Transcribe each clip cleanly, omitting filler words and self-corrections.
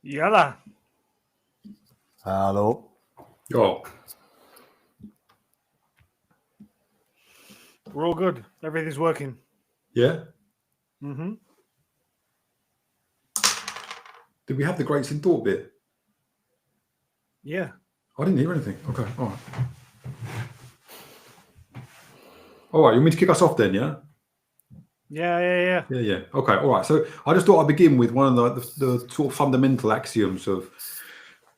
Yalla. Hello. Oh, We're all good. Everything's working. yeah. Mm-hmm. Did we have the Greats in Thought bit? Yeah. I didn't hear anything. Okay, all right. All right, you want me to kick us off then, yeah? Yeah. Yeah. Okay, all right. So I just thought I'd begin with one of the sort of fundamental axioms of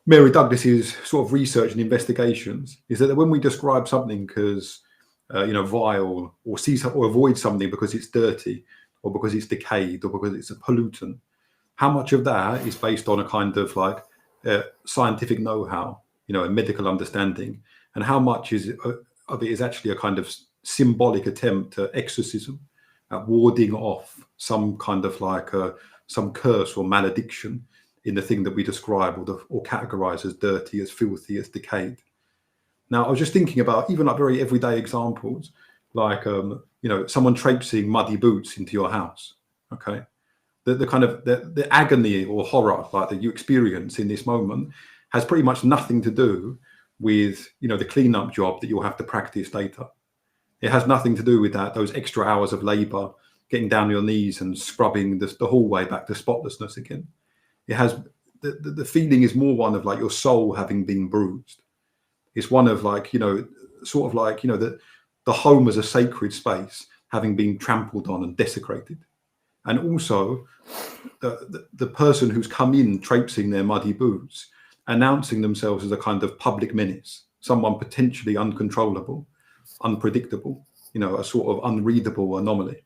Mary Douglas's sort of research and investigations is that when we describe something as vile, or or avoid something because it's dirty, or because it's decayed, or because it's a pollutant, how much of that is based on a kind of like scientific know-how, a medical understanding, and how much of it is actually a kind of symbolic attempt at exorcism, at warding off some kind of like some curse or malediction in the thing that we describe or categorize as dirty, as filthy, as decayed. Now, I was just thinking about even like very everyday examples, like someone traipsing muddy boots into your house. Okay, the kind of the agony or horror like that you experience in this moment has pretty much nothing to do with the cleanup job that you'll have to practice later. It has nothing to do with those extra hours of labor, getting down on your knees and scrubbing the hallway back to spotlessness again. It has the feeling is more one of like your soul having been bruised. It's one of like sort of like the home as a sacred space having been trampled on and desecrated. And also the person who's come in traipsing their muddy boots, announcing themselves as a kind of public menace, someone potentially uncontrollable, unpredictable, a sort of unreadable anomaly.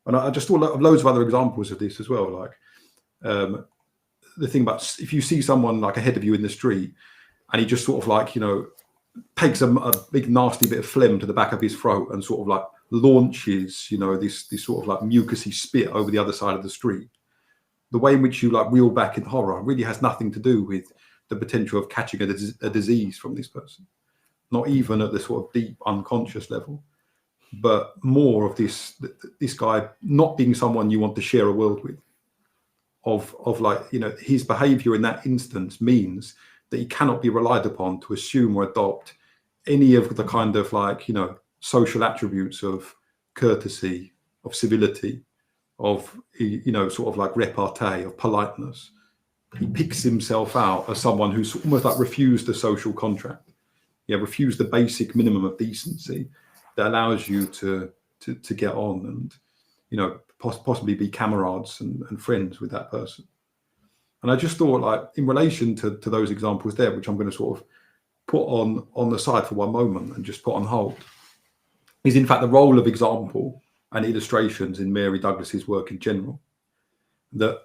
And I just thought of loads of other examples of this as well. Like the thing about if you see someone like ahead of you in the street and he just sort of like, takes a big nasty bit of phlegm to the back of his throat and sort of like launches, this sort of like mucousy spit over the other side of the street. The way in which you like reel back in horror really has nothing to do with the potential of catching a disease from this person, not even at the sort of deep unconscious level, but more of this guy not being someone you want to share a world with. Of like, his behavior in that instance means that he cannot be relied upon to assume or adopt any of the kind of like, social attributes of courtesy, of civility, of, sort of like repartee, of politeness. He picks himself out as someone who's almost like refused the social contract. Refused the basic minimum of decency that allows you to get on and, possibly be comrades and friends with that person. And I just thought, like, in relation to those examples there, which I'm going to sort of put on the side for one moment and just put on hold, is in fact the role of example and illustrations in Mary Douglas's work in general. That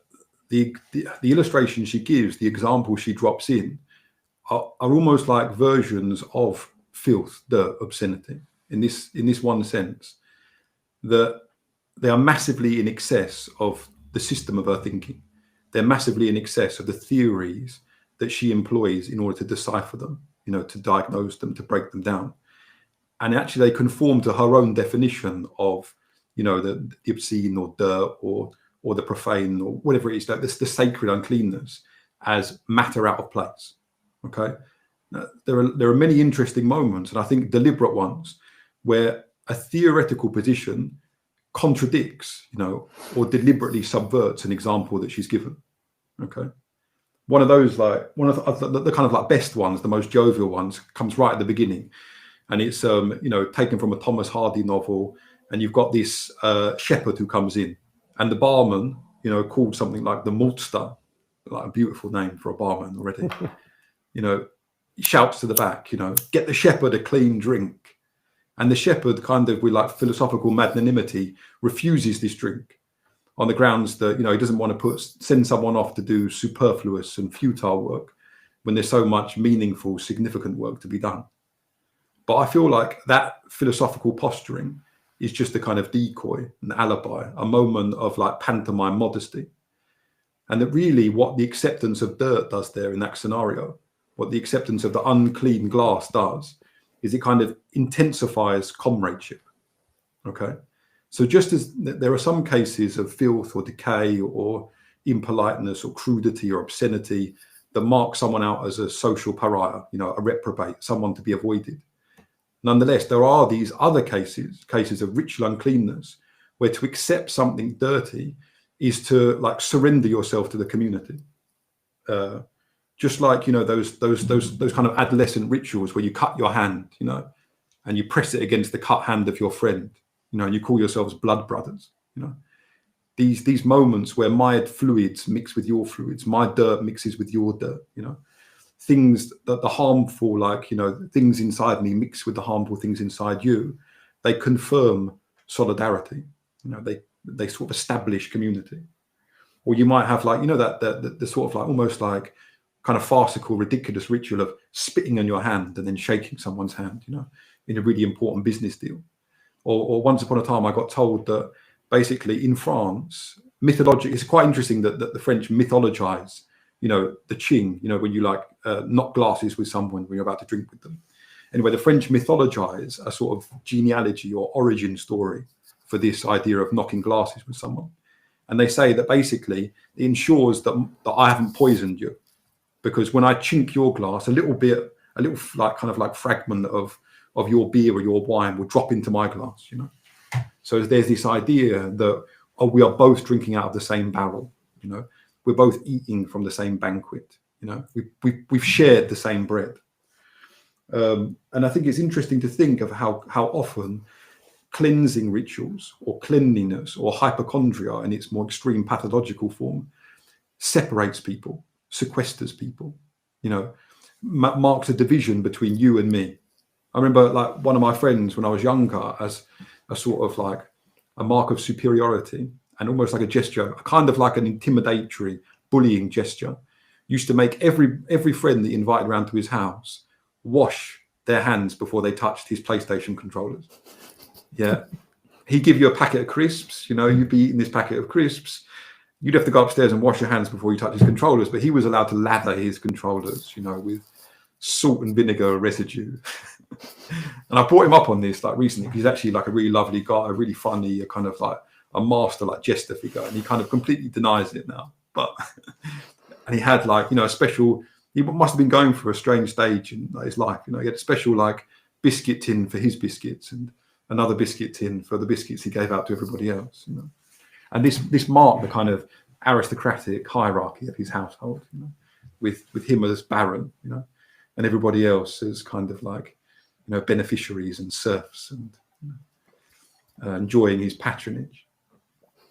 the illustrations she gives, the examples she drops in, are almost like versions of filth, dirt, obscenity. In this one sense, that they are massively in excess of the system of her thinking. They're massively in excess of the theories that she employs in order to decipher them, to diagnose them, to break them down. And actually they conform to her own definition of, the obscene or dirt or the profane or whatever it is, like the sacred uncleanness as matter out of place. Okay. Now, there are many interesting moments, and I think deliberate ones, where a theoretical position contradicts, or deliberately subverts an example that she's given. Okay. One of those, like one of the kind of like best ones, the most jovial ones, comes right at the beginning, and it's taken from a Thomas Hardy novel, and you've got this shepherd who comes in, and the barman, called something like the maltster, like a beautiful name for a barman already. He shouts to the back, get the shepherd a clean drink. And the shepherd, kind of with like philosophical magnanimity, refuses this drink on the grounds that, he doesn't want to send someone off to do superfluous and futile work when there's so much meaningful, significant work to be done. But I feel like that philosophical posturing is just a kind of decoy, an alibi, a moment of like pantomime modesty. And that really what the acceptance of dirt does there in that scenario, what the acceptance of the unclean glass does, is it kind of intensifies comradeship. Okay. So just as there are some cases of filth or decay or impoliteness or crudity or obscenity that mark someone out as a social pariah, a reprobate, someone to be avoided. Nonetheless, there are these other cases of ritual uncleanness, where to accept something dirty is to like surrender yourself to the community. Just like those kind of adolescent rituals where you cut your hand, and you press it against the cut hand of your friend, and you call yourselves blood brothers. These moments where my fluids mix with your fluids, my dirt mixes with your dirt, things that the harmful, things inside me mix with the harmful things inside you, they confirm solidarity. They sort of establish community. Or you might have the sort of almost like kind of farcical, ridiculous ritual of spitting on your hand and then shaking someone's hand, in a really important business deal. Or once upon a time, I got told that basically in France, it's quite interesting that the French mythologize, the ching, when you knock glasses with someone when you're about to drink with them. Anyway, the French mythologize a sort of genealogy or origin story for this idea of knocking glasses with someone. And they say that basically it ensures that I haven't poisoned you, because when I chink your glass, a little fragment of your beer or your wine will drop into my glass, So there's this idea that we are both drinking out of the same barrel, we're both eating from the same banquet, we've shared the same bread. And I think it's interesting to think of how often cleansing rituals or cleanliness or hypochondria in its more extreme pathological form separates people, sequesters people, marks a division between you and me. I remember one of my friends when I was younger, as a sort of a mark of superiority and almost like a gesture, kind of like an intimidatory, bullying gesture, used to make every friend that he invited around to his house wash their hands before they touched his PlayStation controllers. Yeah. He'd give you a packet of crisps, you'd be eating this packet of crisps. You'd have to go upstairs and wash your hands before you touch his controllers, but he was allowed to lather his controllers, with salt and vinegar residue. And I brought him up on this recently. He's actually a really lovely guy, really funny, a kind of a master jester figure, and he kind of completely denies it now. But and he had a special. He must have been going through a strange stage in his life. He had a special biscuit tin for his biscuits and another biscuit tin for the biscuits he gave out to everybody else. And this marked the kind of aristocratic hierarchy of his household, with him as baron, and everybody else as kind of beneficiaries and serfs and enjoying his patronage.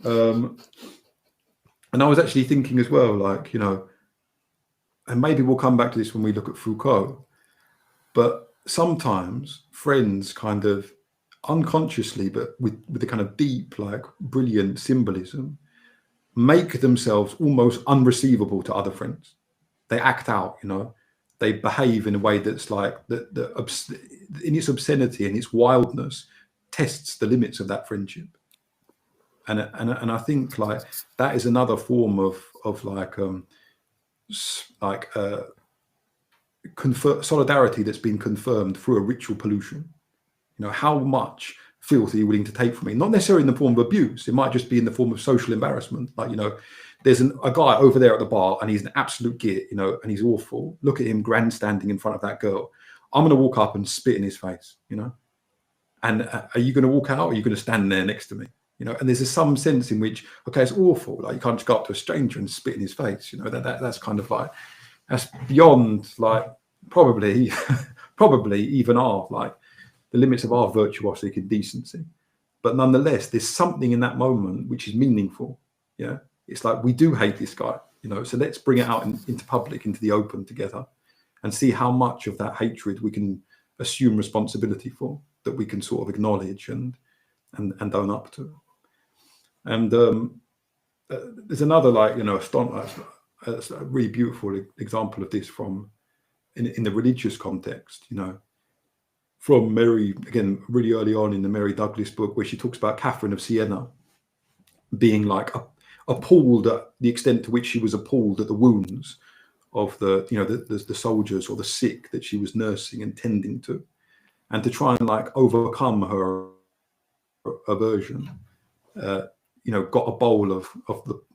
And I was actually thinking as well, and maybe we'll come back to this when we look at Foucault, but sometimes friends kind of unconsciously, but with the kind of deep, brilliant symbolism, make themselves almost unreceivable to other friends. They act out, they behave in a way that's in its obscenity and its wildness, tests the limits of that friendship. And I think that is another form of solidarity that's been confirmed through a ritual pollution. How much filth are you willing to take from me? Not necessarily in the form of abuse. It might just be in the form of social embarrassment. There's a guy over there at the bar and he's an absolute git, and he's awful. Look at him grandstanding in front of that girl. I'm going to walk up and spit in his face, And are you going to walk out or are you going to stand there next to me? And there's some sense in which, okay, it's awful. You can't just go up to a stranger and spit in his face. That's kind of that's beyond probably even our the limits of our virtuosic and decency. But nonetheless, there's something in that moment which is meaningful. Yeah. It's we do hate this guy, so let's bring it out into public, into the open together and see how much of that hatred we can assume responsibility for, that we can sort of acknowledge and own up to. And there's another a really beautiful example of this from in the religious context, from Mary, again, really early on in the Mary Douglas book, where she talks about Catherine of Siena being appalled at the extent to which she was appalled at the wounds of the soldiers or the sick that she was nursing and tending to, and to try and overcome her aversion. got a bowl of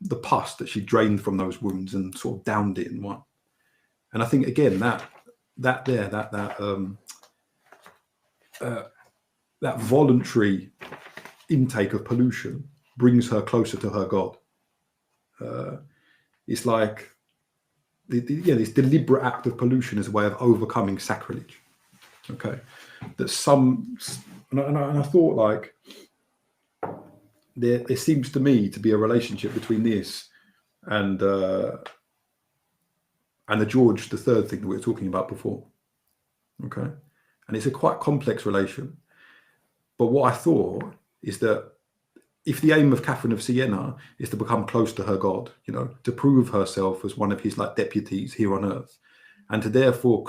the pus that she drained from those wounds and sort of downed it in one. And I think again that voluntary intake of pollution brings her closer to her God. It's like this deliberate act of pollution is a way of overcoming sacrilege. Okay, and I thought like there seems to me to be a relationship between this and the George III thing that we were talking about before. Okay, and it's a quite complex relation. But what I thought is that if the aim of Catherine of Siena is to become close to her God, to prove herself as one of his deputies here on earth, and to therefore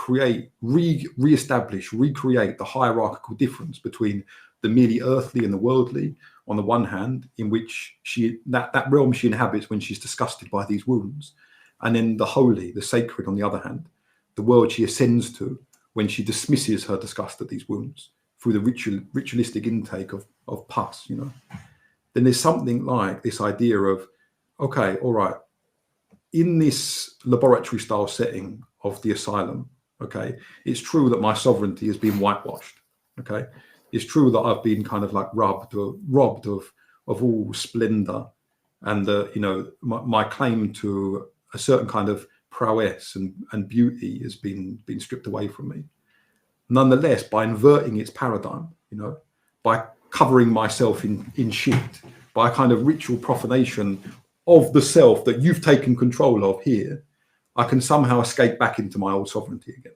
re-establish, recreate the hierarchical difference between the merely earthly and the worldly, on the one hand, in which that realm she inhabits when she's disgusted by these wounds, and then the holy, the sacred, on the other hand, the world she ascends to when she dismisses her disgust at these wounds through the ritualistic intake of pus, then there's something like this idea of, okay, all right, in this laboratory style setting of the asylum, okay, it's true that my sovereignty has been whitewashed, okay, it's true that I've been kind of like robbed of all splendor, and my claim to a certain kind of prowess and beauty has been stripped away from me. Nonetheless, by inverting its paradigm, by covering myself in shit, by a kind of ritual profanation of the self that you've taken control of here, I can somehow escape back into my old sovereignty again.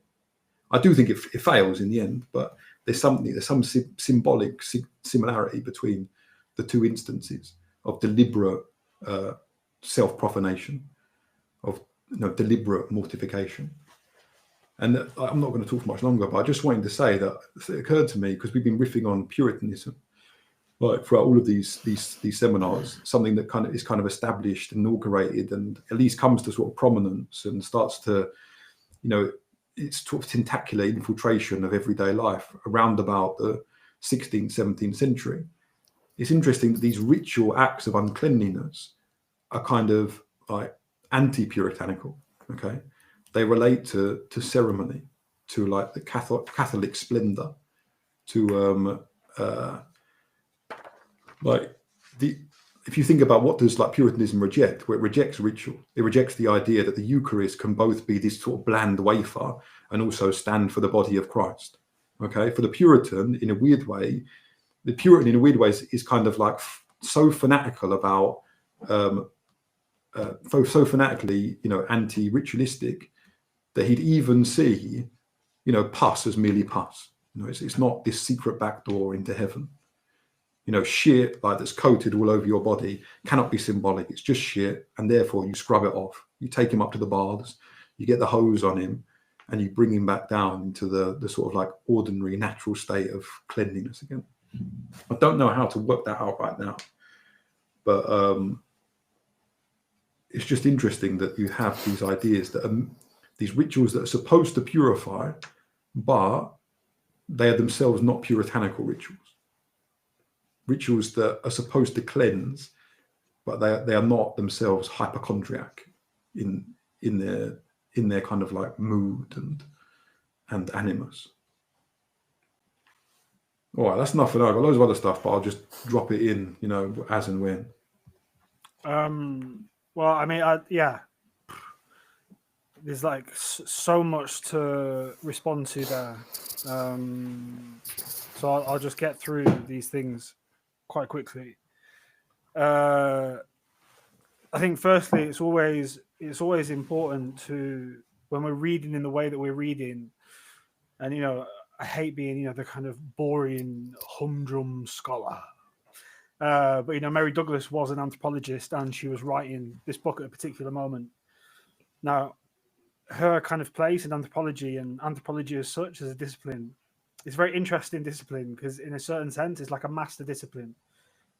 I do think it fails in the end, but there's some symbolic similarity between the two instances of deliberate self-profanation, of deliberate mortification. And I'm not going to talk much longer, but I just wanted to say that it occurred to me, because we've been riffing on Puritanism, like throughout all of these seminars, something that is kind of established, inaugurated, and at least comes to sort of prominence and starts to, it's sort of tentacular infiltration of everyday life around about the 16th, 17th century. It's interesting that these ritual acts of uncleanliness are kind of like anti-puritanical, okay? They relate to ceremony, to like the Catholic splendor, to if you think about what does like Puritanism reject, well, it rejects ritual. It rejects the idea that the Eucharist can both be this sort of bland wafer and also stand for the body of Christ. Okay, for the Puritan, in a weird way, is kind of like so fanatical about, so fanatically, anti-ritualistic, that he'd even see, pus as merely pus. It's not this secret backdoor into heaven. Shit like that's coated all over your body cannot be symbolic. It's just shit, and therefore you scrub it off. You take him up to the baths, you get the hose on him, and you bring him back down into the sort of like ordinary, natural state of cleanliness again. I don't know how to work that out right now, but it's just interesting that you have these ideas that are these rituals that are supposed to purify, but they are themselves not puritanical rituals. Rituals that are supposed to cleanse, but they are not themselves hypochondriac in their kind of like mood and animus. All right, that's enough for now. I've got loads of other stuff, but I'll just drop it in, as and when. Well, I mean, yeah. There's like so much to respond to there. So I'll just get through these things quite quickly. I think firstly, it's always important to, when we're reading in the way that we're reading, and I hate being the kind of boring humdrum scholar. But Mary Douglas was an anthropologist, and she was writing this book at a particular moment. Now, her kind of place in anthropology, and anthropology as such as a discipline, it's a very interesting discipline, because in a certain sense it's like a master discipline,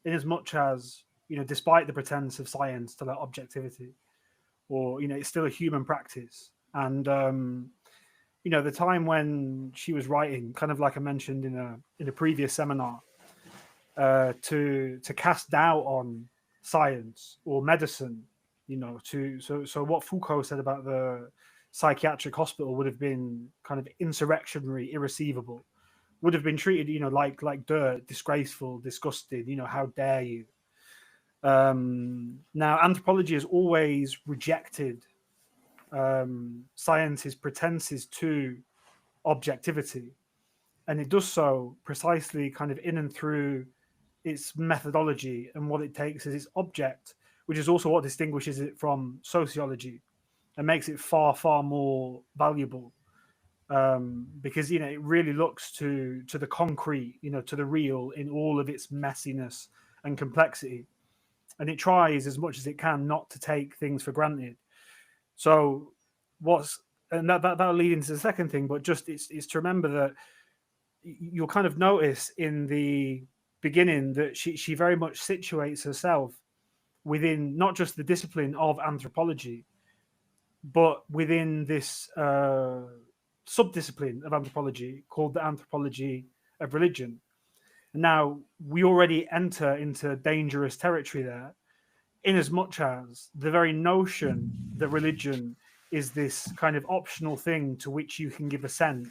in as much as despite the pretense of science to like objectivity, or it's still a human practice. And the time when she was writing, kind of like I mentioned in a previous seminar, to cast doubt on science or medicine, so what Foucault said about the psychiatric hospital would have been kind of insurrectionary, irreceivable, would have been treated, like dirt, disgraceful, disgusting, how dare you. Now, anthropology has always rejected science's pretenses to objectivity, and it does so precisely kind of in and through its methodology, and what it takes as its object, which is also what distinguishes it from sociology and makes it far, far more valuable. Because it really looks to the concrete, to the real in all of its messiness and complexity, and it tries as much as it can not to take things for granted. So that'll lead into the second thing, but just it's to remember that you'll kind of notice in the beginning that she very much situates herself within not just the discipline of anthropology, but within this subdiscipline of anthropology called the anthropology of religion. Now, we already enter into dangerous territory there, in as much as the very notion that religion is this kind of optional thing to which you can give assent,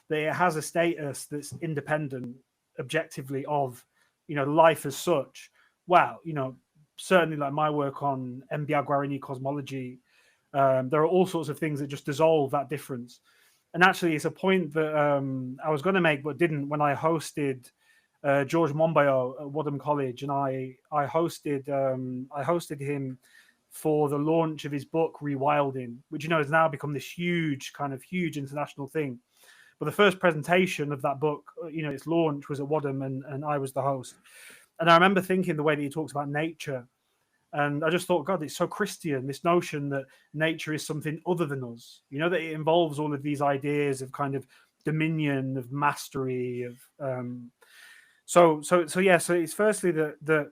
that it has a status that's independent objectively of life as such. Well, certainly like my work on MBA Guarani cosmology, there are all sorts of things that just dissolve that difference. And actually, it's a point that I was going to make but didn't when I hosted George Monbayo at Wadham College, and I hosted him for the launch of his book Rewilding, which has now become this huge international thing. But the first presentation of that book, its launch was at Wadham, and I was the host. And I remember thinking the way that he talks about nature, and I just thought, God, it's so Christian, this notion that nature is something other than us. That it involves all of these ideas of kind of dominion, of mastery, of so it's firstly that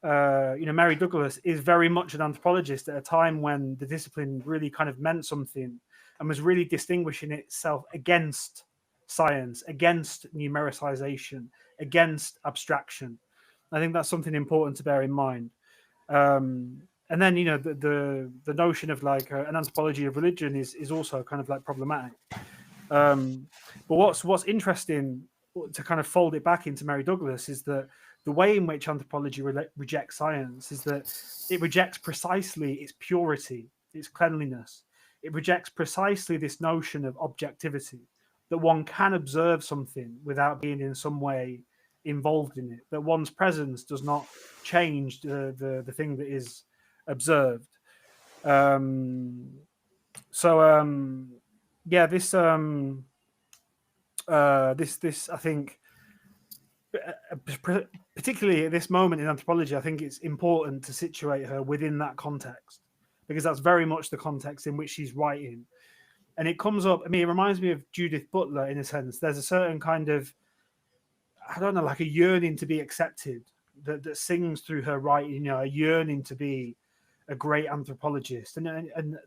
Mary Douglas is very much an anthropologist at a time when the discipline really kind of meant something and was really distinguishing itself against science, against numericization, against abstraction. I think that's something important to bear in mind. And then the notion of like an anthropology of religion is also kind of like problematic. But what's interesting, to kind of fold it back into Mary Douglas, is that the way in which anthropology rejects science is that it rejects precisely its purity, its cleanliness. It rejects precisely this notion of objectivity, that one can observe something without being in some way involved in it, that one's presence does not change the thing that is observed. This I think, particularly at this moment in anthropology, I think it's important to situate her within that context, because that's very much the context in which she's writing. And it comes up, it reminds me of Judith Butler in a sense. There's a certain kind of, I don't know, like a yearning to be accepted that sings through her writing, a yearning to be a great anthropologist. And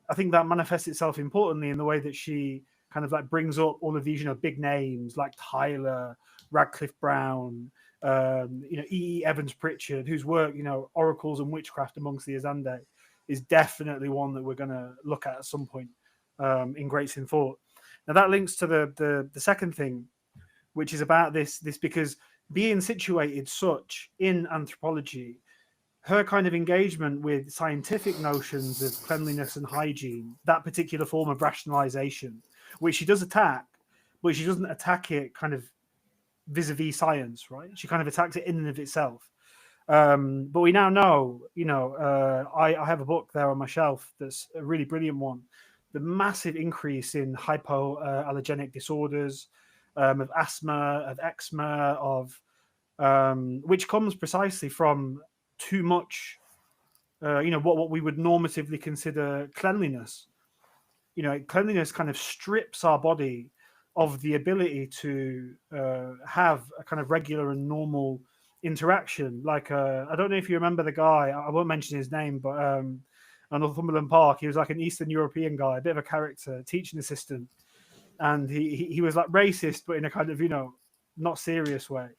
I think that manifests itself importantly in the way that she kind of like brings up all of these, big names like Tyler, Radcliffe Brown, E. Evans Pritchard, whose work, Oracles and Witchcraft amongst the Azande, is definitely one that we're going to look at some point in Greats in Thought. Now that links to the second thing, which is about this because being situated such in anthropology, her kind of engagement with scientific notions of cleanliness and hygiene, that particular form of rationalization, which she does attack, but she doesn't attack it kind of vis-a-vis science, right? She kind of attacks it in and of itself. But we now know, I have a book there on my shelf that's a really brilliant one. The massive increase in hypoallergenic disorders, of asthma, of eczema, of which comes precisely from too much, what we would normatively consider cleanliness. Cleanliness kind of strips our body of the ability to have a kind of regular and normal interaction. Like, I don't know if you remember the guy, I won't mention his name, but on Northumberland Park, he was like an Eastern European guy, a bit of a character, teaching assistant. And he was like racist, but in a kind of, not serious way.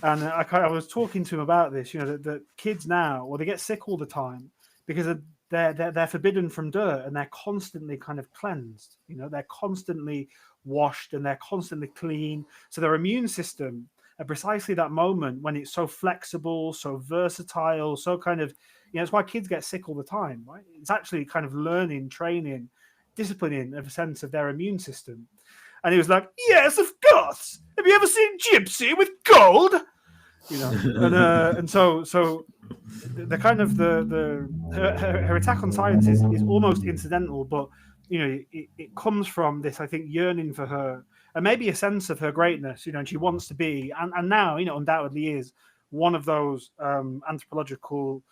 And I was talking to him about this, that kids now, well, they get sick all the time because they're forbidden from dirt, and they're constantly kind of cleansed. They're constantly washed and they're constantly clean. So their immune system, at precisely that moment when it's so flexible, so versatile, so kind of, it's why kids get sick all the time, right? It's actually kind of learning, training, disciplining of a sense of their immune system. And he was like, yes, of course. Have you ever seen Gypsy with gold? And so the kind of her attack on science is almost incidental, but it comes from this, I think, yearning for her, and maybe a sense of her greatness, and she wants to be, and now, undoubtedly is one of those anthropological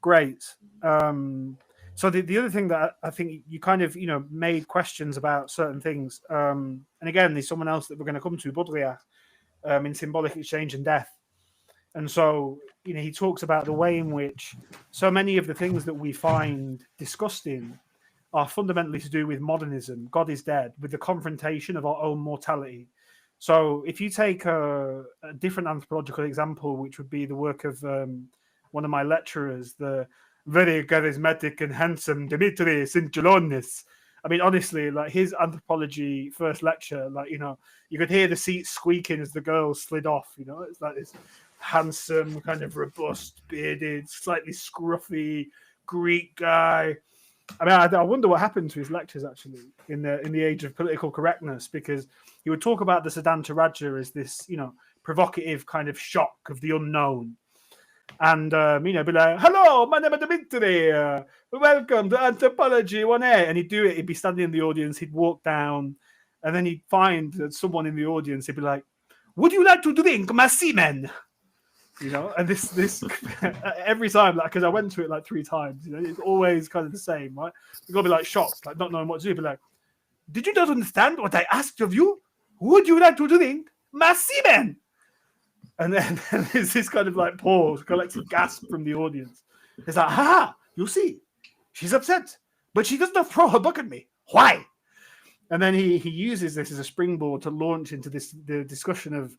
greats. So the other thing that I think you kind of, made questions about certain things. And again, there's someone else that we're going to come to, Baudrillard, in Symbolic Exchange and Death. And so, he talks about the way in which so many of the things that we find disgusting are fundamentally to do with modernism. God is dead, with the confrontation of our own mortality. So if you take a different anthropological example, which would be the work of one of my lecturers, the very charismatic and handsome Dimitri Sinchalonis. I mean, honestly, like his anthropology first lecture, like, you could hear the seats squeaking as the girls slid off, it's like this handsome, kind of robust, bearded, slightly scruffy Greek guy. I mean, I wonder what happened to his lectures actually in the age of political correctness, because he would talk about the Siddhanta Raja as this, provocative kind of shock of the unknown. And, be like, hello, my name is Dimitri. Welcome to Anthropology 1A. And he'd do it. He'd be standing in the audience. He'd walk down. And then he'd find that someone in the audience. He'd be like, would you like to drink my semen? And this every time, like, because I went to it like 3 times, it's always kind of the same, right? You've got to be like shocked, like not knowing what to do. Be like, did you not understand what I asked of you? Would you like to drink my semen? And then there's this kind of like pause, collective gasp from the audience. It's like, ha, you see, she's upset, but she does not throw her book at me. Why? And then he uses this as a springboard to launch into the discussion of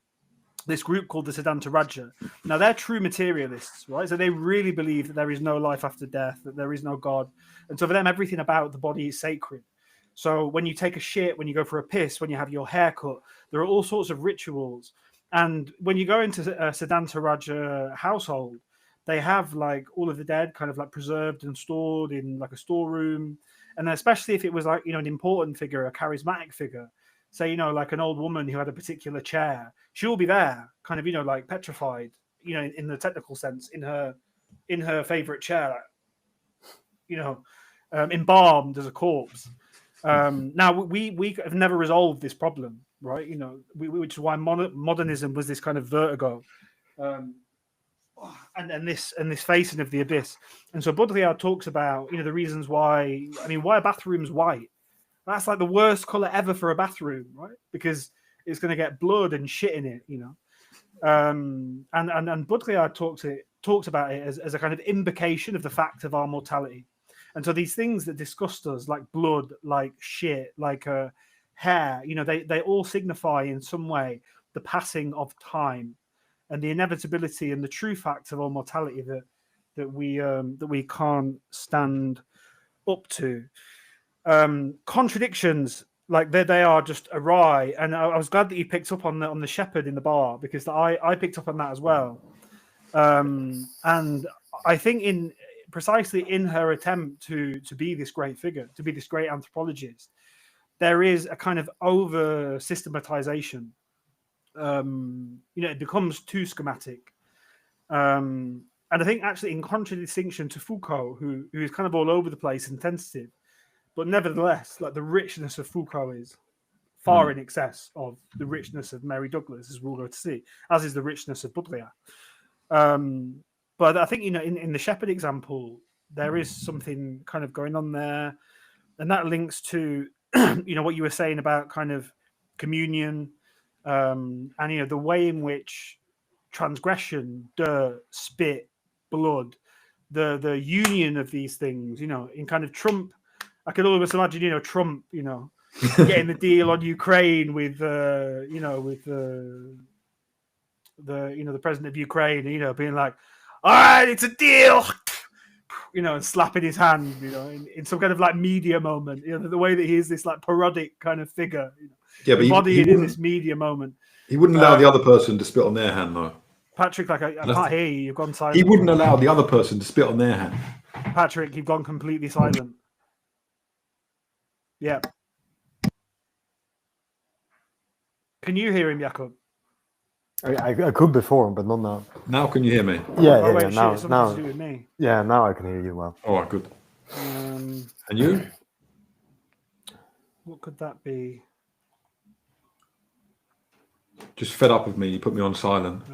this group called the Siddhanta Raja. Now, they're true materialists, right? So they really believe that there is no life after death, that there is no God. And so for them, everything about the body is sacred. So when you take a shit, when you go for a piss, when you have your hair cut, there are all sorts of rituals. And when you go into a Siddhanta Raja household, they have like all of the dead kind of like preserved and stored in like a storeroom. And especially if it was like, an important figure, a charismatic figure, say, like an old woman who had a particular chair, she'll be there kind of, like petrified, in the technical sense, in her favorite chair, embalmed as a corpse. Now we have never resolved this problem, right? Which is why modernism was this kind of vertigo, and this facing of the abyss. And so Baudrillard talks about the reasons why. I mean, why a bathroom's white? That's like the worst color ever for a bathroom, right? Because it's going to get blood and shit in it, And Baudrillard talks about it as a kind of invocation of the fact of our mortality. And so these things that disgust us, like blood, like shit, like hair, they all signify in some way the passing of time and the inevitability and the true fact of our mortality that we can't stand up to. Contradictions, like they are just awry. And I was glad that you picked up on the shepherd in the bar, because I picked up on that as well. And I think precisely in her attempt to be this great figure, to be this great anthropologist, there is a kind of over systematization. It becomes too schematic. And I think actually in contradistinction to Foucault, who is kind of all over the place and tentative, but nevertheless, like the richness of Foucault is far in excess of the richness of Mary Douglas, as we'll go to see, as is the richness of Baudrillard. But I think, in the shepherd example, there is something kind of going on there. And that links to, what you were saying about kind of communion, and, the way in which transgression, dirt, spit, blood, the union of these things, in kind of Trump. I could almost imagine, Trump, getting the deal on Ukraine with the president of Ukraine, being like, all right, it's a deal, and slapping his hand, in some kind of like media moment, the way that he is this like parodic kind of figure, Yeah, but embodying in this media moment. He wouldn't allow the other person to spit on their hand, though. Patrick, like I can't hear you. You've gone silent. He wouldn't allow the other person to spit on their hand. Patrick, you've gone completely silent. Yeah. Can you hear him, Jakob? I could before, but not now. Now can you hear me? Yeah, wait, now, shit, now, to do with me. yeah, now I can hear you well. All right, good. And you? What could that be? Just fed up with me. You put me on silent.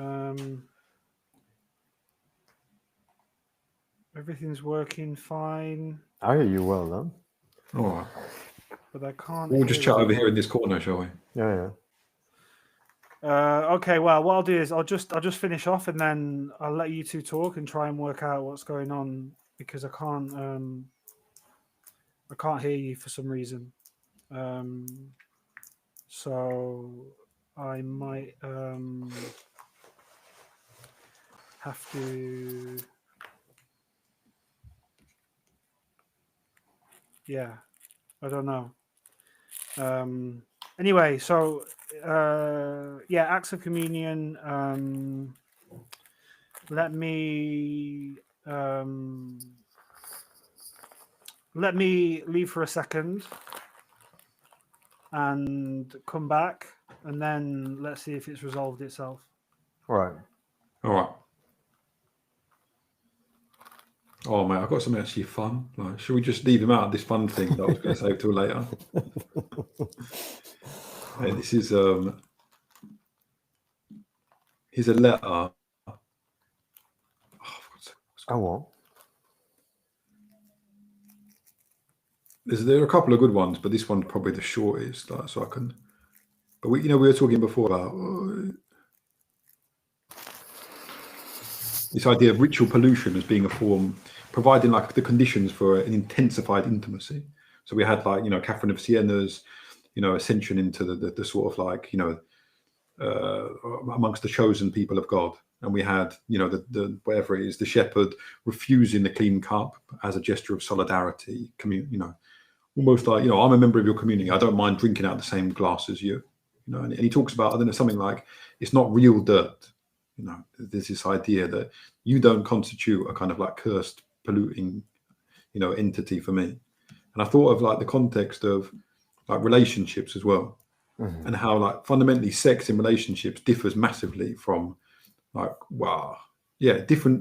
Everything's working fine. I hear you well, then. All right. But I can't. We'll just chat over here in this corner, shall we? Yeah. Okay. Well, what I'll do is I'll just finish off, and then I'll let you two talk and try and work out what's going on, because I can't hear you for some reason. So I might have to. Yeah, I don't know. Anyway, so acts of communion. Let me leave for a second and come back, and then let's see if it's resolved itself. All right. Oh, mate, I've got something actually fun. Like, should we just leave him out of this fun thing that I was going to save till later? Hey, this is here's a letter. Oh, what? There are a couple of good ones, but this one's probably the shortest. Like, so I can. But we were talking before about this idea of ritual pollution as being a form, providing like the conditions for an intensified intimacy. So we had Catherine of Siena's, ascension into the sort of like, amongst the chosen people of God. And we had, the whatever it is, the shepherd refusing the clean cup as a gesture of solidarity, almost like, I'm a member of your community. I don't mind drinking out the same glass as you, and he talks about, I don't know, something like, it's not real dirt. There's this idea that you don't constitute a kind of like cursed, polluting, entity for me. And I thought of like the context of like relationships as well, and how like fundamentally sex in relationships differs massively from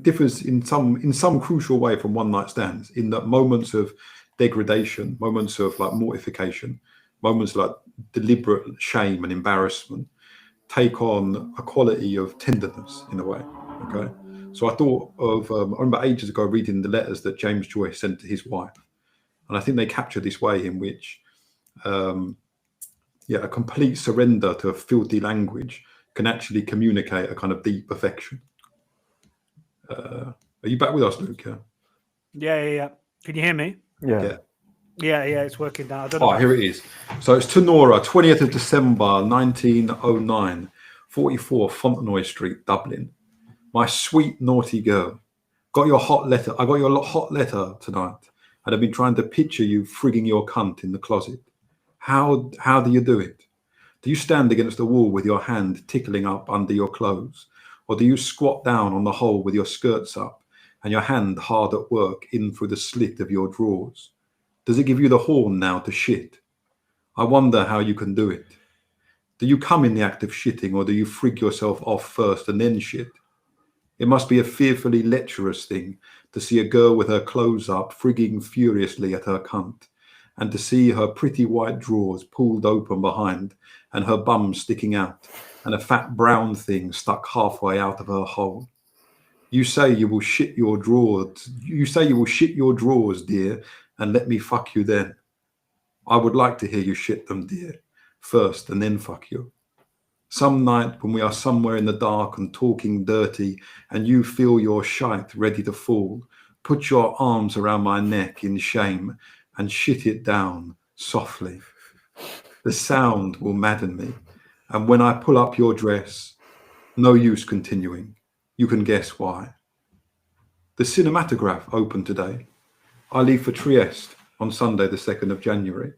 differs in some crucial way from one night stands, in that moments of degradation, moments of like mortification, moments like deliberate shame and embarrassment take on a quality of tenderness in a way. Okay, so I thought of I remember ages ago reading the letters that James Joyce sent to his wife, and I think they capture this way in which a complete surrender to a filthy language can actually communicate a kind of deep affection. Are you back with us, Luke? Yeah. Can you hear me? Yeah, it's working now. I don't know. Oh, here it is. So it's to Nora, 20th of December, 1909, 44 Fontenoy Street, Dublin. My sweet, naughty girl. Got your hot letter. I got your hot letter tonight, and I've been trying to picture you frigging your cunt in the closet. How do you do it? Do you stand against the wall with your hand tickling up under your clothes? Or do you squat down on the hole with your skirts up and your hand hard at work in through the slit of your drawers? Does it give you the horn now to shit? I wonder how you can do it. Do you come in the act of shitting, or do you frig yourself off first and then shit? It must be a fearfully lecherous thing to see a girl with her clothes up frigging furiously at her cunt, and to see her pretty white drawers pulled open behind and her bum sticking out and a fat brown thing stuck halfway out of her hole. You say you will shit your drawers. You say you will shit your drawers, dear, and let me fuck you then. I would like to hear you shit them, dear, first and then fuck you. Some night when we are somewhere in the dark and talking dirty and you feel your shite ready to fall, put your arms around my neck in shame and shit it down softly. The sound will madden me. And when I pull up your dress, No use continuing. You can guess why. The cinematograph opened today. I leave for Trieste on Sunday, the 2nd of January.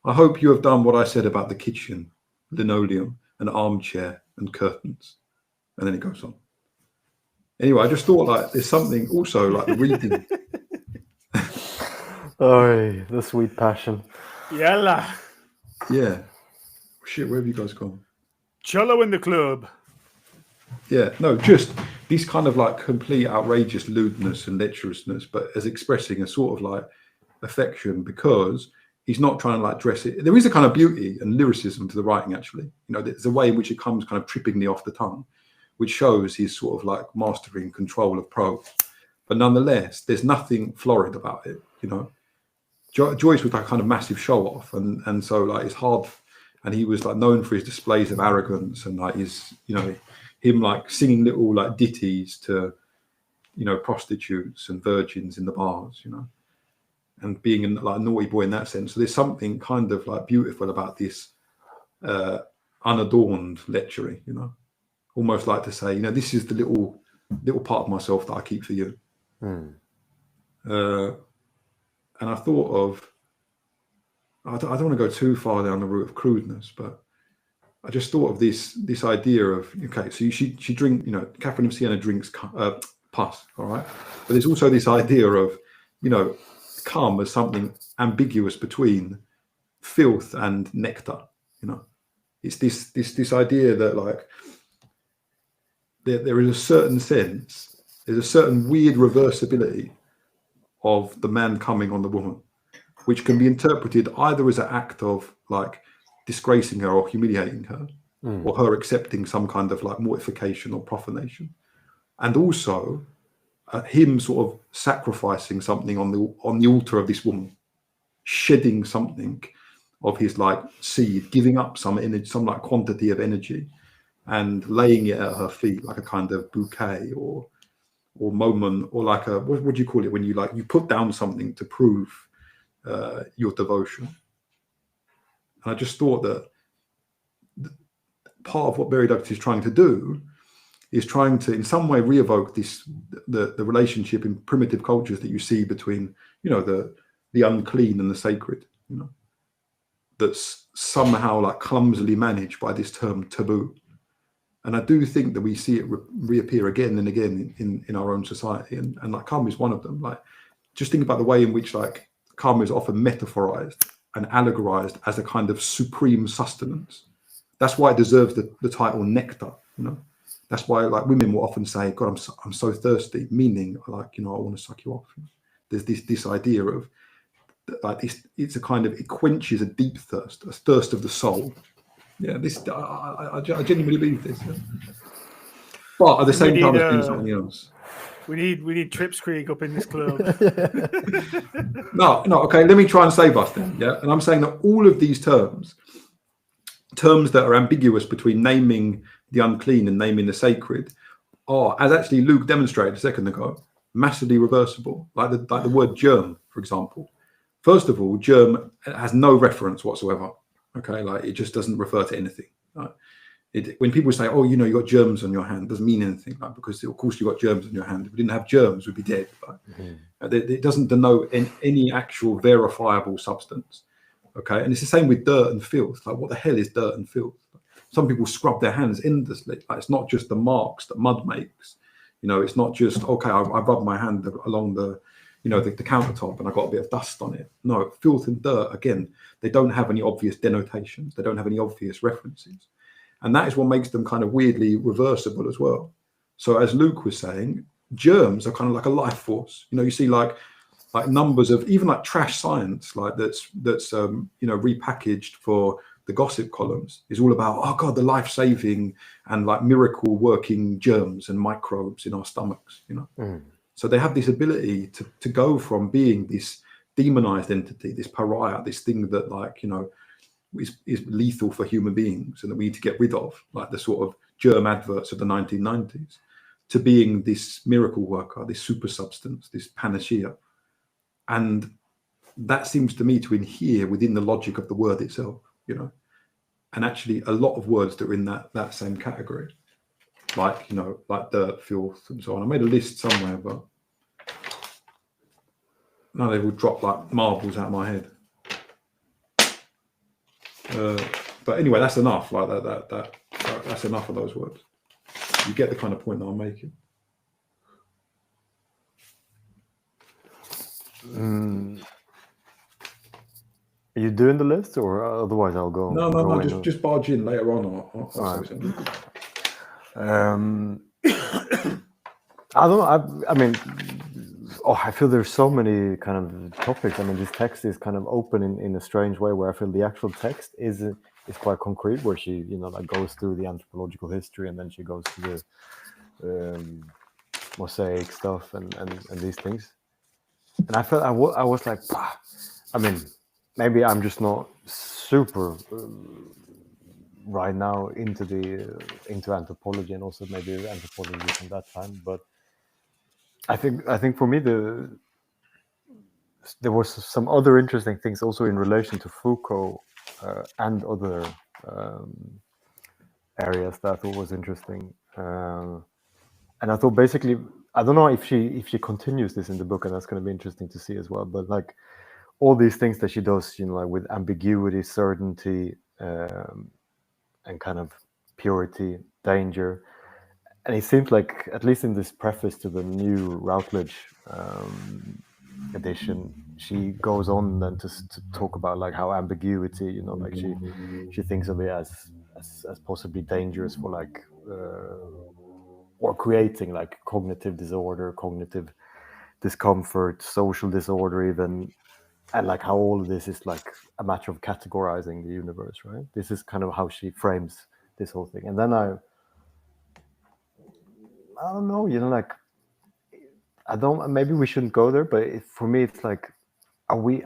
I hope you have done what I said about the kitchen, linoleum, an armchair, and curtains. And then it goes on. Anyway, I just thought like there's something also like the reading. Oh, the sweet passion. Yalla. Yeah. Shit, where have you guys gone? Cello in the club. Yeah, no, just this kind of like complete outrageous lewdness and lecherousness, but as expressing a sort of like affection, because he's not trying to like dress it. There is a kind of beauty and lyricism to the writing, actually. You know, there's a way in which it comes kind of trippingly off the tongue, which shows his sort of like mastering control of prose. But nonetheless, there's nothing florid about it, you know. Joyce was like kind of massive show off, and so like it's hard, and he was like known for his displays of arrogance and like his, you know, him like singing little like ditties to, you know, prostitutes and virgins in the bars, you know, and being like a naughty boy in that sense. So there's something kind of like beautiful about this unadorned lechery, you know, almost like to say, you know, this is the little part of myself that I keep for you. And I thought of, I don't want to go too far down the route of crudeness, but I just thought of this idea of, okay, so she drink, you know, Catherine of Siena drinks pus, all right, but there's also this idea of, you know, cum as something ambiguous between filth and nectar, you know. It's this idea that like there is a certain sense, there's a certain weird reversibility of the man coming on the woman, which can be interpreted either as an act of like disgracing her or humiliating her, or her accepting some kind of like mortification or profanation, and also him sort of sacrificing something on the altar of this woman, shedding something of his like seed, giving up some energy, some like quantity of energy, and laying it at her feet like a kind of bouquet or moment, or like a what do you call it when you like you put down something to prove your devotion. And I just thought that part of what Mary Douglas is trying to do is trying to in some way re-evoke the relationship in primitive cultures that you see between, you know, the unclean and the sacred, you know, that's somehow like clumsily managed by this term taboo. And I do think that we see it reappear again and again in our own society, and like karma is one of them. Like, just think about the way in which like karma is often metaphorized and allegorized as a kind of supreme sustenance. That's why it deserves the title nectar, you know. That's why like women will often say, God, I'm so thirsty, meaning like, you know, I want to suck you off. There's this idea of like this, it's a kind of, it quenches a deep thirst, a thirst of the soul. Yeah, this I genuinely believe this. Yeah. But at the same time, it's something else. We need Trips Creek up in this club. No, okay, let me try and save us then. Yeah, and I'm saying that all of these terms that are ambiguous between naming the unclean and naming the sacred are, as actually Luke demonstrated a second ago, massively reversible. Like the word germ, for example. First of all, germ has no reference whatsoever. Okay, like it just doesn't refer to anything. Right? When people say, "Oh, you know, you got germs on your hand," it doesn't mean anything. Like, because of course you got germs on your hand. If we didn't have germs, we'd be dead. Right? It doesn't denote any actual verifiable substance. Okay, and it's the same with dirt and filth. Like, what the hell is dirt and filth? Some people scrub their hands endlessly. Like, it's not just the marks that mud makes. You know, it's not just okay. I rubbed my hand along the, you know, the countertop and I got a bit of dust on it. No, filth and dirt, again, they don't have any obvious denotations. They don't have any obvious references. And that is what makes them kind of weirdly reversible as well. So as Luke was saying, germs are kind of like a life force. You know, you see like numbers of even like trash science, like that's you know, repackaged for the gossip columns is all about, oh God, the life-saving and like miracle working germs and microbes in our stomachs, you know. So they have this ability to go from being this demonized entity, this pariah, this thing that like, you know, is lethal for human beings and that we need to get rid of, like the sort of germ adverts of the 1990s, to being this miracle worker, this super substance, this panacea. And that seems to me to inhere within the logic of the word itself, you know, and actually a lot of words that are in that same category. like like dirt, filth, and so on. I made a list somewhere, but no, they will drop like marbles out of my head. But anyway, that's enough. Like that's enough of those words. You get the kind of point that I'm making. Are you doing the list, or otherwise I'll go? No. Just barge in later on. I'll say something. I don't know. I mean, I feel there's so many kind of topics. I mean, this text is kind of open in a strange way, where I feel the actual text is quite concrete, where she like goes through the anthropological history, and then she goes to the mosaic stuff and these things. And I felt I was like, I mean, maybe I'm just not super right now into anthropology, and also maybe anthropology from that time. But I think for me there was some other interesting things also in relation to Foucault and other areas that I thought was interesting. And I thought basically, I don't know if she continues this in the book, and that's going to be interesting to see as well. But like all these things that she does, like with ambiguity, certainty, and kind of purity, danger. And it seems like, at least in this preface to the new Routledge edition, she goes on then to talk about like how ambiguity, like she thinks of it as possibly dangerous for like or creating like cognitive disorder, cognitive discomfort, social disorder even, and like how all of this is like a matter of categorizing the universe, right? This is kind of how she frames this whole thing. And then I don't know, like maybe we shouldn't go there, but for me it's like,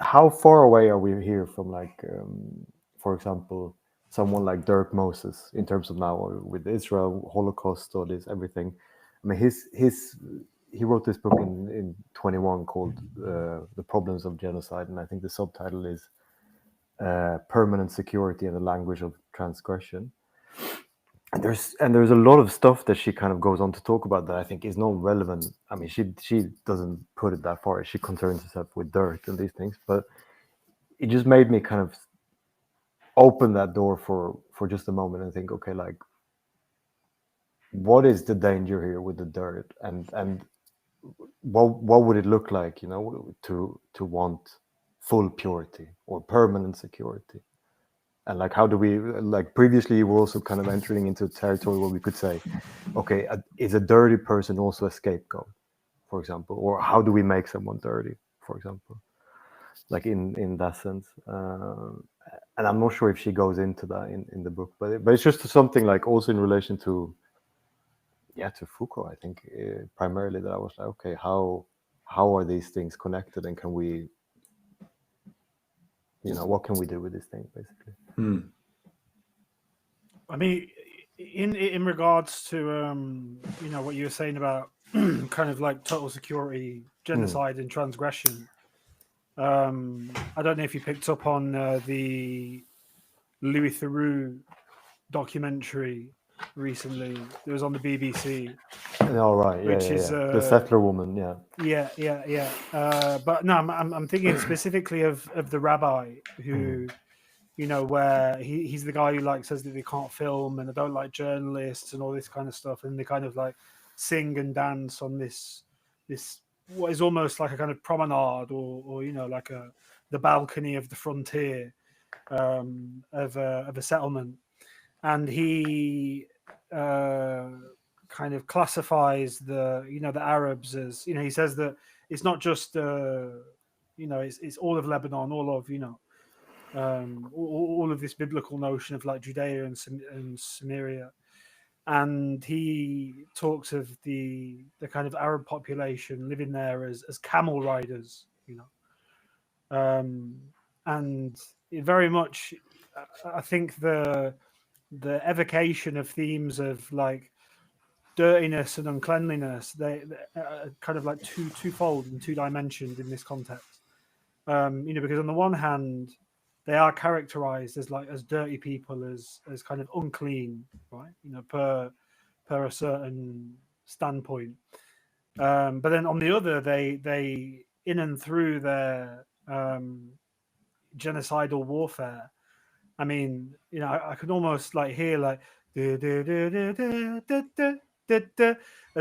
how far away are we here from like for example, someone like Dirk Moses in terms of now with Israel, Holocaust studies, everything. I mean, he wrote this book in 21 called The Problems of Genocide, and I think the subtitle is Permanent Security in the Language of Transgression. And there's a lot of stuff that she kind of goes on to talk about that I think is not relevant. I mean, she doesn't put it that far. She concerns herself with dirt and these things, but it just made me kind of open that door for just a moment and think, okay, like, what is the danger here with the dirt, and what would it look like, to want full purity or permanent security? And like, how do we, like previously you were also kind of entering into territory where we could say, okay, is a dirty person also a scapegoat, for example? Or how do we make someone dirty, for example? Like in that sense. And I'm not sure if she goes into that in the book, but it's just something like also in relation to Foucault, I think, primarily, that I was like, okay, how are these things connected, and can we, what can we do with these things, basically? I mean, in regards to what you were saying about kind of like total security, genocide, and transgression. I don't know if you picked up on the Louis Theroux documentary recently. It was on the BBC. Oh, right, which is the settler woman, but no, I'm thinking specifically of the rabbi who, where he's the guy who like says that they can't film and they don't like journalists and all this kind of stuff, and they kind of like sing and dance on this what is almost like a kind of promenade or like the balcony of the frontier of a settlement, and he kind of classifies the Arabs as, he says that it's not just it's all of Lebanon, all of all of this biblical notion of like Judea and Samaria, and he talks of the kind of Arab population living there as camel riders, and it very much, I think the evocation of themes of like dirtiness and uncleanliness, they kind of like twofold and two-dimensioned in this context. Because on the one hand, they are characterized as dirty people, as kind of unclean, right? Per per a certain standpoint. But then on the other, they in and through their genocidal warfare. I mean, you know, I could almost like hear like there's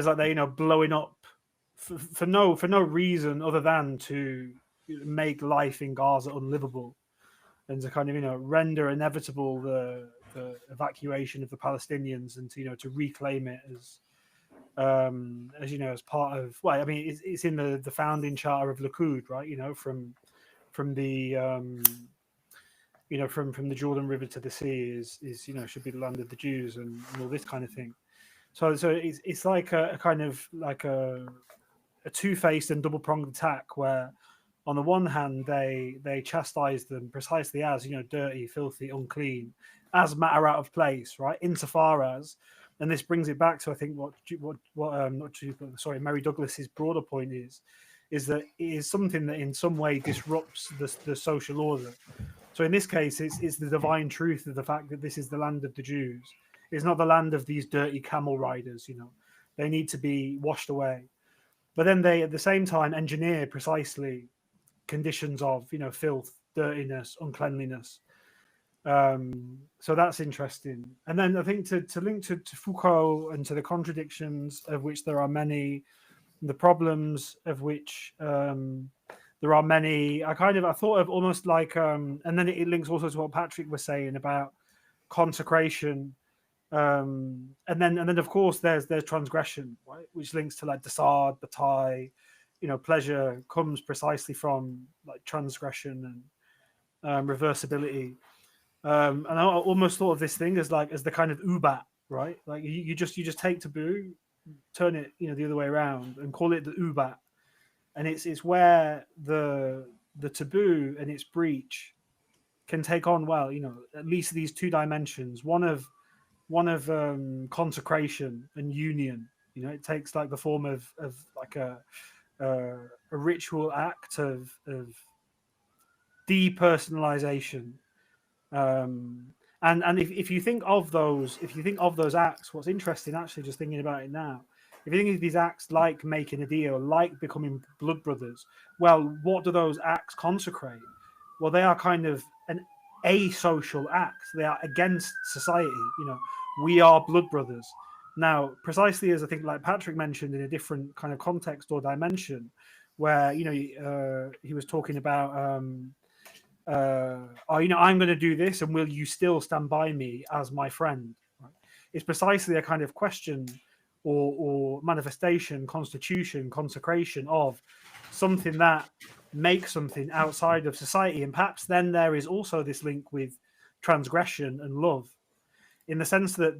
like they, you know, blowing up for no reason other than to make life in Gaza unlivable and to kind of, you know, render inevitable the evacuation of the Palestinians and to, you know, to reclaim it as you know, as part of, well, I mean, it's in the founding charter of Lucid, right? You know, from the you know, from the Jordan River to the sea is you know, should be the land of the Jews and all this kind of thing. So it's like a kind of like a two-faced and double-pronged attack where on the one hand they chastise them precisely as, you know, dirty, filthy, unclean, as matter out of place, right? Insofar as, and this brings it back to, I think, Mary Douglas's broader point is that it is something that in some way disrupts the social order. So in this case, it's the divine truth of the fact that this is the land of the Jews. It's not the land of these dirty camel riders, you know. They need to be washed away. But then they, at the same time, engineer precisely conditions of, you know, filth, dirtiness, uncleanliness. So that's interesting. And then I think to link to Foucault and to the contradictions of which there are many, the problems of which there are many, I thought of almost like, and then it links also to what Patrick was saying about consecration. And then of course there's transgression, right, which links to like Desard, Bataille, you know, pleasure comes precisely from like transgression and reversibility. And I almost thought of this thing as the kind of ubat, right? Like you just take taboo, turn it, you know, the other way around and call it the ubat. And it's where the taboo and its breach can take on, well, you know, at least these two dimensions, one of consecration and union. You know, it takes like the form of like a ritual act of depersonalization. And if you think of those acts, what's interesting, actually, just thinking about it now, if you think of these acts like making a deal, like becoming blood brothers, well, what do those acts consecrate? Well, they are kind of an asocial act. They are against society. You know, we are blood brothers. Now, precisely as I think, like Patrick mentioned, in a different kind of context or dimension, where, you know, he was talking about, you know, I'm going to do this, and will you still stand by me as my friend? Right? It's precisely a kind of question or manifestation, constitution, consecration of something that makes something outside of society. And perhaps then there is also this link with transgression and love, in the sense that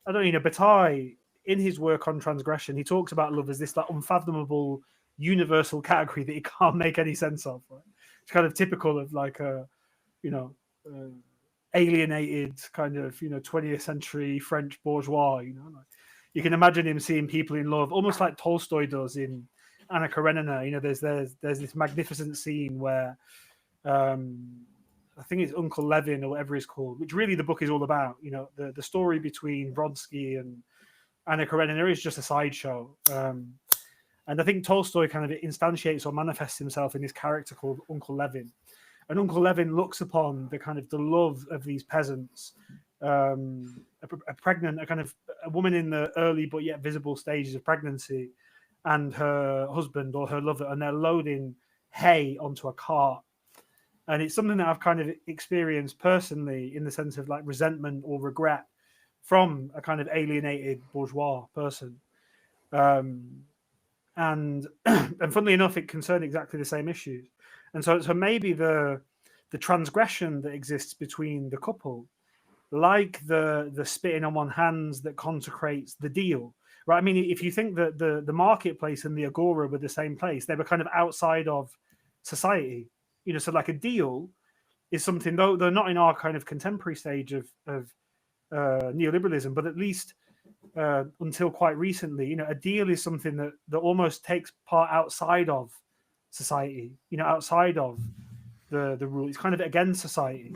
Bataille, in his work on transgression, he talks about love as this like unfathomable universal category that he can't make any sense of. Right? It's kind of typical of like a, you know, alienated kind of, you know, 20th century French bourgeois. You know, like, you can imagine him seeing people in love, almost like Tolstoy does in Anna Karenina. You know, there's this magnificent scene where I think it's Uncle Levin or whatever he's called, which really the book is all about. You know, the story between Brodsky and Anna Karenina is just a sideshow. And I think Tolstoy kind of instantiates or manifests himself in this character called Uncle Levin. And Uncle Levin looks upon the kind of the love of these peasants, a woman in the early but yet visible stages of pregnancy, and her husband or her lover, and they're loading hay onto a cart. And it's something that I've kind of experienced personally, in the sense of like resentment or regret from a kind of alienated bourgeois person. And funnily enough, it concerned exactly the same issues. And so maybe the transgression that exists between the couple, like the spitting on one hands that consecrates the deal, right? I mean, if you think that the marketplace and the agora were the same place, they were kind of outside of society. You know, so like a deal is something, though they're not in our kind of contemporary stage of neoliberalism, but at least until quite recently, you know, a deal is something that almost takes part outside of society, you know, outside of the rule. It's kind of against society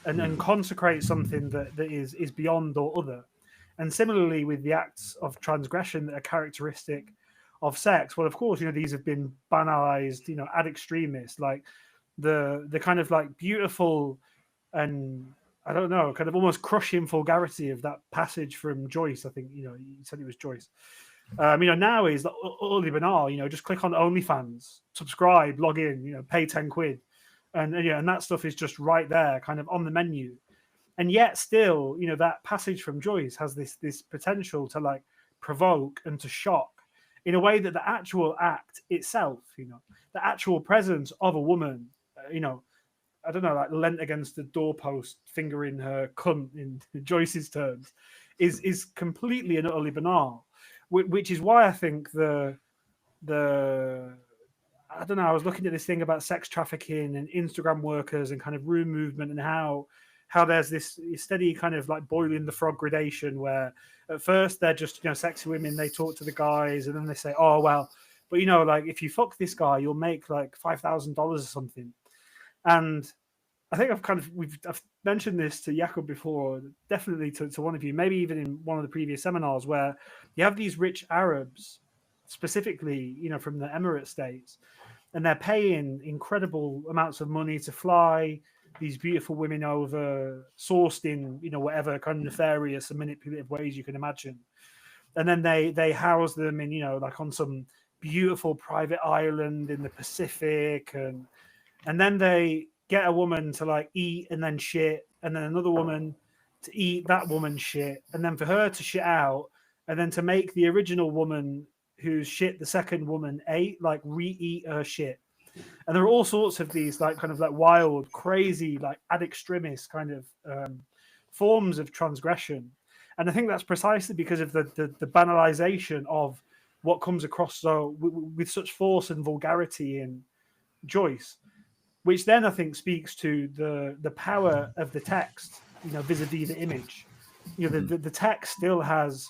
and consecrates something that is beyond or other. And similarly with the acts of transgression that are characteristic of sex, well, of course, these have been banalized, ad extremis, like the kind of like beautiful and I don't know, kind of almost crushing vulgarity of that passage from Joyce. I think, you said it was Joyce. Now is utterly banal, just click on OnlyFans, subscribe, log in, pay 10 quid. And that stuff is just right there, kind of on the menu. And yet still, that passage from Joyce has this potential to like provoke and to shock in a way that the actual act itself, the actual presence of a woman, I don't know, like leant against the doorpost, fingering her cunt in Joyce's terms, is completely and utterly banal. Which is why I think the I don't know. I was looking at this thing about sex trafficking and Instagram workers and kind of room movement and how there's this steady kind of like boiling the frog gradation where at first they're just sexy women, they talk to the guys and then they say, oh well, but like if you fuck this guy you'll make like $5,000 or something. And I think I've mentioned this to Jakob before, definitely to one of you, maybe even in one of the previous seminars, where you have these rich Arabs, specifically, from the Emirate states, and they're paying incredible amounts of money to fly these beautiful women over, sourced in, whatever kind of nefarious and manipulative ways you can imagine. And then they house them in, like on some beautiful private island in the Pacific. And then they get a woman to like eat and then shit, and then another woman to eat that woman's shit, and then for her to shit out, and then to make the original woman whose shit the second woman ate, like re-eat her shit. And there are all sorts of these like kind of like wild, crazy, like ad extremis kind of forms of transgression. And I think that's precisely because of the banalization of what comes across with such force and vulgarity in Joyce, which then I think speaks to the power of the text, vis-a-vis the image. The text still has,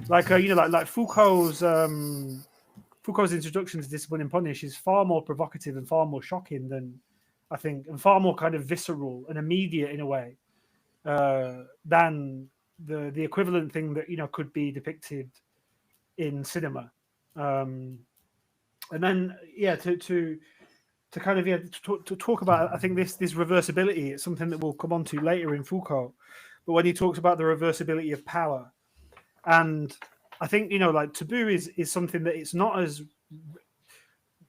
like Foucault's introduction to Discipline and Punish is far more provocative and far more shocking than I think, and far more kind of visceral and immediate in a way than the equivalent thing that could be depicted in cinema. And then to kind of to talk about, I think this reversibility is something that we'll come on to later in Foucault, but when he talks about the reversibility of power, and I think like taboo is something that it's not as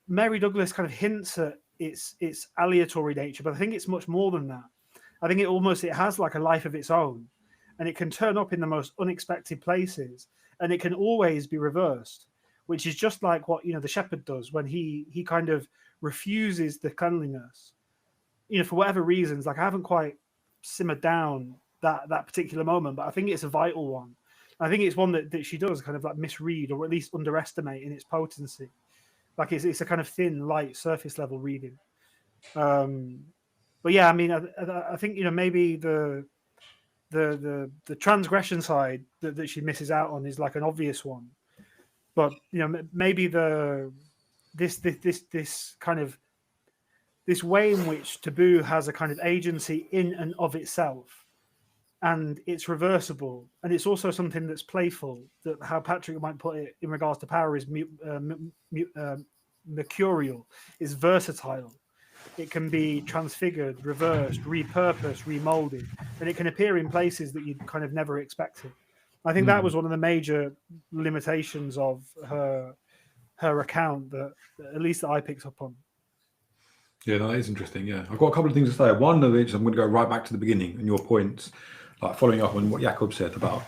Mary Douglas kind of hints at its aleatory nature, but I think it's much more than that. I think it has like a life of its own, and it can turn up in the most unexpected places, and it can always be reversed, which is just like what the shepherd does when he kind of refuses the cleanliness, for whatever reasons. Like I haven't quite simmered down that particular moment, but I think it's a vital one. I think it's one that she does kind of like misread or at least underestimate in its potency. Like it's a kind of thin, light, surface level reading. But yeah, I mean, I think maybe the transgression side that she misses out on is like an obvious one, but maybe this kind of this way in which taboo has a kind of agency in and of itself, and it's reversible, and it's also something that's playful. That how Patrick might put it in regards to power is mercurial, is versatile. It can be transfigured, reversed, repurposed, remolded, and it can appear in places that you'd kind of never expected. I think that was one of the major limitations of her account that at least that I picked up on. Yeah, no, that is interesting. Yeah, I've got a couple of things to say. One of which I'm going to go right back to the beginning and your points, like following up on what Jakob said about,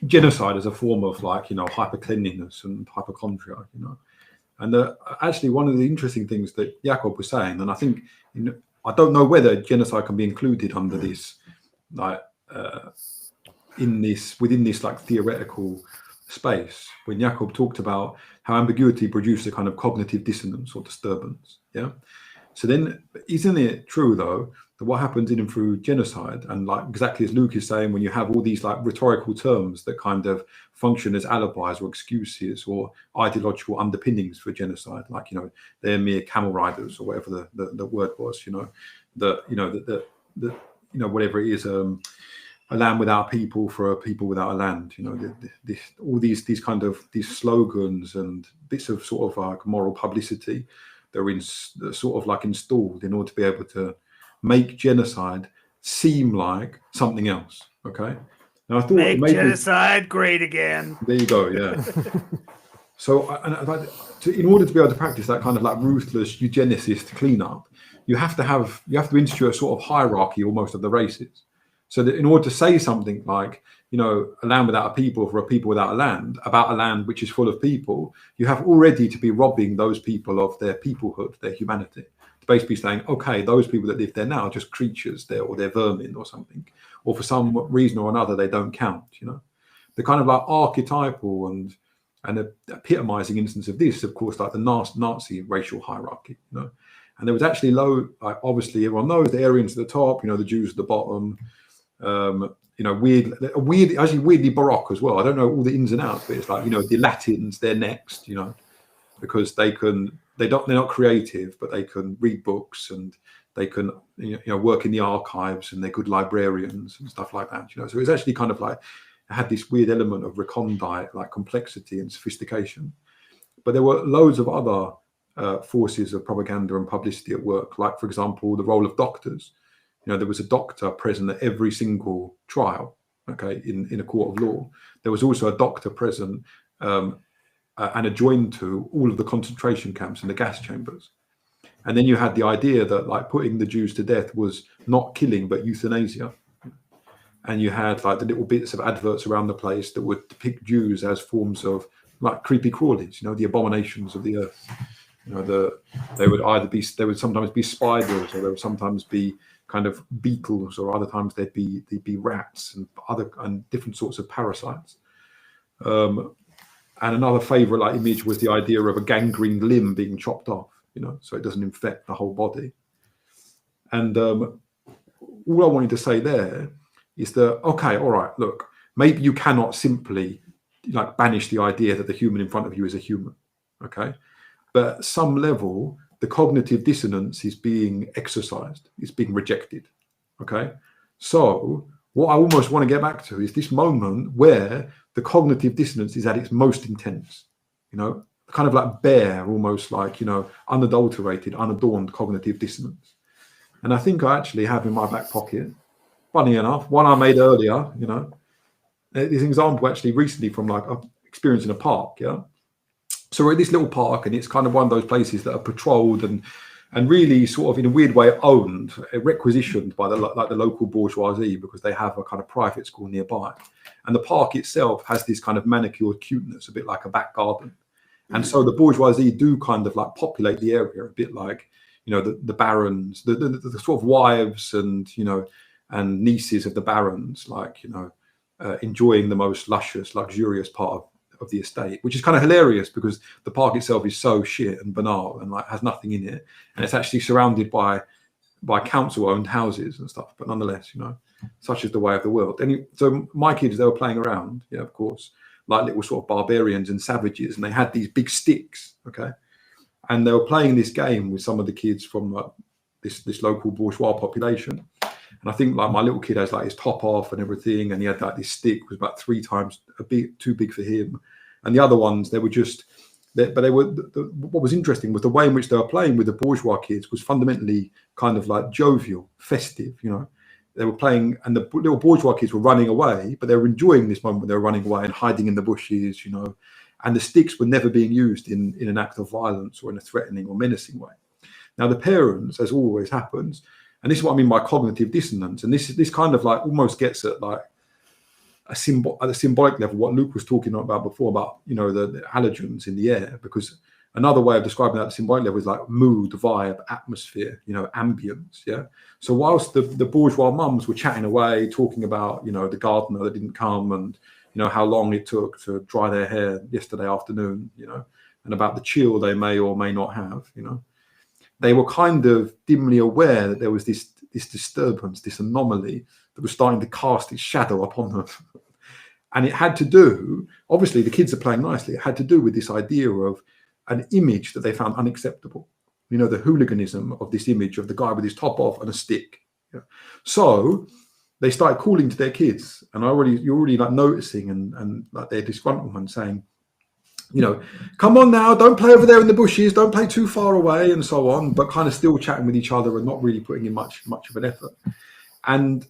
genocide as a form of like, hyper cleanliness and hypochondria, And actually, one of the interesting things that Jakob was saying, and I think, I don't know whether genocide can be included under this, like, within this like theoretical space, when Jakob talked about how ambiguity produced a kind of cognitive dissonance or disturbance. Yeah. So then, isn't it true though that what happens in and through genocide, and like exactly as Luke is saying, when you have all these like rhetorical terms that kind of function as alibis or excuses or ideological underpinnings for genocide, like they're mere camel riders or whatever the word was, whatever it is, a land without people for a people without a land. You know, all these slogans and bits of sort of like moral publicity that are sort of like installed in order to be able to make genocide seem like something else. Okay. Now I thought make genocide great again. There you go. Yeah. So, in order to be able to practice that kind of like ruthless eugenicist cleanup, you have to institute a sort of hierarchy almost of the races. So that in order to say something like, you know, a land without a people for a people without a land, about a land which is full of people, you have already to be robbing those people of their peoplehood, their humanity. To basically saying, okay, those people that live there now are just creatures there, or they're vermin or something, or for some reason or another they don't count. You know, the kind of like archetypal and epitomizing instance of this, of course, like the Nazi racial hierarchy. You know, and there was actually like obviously everyone knows the Aryans at the top, you know, the Jews at the bottom. You know, actually weirdly Baroque as well. I don't know all the ins and outs, but it's like, you know, the Latins, they're next, you know, because they're not creative, but they can read books and they can, you know, work in the archives, and they're good librarians and stuff like that, you know. So it's actually kind of like, it had this weird element of recondite, like complexity and sophistication. But there were loads of other forces of propaganda and publicity at work, like, for example, the role of doctors. You know, there was a doctor present at every single trial, okay, in a court of law. There was also a doctor present and adjoined to all of the concentration camps and the gas chambers. And then you had the idea that like putting the Jews to death was not killing, but euthanasia. And you had like the little bits of adverts around the place that would depict Jews as forms of like creepy crawlies, you know, the abominations of the earth. You know, they would sometimes be spiders, or they would sometimes be kind of beetles, or other times they'd be rats and different sorts of parasites. And another favorite like image was the idea of a gangrened limb being chopped off, you know, so it doesn't infect the whole body. And all I wanted to say there is that, okay, all right, look, maybe you cannot simply like banish the idea that the human in front of you is a human, okay? But at some level, the cognitive dissonance is being exercised, it's being rejected, okay? So what I almost want to get back to is this moment where the cognitive dissonance is at its most intense, you know, kind of like bare, almost like, you know, unadulterated, unadorned cognitive dissonance. And I think I actually have in my back pocket, funny enough, one I made earlier, you know, this example actually recently from like an experience in a park, yeah? So we're at this little park, and it's kind of one of those places that are patrolled and really sort of in a weird way owned, requisitioned by the local bourgeoisie, because they have a kind of private school nearby. And the park itself has this kind of manicured cuteness, a bit like a back garden. And so the bourgeoisie do kind of like populate the area a bit like, you know, the barons, the sort of wives and, you know, and nieces of the barons, like, you know, enjoying the most luscious, luxurious part of the estate, which is kind of hilarious because the park itself is so shit and banal and like has nothing in it, and it's actually surrounded by council-owned houses and stuff. But nonetheless, you know, such is the way of the world. And so my kids, they were playing around, yeah, of course, like little sort of barbarians and savages, and they had these big sticks, okay, and they were playing this game with some of the kids from like this local bourgeois population. And I think like my little kid has like his top off and everything, and he had like this stick was about 3 times too big for him. And the other ones, they were just, but they were. What was interesting was the way in which they were playing with the bourgeois kids was fundamentally kind of like jovial, festive. You know, they were playing, and the little bourgeois kids were running away, but they were enjoying this moment when they were running away and hiding in the bushes. You know, and the sticks were never being used in an act of violence or in a threatening or menacing way. Now the parents, as always happens. And this is what I mean by cognitive dissonance. And this kind of like almost gets at like at the symbolic level, what Luke was talking about before about, you know, the halogens in the air, because another way of describing that at the symbolic level is like mood, vibe, atmosphere, you know, ambience. Yeah. So whilst the bourgeois mums were chatting away, talking about, you know, the gardener that didn't come and, you know, how long it took to dry their hair yesterday afternoon, you know, and about the chill they may or may not have, you know, they were kind of dimly aware that there was this disturbance, this anomaly that was starting to cast its shadow upon them. And it had to do, obviously the kids are playing nicely, it had to do with this idea of an image that they found unacceptable. You know, the hooliganism of this image of the guy with his top off and a stick. Yeah. So they started calling to their kids, and you're already like noticing and like their disgruntlement, saying, you know, come on now, don't play over there in the bushes, don't play too far away, and so on, but kind of still chatting with each other and not really putting in much of an effort. And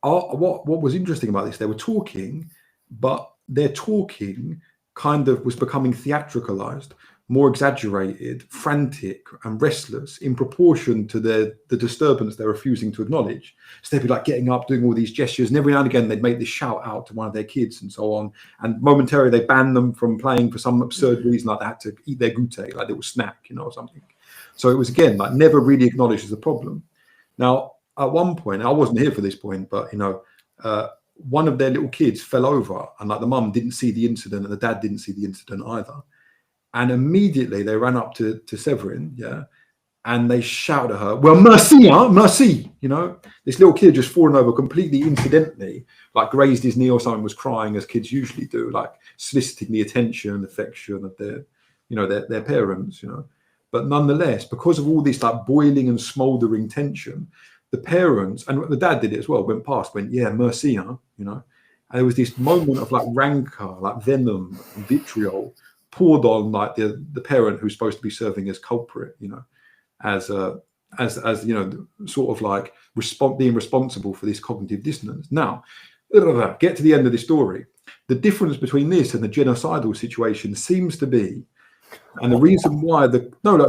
what was interesting about this, they were talking, but their talking kind of was becoming theatricalized, more exaggerated, frantic and restless in proportion to the disturbance they're refusing to acknowledge. So they'd be like getting up, doing all these gestures, and every now and again they'd make this shout out to one of their kids and so on. And momentarily they banned them from playing for some absurd reason, like they had to eat their goûter, like it was snack, you know, or something. So it was, again, like never really acknowledged as a problem. Now, at one point, I wasn't here for this point, but, you know, one of their little kids fell over, and like the mum didn't see the incident and the dad didn't see the incident either. And immediately they ran up to Severin, yeah, and they shouted at her, well, merci, hein, merci, you know. This little kid just fallen over completely incidentally, like grazed his knee or something, was crying as kids usually do, like soliciting the attention and affection of their, you know, their parents, you know. But nonetheless, because of all this like boiling and smouldering tension, the parents, and the dad did it as well, went past, went, yeah, merci, hein, you know. And there was this moment of like rancor, like venom, and vitriol poured on like the parent who's supposed to be serving as culprit, you know, as you know, sort of like being responsible for this cognitive dissonance. Now, get to the end of the story. The difference between this and the genocidal situation seems to be, and the reason why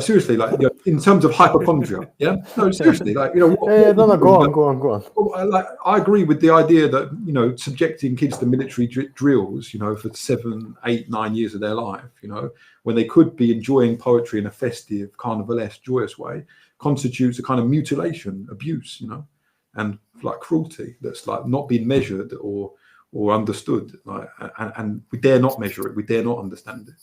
seriously, like, you know, in terms of hypochondria, yeah, no, seriously, like, you know, go on. Like, I agree with the idea that, you know, subjecting kids to military drills, you know, for 7, 8, 9 years of their life, you know, when they could be enjoying poetry in a festive, carnivalesque, joyous way, constitutes a kind of mutilation, abuse, you know, and like cruelty that's like not being measured or understood, like, and we dare not measure it, we dare not understand it.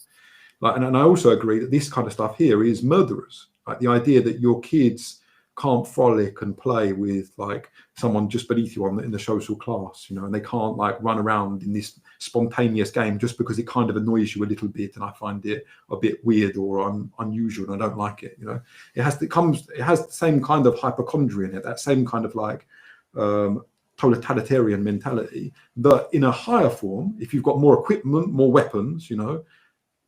Like, and I also agree that this kind of stuff here is murderous. Like the idea that your kids can't frolic and play with like someone just beneath you in the social class, you know, and they can't like run around in this spontaneous game just because it kind of annoys you a little bit, and I find it a bit weird or unusual, and I don't like it. You know, it has the same kind of hypochondria in it, that same kind of like totalitarian mentality, but in a higher form. If you've got more equipment, more weapons, you know,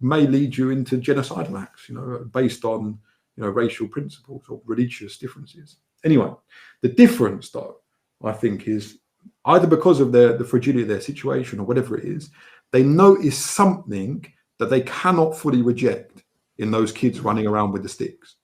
may lead you into genocidal acts, you know, based on, you know, racial principles or religious differences. Anyway, the difference, though, I think, is either because of the fragility of their situation or whatever it is, they notice something that they cannot fully reject in those kids running around with the sticks.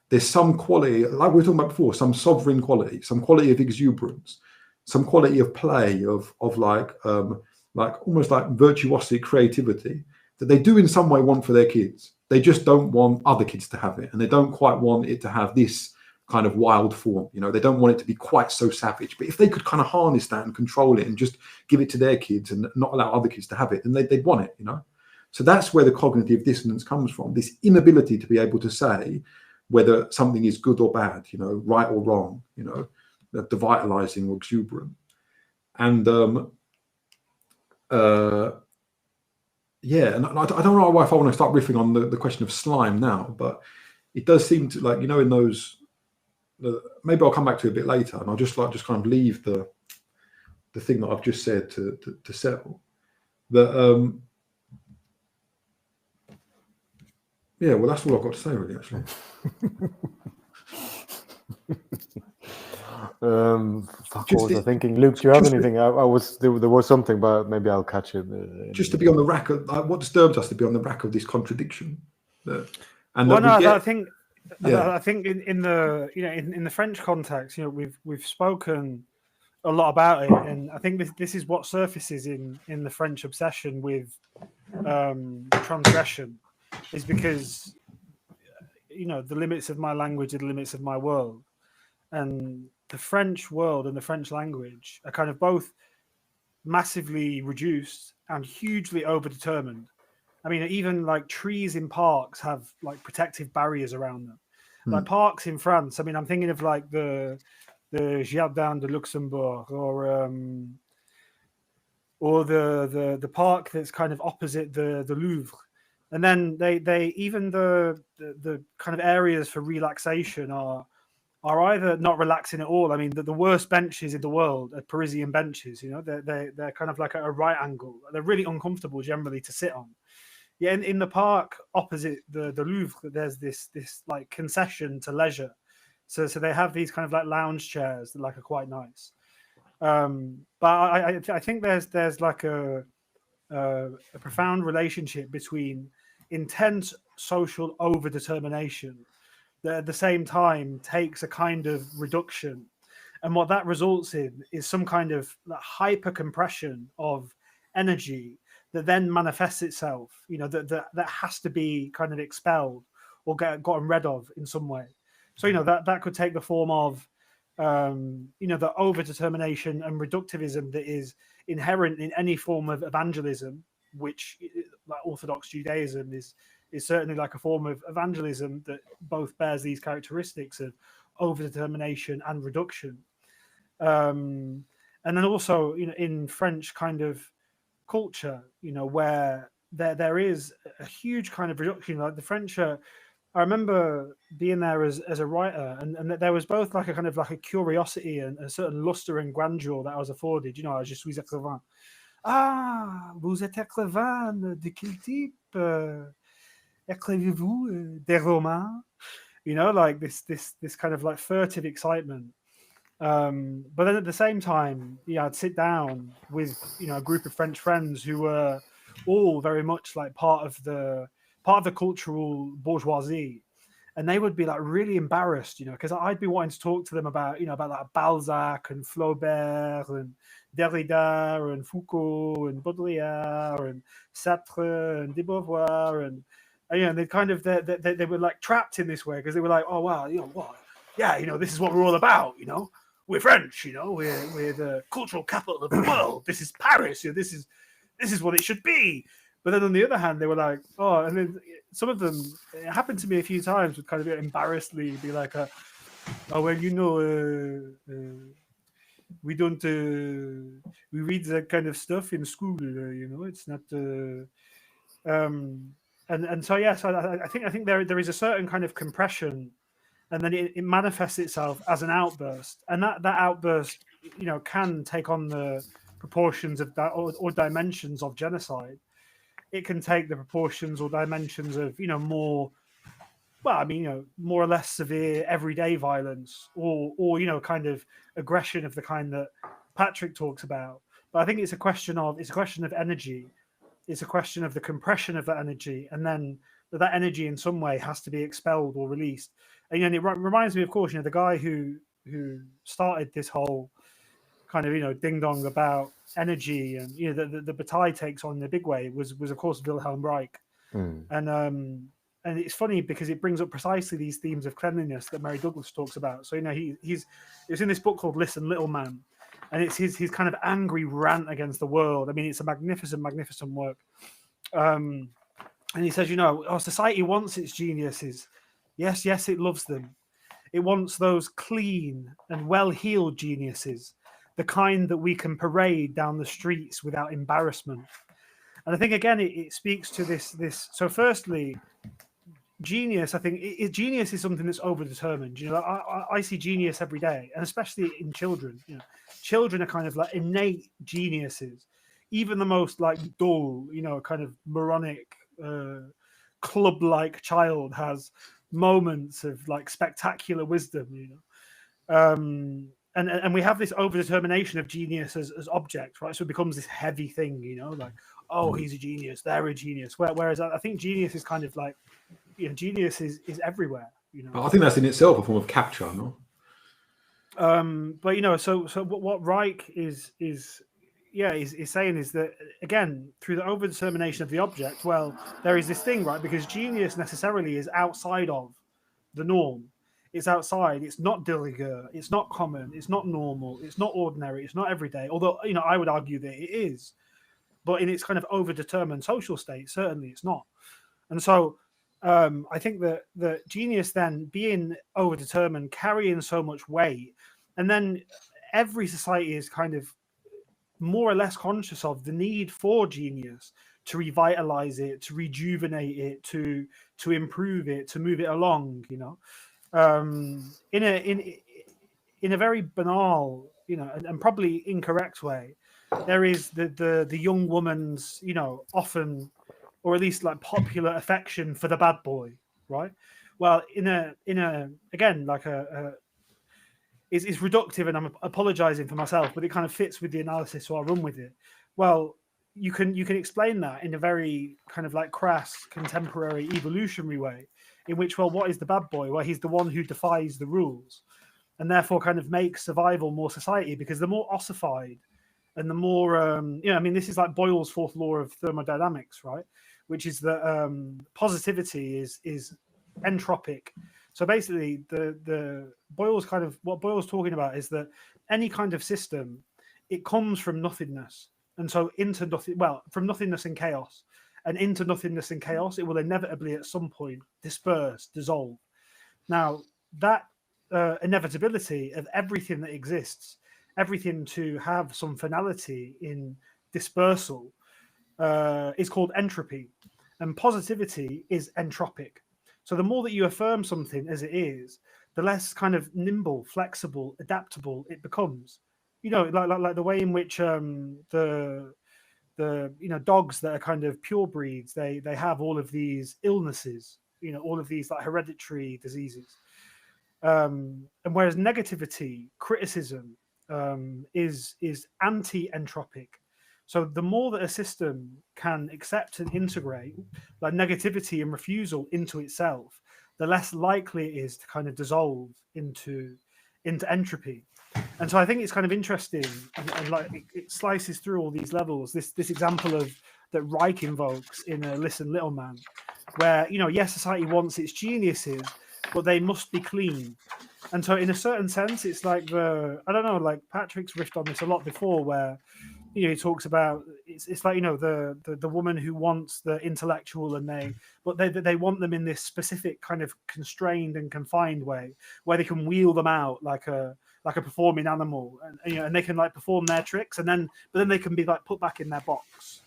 There's some quality, like we were talking about before, some sovereign quality, some quality of exuberance, some quality of play, of like almost like virtuosic creativity, that they do in some way want for their kids. They just don't want other kids to have it, and they don't quite want it to have this kind of wild form. You know, they don't want it to be quite so savage. But if they could kind of harness that and control it and just give it to their kids and not allow other kids to have it, then they'd want it, you know. So that's where the cognitive dissonance comes from, this inability to be able to say whether something is good or bad, you know, right or wrong, you know, devitalizing or exuberant. And yeah, and I don't know if I want to start riffing on the question of slime now, but it does seem to, like, you know, in those, maybe I'll come back to it a bit later, and I'll just kind of leave the thing that I've just said to settle. That yeah, well, that's all I've got to say, really, actually. Fuck, what was I thinking? Luke, do you have anything? There was something, but maybe I'll catch it. Just to be on the rack of what disturbs us, to be on the rack of this contradiction. I think in the, you know, in the French context, you know, we've spoken a lot about it, and I think this is what surfaces in the French obsession with transgression, is because, you know, the limits of my language are the limits of my world, and the French world and the French language are kind of both massively reduced and hugely overdetermined. I mean, even like trees in parks have like protective barriers around them. Like parks in France, I mean, I'm thinking of like the Jardin de Luxembourg, or the park that's kind of opposite the Louvre. And then they even the kind of areas for relaxation are are either not relaxing at all. I mean, the worst benches in the world are Parisian benches. You know, they're kind of like at a right angle. They're really uncomfortable generally to sit on. Yeah, in the park opposite the Louvre, there's this like concession to leisure. So they have these kind of like lounge chairs that like are quite nice. But I think there's like a profound relationship between intense social overdetermination that at the same time takes a kind of reduction, and what that results in is some kind of hyper compression of energy that then manifests itself, you know, that has to be kind of expelled or gotten rid of in some way. So, you know, that could take the form of you know, the overdetermination and reductivism that is inherent in any form of evangelism, which like Orthodox Judaism is certainly like a form of evangelism that both bears these characteristics of overdetermination and reduction. And then also, you know, in French kind of culture, you know, where there is a huge kind of reduction. Like the French are, I remember being there as a writer, and there was both like a kind of like a curiosity and a certain luster and grandeur that I was afforded. You know, je suis écrivain. Ah, vous êtes écrivain de quel type? Écrivez-vous des romans? You know, like this kind of like furtive excitement. But then at the same time, yeah, I'd sit down with, you know, a group of French friends who were all very much like part of the cultural bourgeoisie, and they would be like really embarrassed, you know, because I'd be wanting to talk to them about, you know, about like Balzac and Flaubert and Derrida and Foucault and Baudrillard and Sartre and de Beauvoir, and you know, they kind of they were like trapped in this way because they were like, oh wow, you know what, yeah, you know, this is what we're all about, you know. We're French, you know. We're the cultural capital of the world. This is Paris. You know, this is what it should be. But then on the other hand, they were like, oh, and then some of them, it happened to me a few times, would kind of embarrassedly be like, oh well, you know, we don't we read that kind of stuff in school. You know, it's not. And so yes, I think there is a certain kind of compression. And then it manifests itself as an outburst, and that outburst, you know, can take on the proportions of that or dimensions of genocide. It can take the proportions or dimensions of, you know, more, well, I mean, you know, more or less severe everyday violence, or you know, kind of aggression of the kind that Patrick talks about. But I think it's a question of energy. It's a question of the compression of that energy, and then that energy in some way has to be expelled or released. And it reminds me, of course, you know, the guy who started this whole kind of, you know, ding dong about energy, and you know the bataille takes on in a big way was of course Wilhelm Reich. And it's funny because it brings up precisely these themes of cleanliness that Mary Douglas talks about. So, you know, it's in this book called Listen, Little Man, and it's his kind of angry rant against the world. I mean, it's a magnificent work. And he says, you know, our society wants its geniuses. Yes, it loves them. It wants those clean and well-heeled geniuses, the kind that we can parade down the streets without embarrassment. And I think, again, it speaks to this. So firstly, genius, I think genius is something that's overdetermined. You know, I see genius every day, and especially in children. You know, children are kind of like innate geniuses. Even the most like dull, you know, kind of moronic, club-like child has moments of like spectacular wisdom, you know. And we have this overdetermination of genius as object, right? So it becomes this heavy thing, you know, like, oh, he's a genius, they're a genius. Whereas I think genius is kind of like, you know, genius is everywhere, you know. I think that's in itself a form of capture, no? But you know, so what Reich is saying is that, again, through the overdetermination of the object, well, there is this thing, right? Because genius necessarily is outside of the norm. It's outside. It's not de rigueur. It's not common. It's not normal. It's not ordinary. It's not everyday. Although, you know, I would argue that it is. But in its kind of overdetermined social state, certainly it's not. And so I think that genius then being overdetermined, carrying so much weight, and then every society is kind of more or less conscious of the need for genius to revitalize it, to rejuvenate it, to improve it, to move it along, you know. in a very banal, and probably incorrect way. There is the young woman's, often, or at least like popular affection for the bad boy, right? Well, in a again, like it's reductive, and I'm apologizing for myself, but it kind of fits with the analysis, so I'll run with it. Well, you can explain that in a very kind of like crass contemporary evolutionary way, in which, well, what is the bad boy? Well, he's the one who defies the rules, and therefore kind of makes survival more society, because the more ossified and the more I mean, this is like Boyle's fourth law of thermodynamics, right? Which is that positivity is entropic. So basically, the Boyle's kind of what Boyle's talking about is that any kind of system, it comes from nothingness, and so into nothing. Well, from nothingness and chaos, and into nothingness and chaos, it will inevitably at some point disperse, dissolve. Now that inevitability of everything that exists, everything to have some finality in dispersal, is called entropy, and positivity is entropic. So the more that you affirm something as it is, the less kind of nimble, flexible, adaptable it becomes. Like the way in which the dogs that are kind of pure breeds, they have all of these illnesses, all of these like hereditary diseases. And whereas negativity, criticism, is anti-entropic. So the more that a system can accept and integrate like negativity and refusal into itself, the less likely it is to kind of dissolve into entropy. And so I think it's kind of interesting, and like it slices through all these levels. This example of that Reich invokes in Listen Little Man, where yes, society wants its geniuses, but they must be clean. And so in a certain sense, it's like I don't know, like Patrick's riffed on this a lot before, where he talks about it's like the woman who wants the intellectual, and they want them in this specific kind of constrained and confined way, where they can wheel them out like a performing animal, and they can like perform their tricks, but then they can be like put back in their box.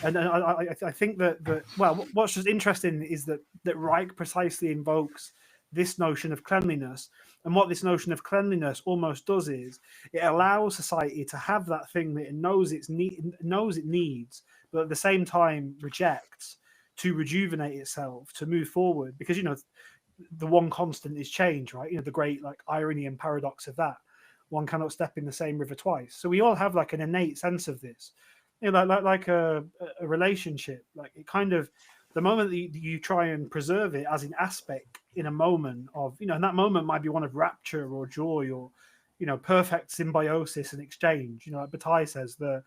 And I think that well, what's just interesting is that Reich precisely invokes this notion of cleanliness. And what this notion of cleanliness almost does is it allows society to have that thing that it knows it needs, but at the same time rejects, to rejuvenate itself, to move forward. Because the one constant is change, right? The great like irony and paradox of that. One cannot step in the same river twice. So we all have like an innate sense of this. Like a relationship, like it kind of, the moment that you try and preserve it as an aspect in a moment of, and that moment might be one of rapture or joy or, perfect symbiosis and exchange. Like Bataille says, the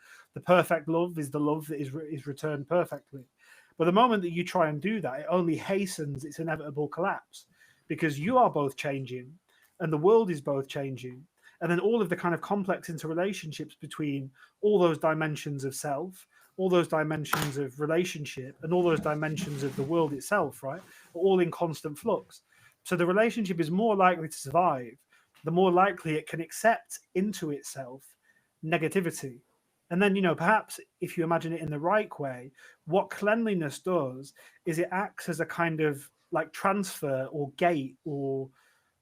perfect love is the love that is returned perfectly. But the moment that you try and do that, it only hastens its inevitable collapse, because you are both changing and the world is both changing. And then all of the kind of complex interrelationships between all those dimensions of self, all those dimensions of relationship, and all those dimensions of the world itself, right, are all in constant flux. So the relationship is more likely to survive the more likely it can accept into itself negativity. And then, perhaps if you imagine it in the right way, what cleanliness does is it acts as a kind of like transfer or gate or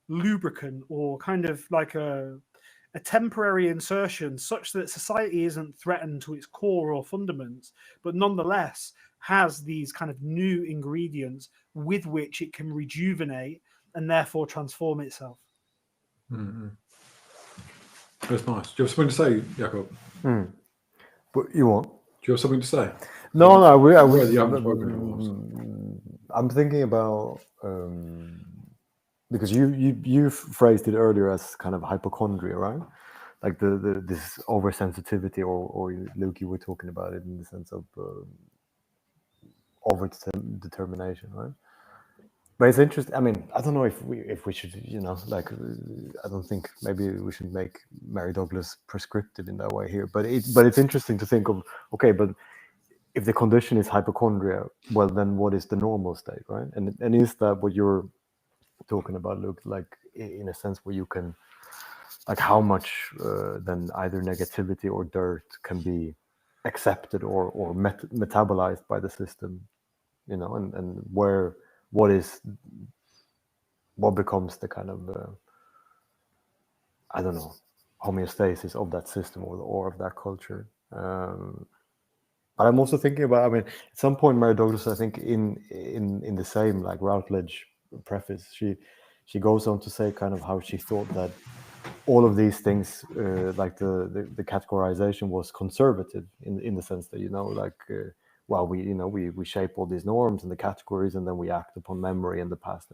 lubricant, or kind of like a temporary insertion, such that society isn't threatened to its core or fundaments, but nonetheless has these kind of new ingredients with which it can rejuvenate and therefore transform itself. Mm-hmm. That's nice. Do you have something to say, Jakob? But you want? Do you have something to say? No, I'm thinking about because you phrased it earlier as kind of hypochondria, right? Like this oversensitivity, or Luke, you were talking about it in the sense of over determination, right? But it's interesting. I mean, I don't know if we should, I don't think maybe we should make Mary Douglas prescriptive in that way here. But it's interesting to think of, okay, but if the condition is hypochondria, well, then what is the normal state, right? And is that what you're talking about, Luke? Like in a sense where you can, like, how much then either negativity or dirt can be accepted or metabolized by the system, and what is what becomes the kind of I don't know, homeostasis of that system or of that culture. But I'm also thinking about, I mean, at some point, Mary Douglas, I think in the same like Routledge preface, she goes on to say kind of how she thought that all of these things, like the categorization was conservative in the sense that, you know, like, well, we shape all these norms and the categories, and then we act upon memory and the past.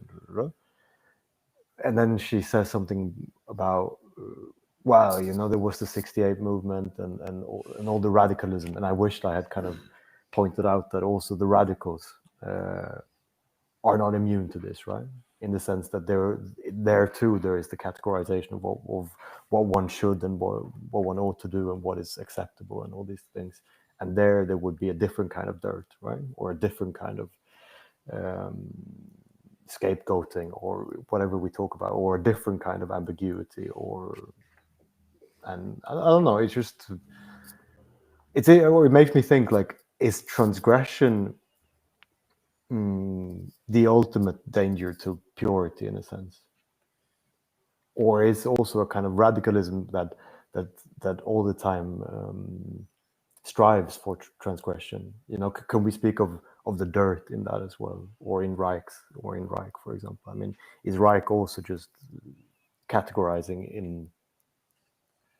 And then she says something about, well, you know, there was the 68 movement and all the radicalism. And I wished I had kind of pointed out that also the radicals are not immune to this, right? In the sense that there too, there is the categorization of what one should and what one ought to do and what is acceptable and all these things. And there would be a different kind of dirt, right? Or a different kind of scapegoating or whatever we talk about, or a different kind of ambiguity, and I don't know, it's just, it makes me think, like, is transgression the ultimate danger to purity in a sense? Or is also a kind of radicalism that all the time strives for transgression? You know, can we speak of the dirt in that as well, or in Reich, for example? I mean, is Reich also just categorizing in,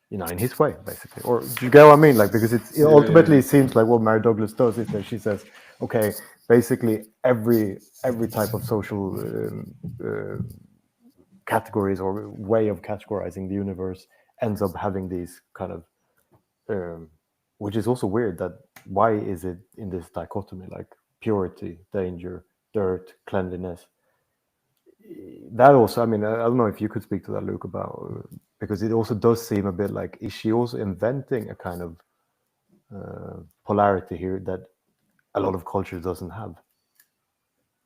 you know, in his way, basically? Or do you get what I mean? Like, because it ultimately it seems like what Mary Douglas does is that she says, okay, basically every type of social categories or way of categorizing the universe ends up having these kind of which is also weird, that why is it in this dichotomy, like purity, danger, dirt, cleanliness? That also, I mean, I don't know if you could speak to that, Luke, about, because it also does seem a bit like, is she also inventing a kind of polarity here that a lot of culture doesn't have?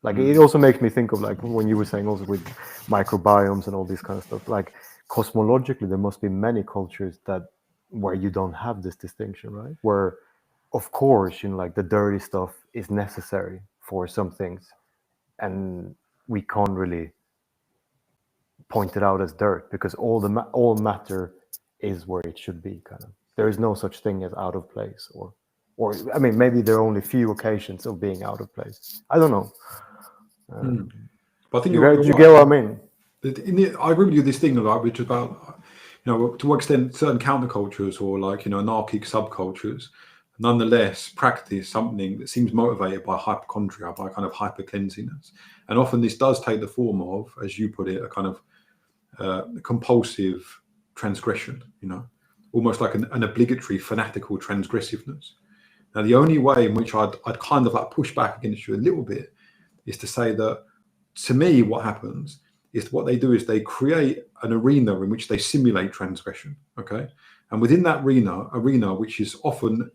Like, it also makes me think of, like, when you were saying also with microbiomes and all this kind of stuff, like cosmologically, there must be many cultures where you don't have this distinction, right? Where, of course, you know, like the dirty stuff is necessary for some things, and we can't really point it out as dirt because all matter is where it should be. Kind of, there is no such thing as out of place, or I mean, maybe there are only few occasions of being out of place. I don't know. But I think you get what I mean? I agree with you. This thing, like, which is about, you know, to what extent certain countercultures or, like, you know, anarchic subcultures nonetheless practice something that seems motivated by hypochondria, by kind of hyper cleansiness, and often this does take the form of, as you put it, a kind of compulsive transgression. You know, almost like an obligatory fanatical transgressiveness. Now, the only way in which I'd kind of like push back against you a little bit is to say that, to me, what happens is what they do is they create an arena in which they simulate transgression, okay? And within that arena, which is often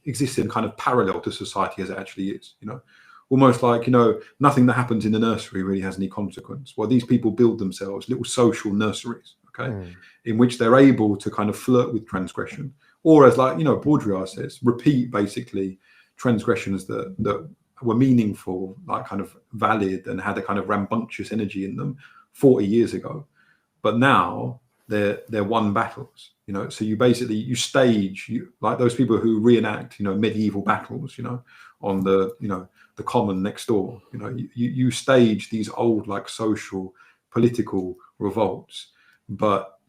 exists in kind of parallel to society as it actually is, you know, almost like, you know, nothing that happens in the nursery really has any consequence. Well, these people build themselves little social nurseries, okay, in which they're able to kind of flirt with transgression, or, as, like, you know, Baudrillard says, repeat basically transgressions that were meaningful, like kind of valid, and had a kind of rambunctious energy in them 40 years ago, but now they're won battles, you know. So you stage, like those people who reenact, you know, medieval battles, you know, on the, you know, the common next door, you know, you stage these old, like, social political revolts, but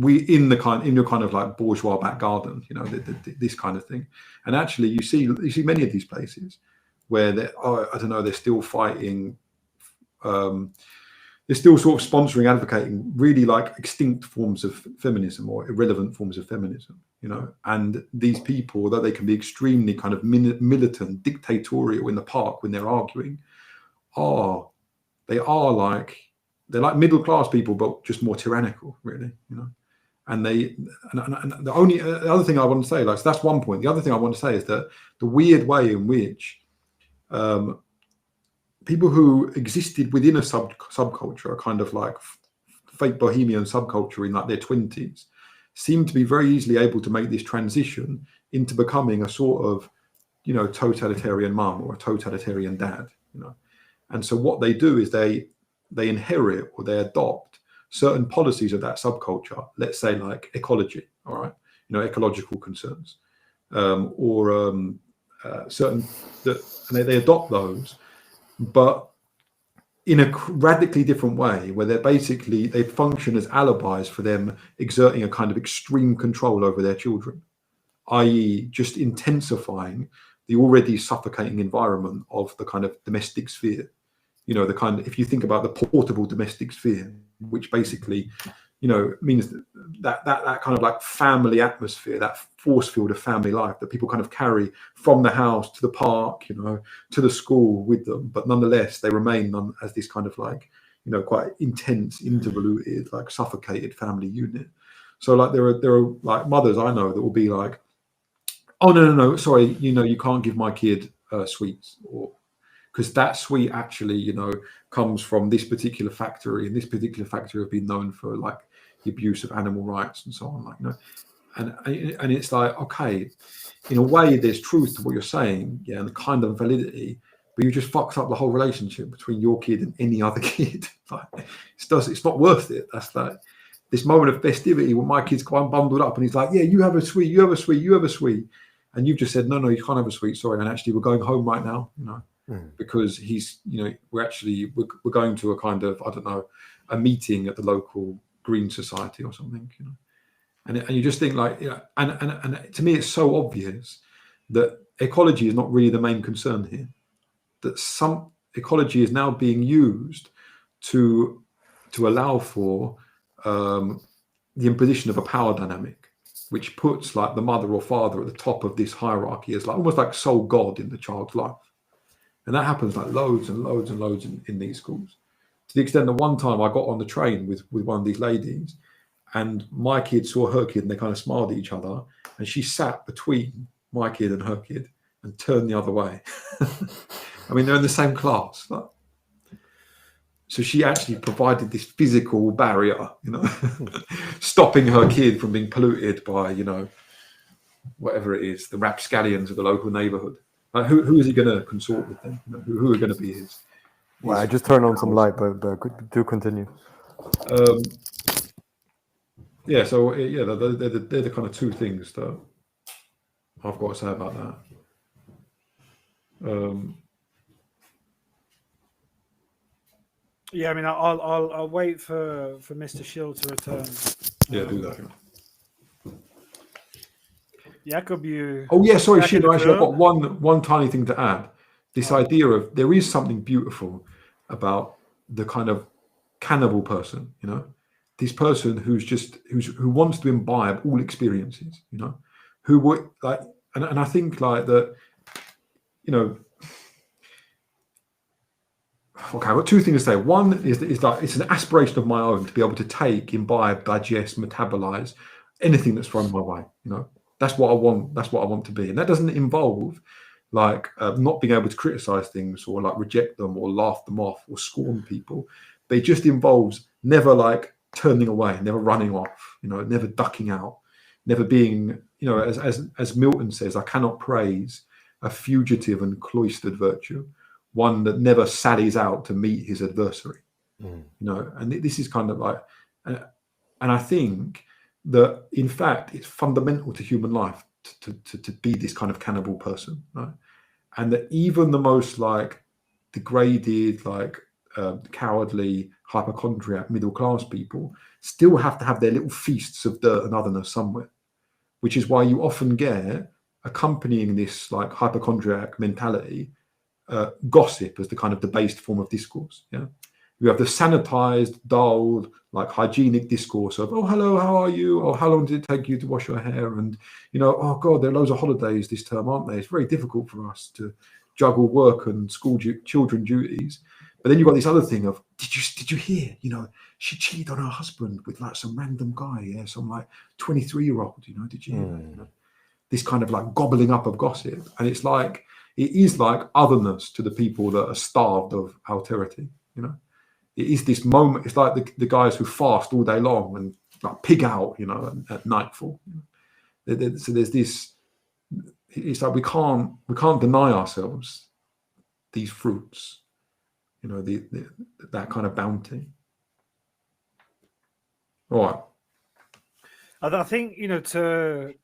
in your kind of like bourgeois back garden, you know, this kind of thing. And actually you see many of these places where they're still fighting, they're still sort of sponsoring, advocating really like extinct forms of feminism or irrelevant forms of feminism, you know. And these people, although they can be extremely kind of militant, dictatorial in the park when they're arguing, they're like middle class people, but just more tyrannical, really, you know. And the other thing I want to say, like, so that's one point. The other thing I want to say is that the weird way in which people who existed within a subculture, a kind of like fake bohemian subculture in like their 20s, seem to be very easily able to make this transition into becoming a sort of, you know, totalitarian mum or a totalitarian dad, you know. And so what they do is they they inherit or they adopt certain policies of that subculture. Let's say like ecology, all right, ecological concerns, or certain that, and they adopt those, but in a radically different way, where they function as alibis for them exerting a kind of extreme control over their children, i.e. just intensifying the already suffocating environment of the kind of domestic sphere. The kind of, if you think about the portable domestic sphere, which basically, means that kind of like family atmosphere, that force field of family life that people kind of carry from the house to the park, to the school with them, but nonetheless they remain as this kind of like, quite intense, intervoluted, like suffocated family unit. So like there are like mothers I know that will be like, oh no, sorry, you can't give my kid sweets, or because that sweet actually, comes from this particular factory, and this particular factory have been known for like the abuse of animal rights and so on, like, and it's like, okay, in a way there's truth to what you're saying, yeah, and the kind of validity, but you just fucked up the whole relationship between your kid and any other kid. Like, it's not worth it. That's like this moment of festivity when my kid's quite bundled up and he's like, yeah, you have a sweet, you have a sweet, you have a sweet, and you've just said, no, you can't have a sweet, sorry, and actually we're going home right now, because he's, we're going to a kind of, I don't know, a meeting at the local Green Society or something, and you just think like, and to me it's so obvious that ecology is not really the main concern here, that some ecology is now being used to allow for the imposition of a power dynamic, which puts like the mother or father at the top of this hierarchy as like almost like sole god in the child's life. And that happens like loads and loads and loads in these schools, to the extent that one time I got on the train with one of these ladies, and my kid saw her kid and they kind of smiled at each other, and she sat between my kid and her kid and turned the other way. I mean, they're in the same class. So she actually provided this physical barrier, stopping her kid from being polluted by, whatever it is, the rapscallions of the local neighborhood. Like, who is he going to consort with then? Who are going to be his? Well, I just turned on some light, but do continue. Yeah, so yeah, they're the kind of two things that I've got to say about that. Yeah, I mean, I'll wait for Mr. Shield to return. Yeah, do that. Jakob, you. Oh yeah, sorry, shit. Actually, I've got one tiny thing to add. This idea of there is something beautiful about the kind of cannibal person, this person who wants to imbibe all experiences, who would like, and I think like that, okay, I've got two things to say. One is like it's an aspiration of my own to be able to take, imbibe, digest, metabolize anything that's thrown my way. That's what I want. That's what I want to be, and that doesn't involve like not being able to criticize things or like reject them or laugh them off or scorn people. But it just involves never like turning away, never running off, never ducking out, never being, as Milton says, I cannot praise a fugitive and cloistered virtue, one that never sallies out to meet his adversary. And this is kind of like, and I think that in fact it's fundamental to human life to be this kind of cannibal person, right? And that even the most like degraded, like cowardly, hypochondriac middle class people still have to have their little feasts of dirt and otherness somewhere, which is why you often get accompanying this like hypochondriac mentality gossip as the kind of debased form of discourse. Yeah, you have the sanitized, dull, like hygienic discourse of, oh, hello, how are you? Oh, how long did it take you to wash your hair? And, oh, God, there are loads of holidays this term, aren't they? It's very difficult for us to juggle work and children duties. But then you've got this other thing of, did you hear, she cheated on her husband with like some random guy, yeah, some like 23-year-old, did you hear that? This kind of like gobbling up of gossip. And it's like, it is like otherness to the people that are starved of alterity, It is this moment. It's like the guys who fast all day long and like pig out, at nightfall. So there's this. It's like we can't deny ourselves these fruits you know, that kind of bounty. All right. I think, you know, to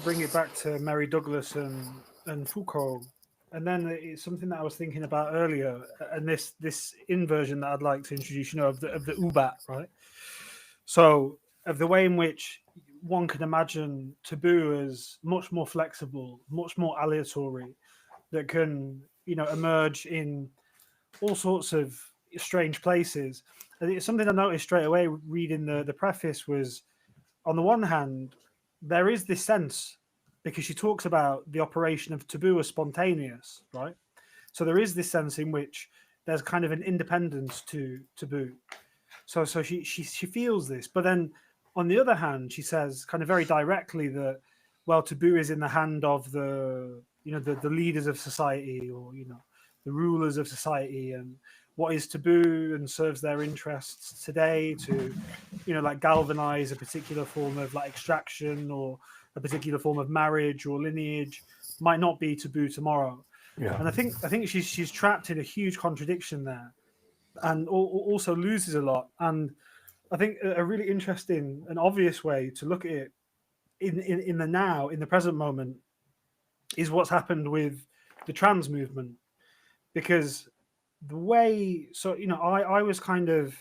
bring it back to Mary Douglas and Foucault, and then it's something that I was thinking about earlier, and this inversion that I'd like to introduce, you know, of the ubat, right? So of the way in which one can imagine taboo as much more flexible, much more aleatory, that can, you know, emerge in all sorts of strange places. And it's something I noticed straight away reading the preface was, on the one hand, there is this sense, because she talks about the operation of taboo as spontaneous, right? So there is this sense in which there's kind of an independence to taboo. So she feels this, but then on the other hand, she says kind of very directly that, well, taboo is in the hand of the, you know, the leaders of society, or, you know, the rulers of society, and what is taboo and serves their interests today to, you know, like galvanize a particular form of like extraction or a particular form of marriage or lineage might not be taboo tomorrow. Yeah. And I think she's trapped in a huge contradiction there, and also loses a lot. And I think a really interesting and obvious way to look at it in the now, in the present moment, is what's happened with the trans movement. Because the way, so, you know, I was kind of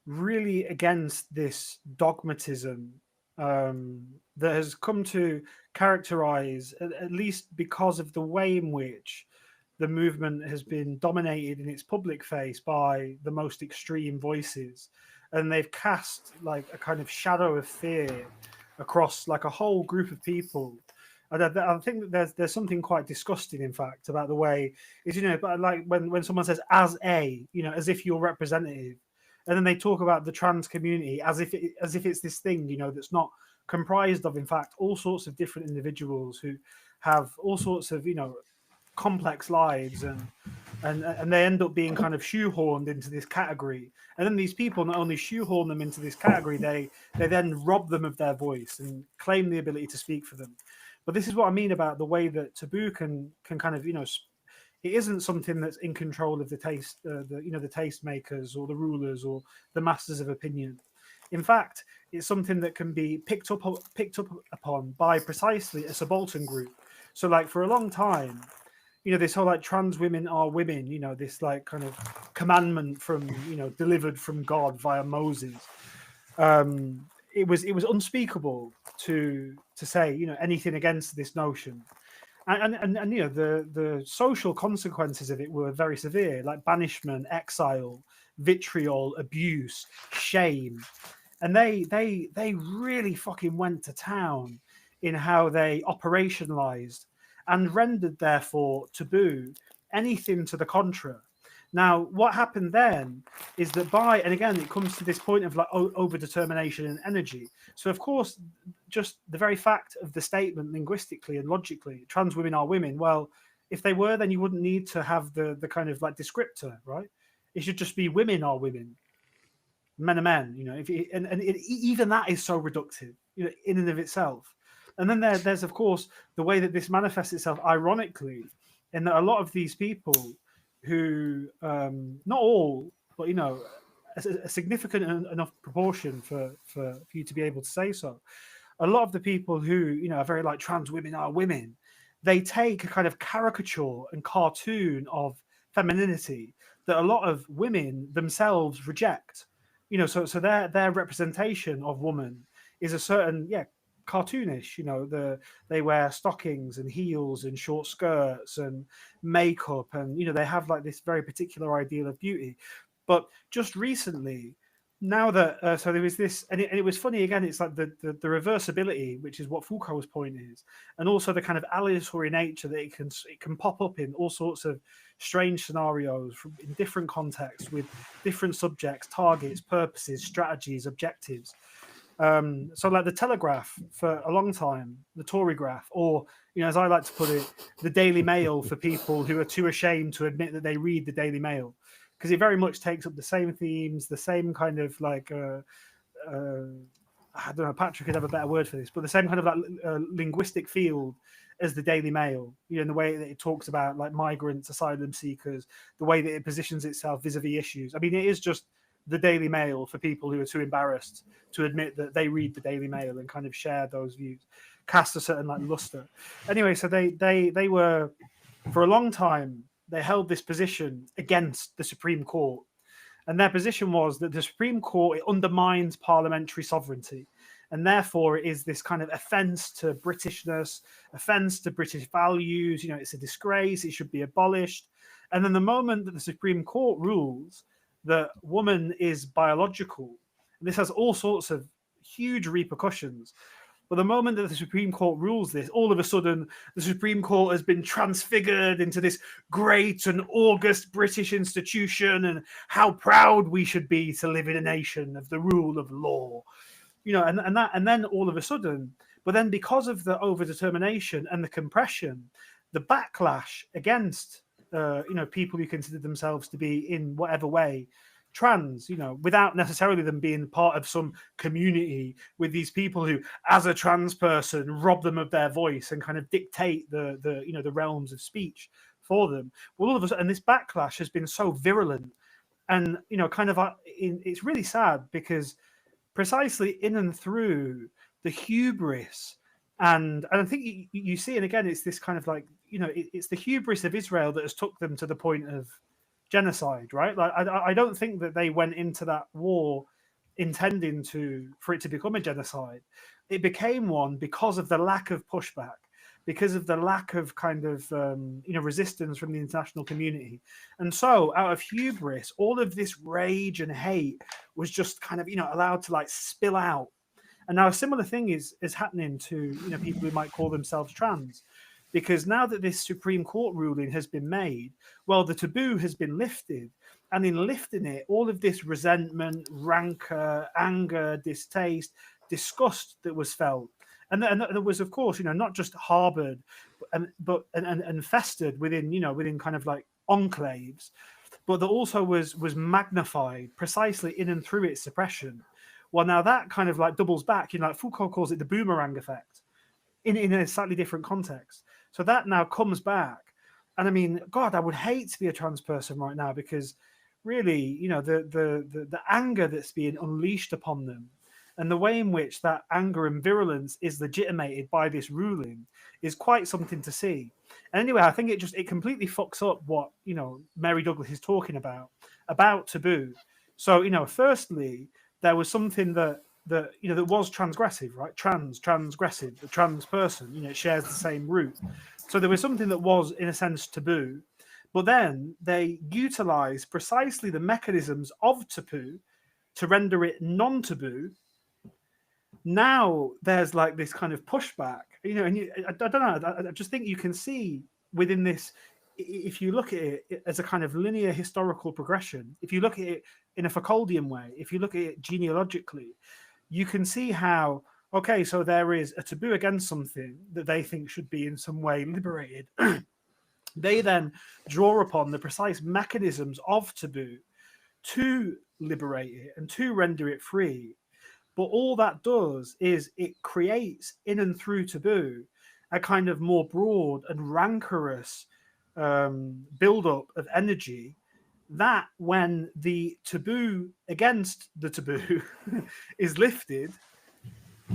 really against this dogmatism that has come to characterize, at least because of the way in which the movement has been dominated in its public face by the most extreme voices, and they've cast like a kind of shadow of fear across like a whole group of people. And I think that there's something quite disgusting, in fact, about the way is, you know, but like when someone says as a, you know, as if you're representative, and then they talk about the trans community as if it's this thing, you know, that's not comprised of, in fact, all sorts of different individuals who have all sorts of, you know, complex lives, and they end up being kind of shoehorned into this category. And then these people not only shoehorn them into this category, they then rob them of their voice and claim the ability to speak for them. But this is what I mean about the way that taboo can kind of, you know, it isn't something that's in control of the taste, the tastemakers or the rulers or the masters of opinion. In fact, it's something that can be picked up upon by precisely a subaltern group. So, like, for a long time, you know, this whole like trans women are women, you know, this like kind of commandment from, you know, delivered from God via Moses. It was unspeakable to say, you know, anything against this notion. And you know, the social consequences of it were very severe, like banishment, exile, vitriol, abuse, shame. And they really fucking went to town in how they operationalized and rendered, therefore, taboo anything to the contrary. Now, what happened then is that and again, it comes to this point of like over-determination and energy. So, of course, just the very fact of the statement linguistically and logically, trans women are women. Well, if they were, then you wouldn't need to have the kind of like descriptor, right? It should just be women are women, men are men, you know. Even that is so reductive, you know, in and of itself. And then there's, of course, the way that this manifests itself ironically, in that a lot of these people who, not all, but, you know, a significant enough proportion for you to be able to say so. A lot of the people who, you know, are very like trans women are women, they take a kind of caricature and cartoon of femininity that a lot of women themselves reject. You know, so their representation of woman is a certain, cartoonish. You know, they wear stockings and heels and short skirts and makeup, and, you know, they have like this very particular ideal of beauty. But just recently, now that so there was this, and it was funny again. It's like the reversibility, which is what Foucault's point is, and also the kind of aleatory nature that it can pop up in all sorts of strange scenarios in different contexts with different subjects, targets, purposes, strategies, objectives. So like the Telegraph for a long time, the Tory graph, or, you know, as I like to put it, the Daily Mail for people who are too ashamed to admit that they read the Daily Mail, because it very much takes up the same themes, the same kind of like I don't know, Patrick could have a better word for this, but the same kind of like linguistic field as the Daily Mail, in the way that it talks about like migrants, asylum seekers, the way that it positions itself vis-a-vis issues. I mean, it is just the Daily Mail for people who are too embarrassed to admit that they read the Daily Mail and kind of share those views, cast a certain like luster. Anyway, so they were, for a long time, they held this position against the Supreme Court. And their position was that the Supreme Court, it undermines parliamentary sovereignty. And therefore, it is this kind of offence to Britishness, offence to British values. It's a disgrace. It should be abolished. And then the moment that the Supreme Court rules that woman is biological, and this has all sorts of huge repercussions. But the moment that the Supreme Court rules this, all of a sudden, the Supreme Court has been transfigured into this great and august British institution, and how proud we should be to live in a nation of the rule of law. And then all of a sudden, but then because of the overdetermination and the compression, the backlash against people who consider themselves to be in whatever way trans, without necessarily them being part of some community with these people who, as a trans person, rob them of their voice and kind of dictate the realms of speech for them. Well, all of a sudden, this backlash has been so virulent, and it's really sad because precisely in and through the hubris. And I think you see, and again, it's this kind of like, it's the hubris of Israel that has took them to the point of genocide, right? Like, I don't think that they went into that war intending for it to become a genocide. It became one because of the lack of pushback, because of the lack of kind of, resistance from the international community. And so out of hubris, all of this rage and hate was just kind of, allowed to like spill out. And now a similar thing is happening to, people who might call themselves trans, because now that this Supreme Court ruling has been made, well, the taboo has been lifted. And in lifting it, all of this resentment, rancor, anger, distaste, disgust that was felt. And there was, of course, not just harbored, but festered within kind of like enclaves, but that also was magnified precisely in and through its suppression. Well, now that kind of like doubles back, like Foucault calls it the boomerang effect in a slightly different context. So that now comes back. And I mean, God, I would hate to be a trans person right now, because really, the anger that's being unleashed upon them and the way in which that anger and virulence is legitimated by this ruling is quite something to see. And anyway, I think it completely fucks up what, Mary Douglas is talking about taboo. So, firstly, there was something that was transgressive, right? Transgressive, the trans person, it shares the same root. So there was something that was, in a sense, taboo. But then they utilize precisely the mechanisms of taboo to render it non-taboo. Now there's like this kind of pushback, and I don't know. I just think you can see within this, if you look at it as a kind of linear historical progression, if you look at it in a Foucauldian way, if you look at it genealogically, you can see how, okay, so there is a taboo against something that they think should be in some way liberated. They then draw upon the precise mechanisms of taboo to liberate it and to render it free. But all that does is it creates in and through taboo a kind of more broad and rancorous build-up of energy that when the taboo against the taboo is lifted,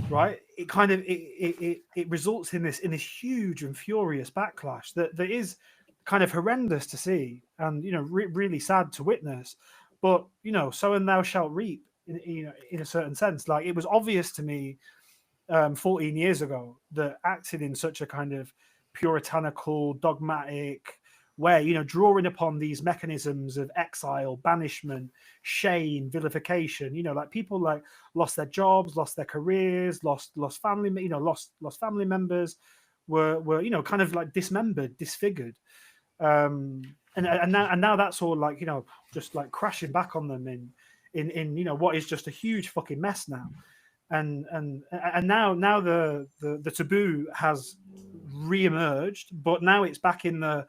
right, it kind of it results in this huge and furious backlash that is kind of horrendous to see and really sad to witness. But sow and thou shalt reap. In a certain sense, like it was obvious to me 14 years ago that acting in such a kind of puritanical, dogmatic way, drawing upon these mechanisms of exile, banishment, shame, vilification, like people like lost their jobs, lost their careers, lost family, lost family members, were kind of like dismembered, disfigured, and now that's all like just like crashing back on them in what is just a huge fucking mess now. And now the taboo has re-emerged, but now it's back in the,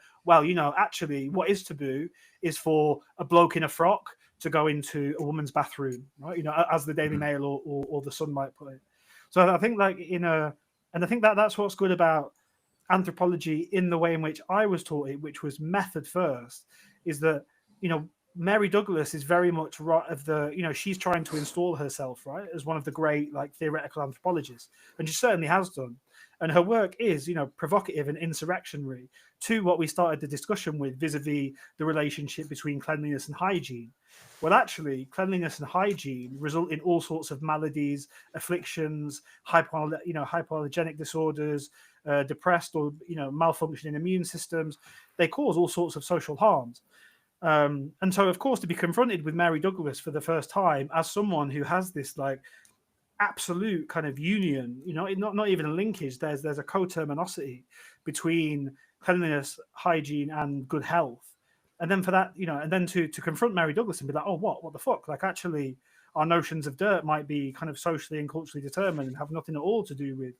actually what is taboo is for a bloke in a frock to go into a woman's bathroom, right? As the Daily Mail or the Sun might put it. So I think like and I think that's what's good about anthropology in the way in which I was taught it, which was method first, is that, you know, Mary Douglas is very much right of the, you know, she's trying to install herself, right, as one of the great like theoretical anthropologists, and she certainly has done. And her work is, you know, provocative and insurrectionary to what we started the discussion with vis-a-vis the relationship between cleanliness and hygiene. Well, actually, cleanliness and hygiene result in all sorts of maladies, afflictions, hypoallergenic disorders, depressed or, you know, malfunctioning immune systems. They cause all sorts of social harms. And so, of course, to be confronted with Mary Douglas for the first time as someone who has this like absolute kind of union, you know, not even a linkage. There's a coterminosity between cleanliness, hygiene, and good health. And then for that, you know, and then to confront Mary Douglas and be like, oh, what the fuck? Like, actually, our notions of dirt might be kind of socially and culturally determined and have nothing at all to do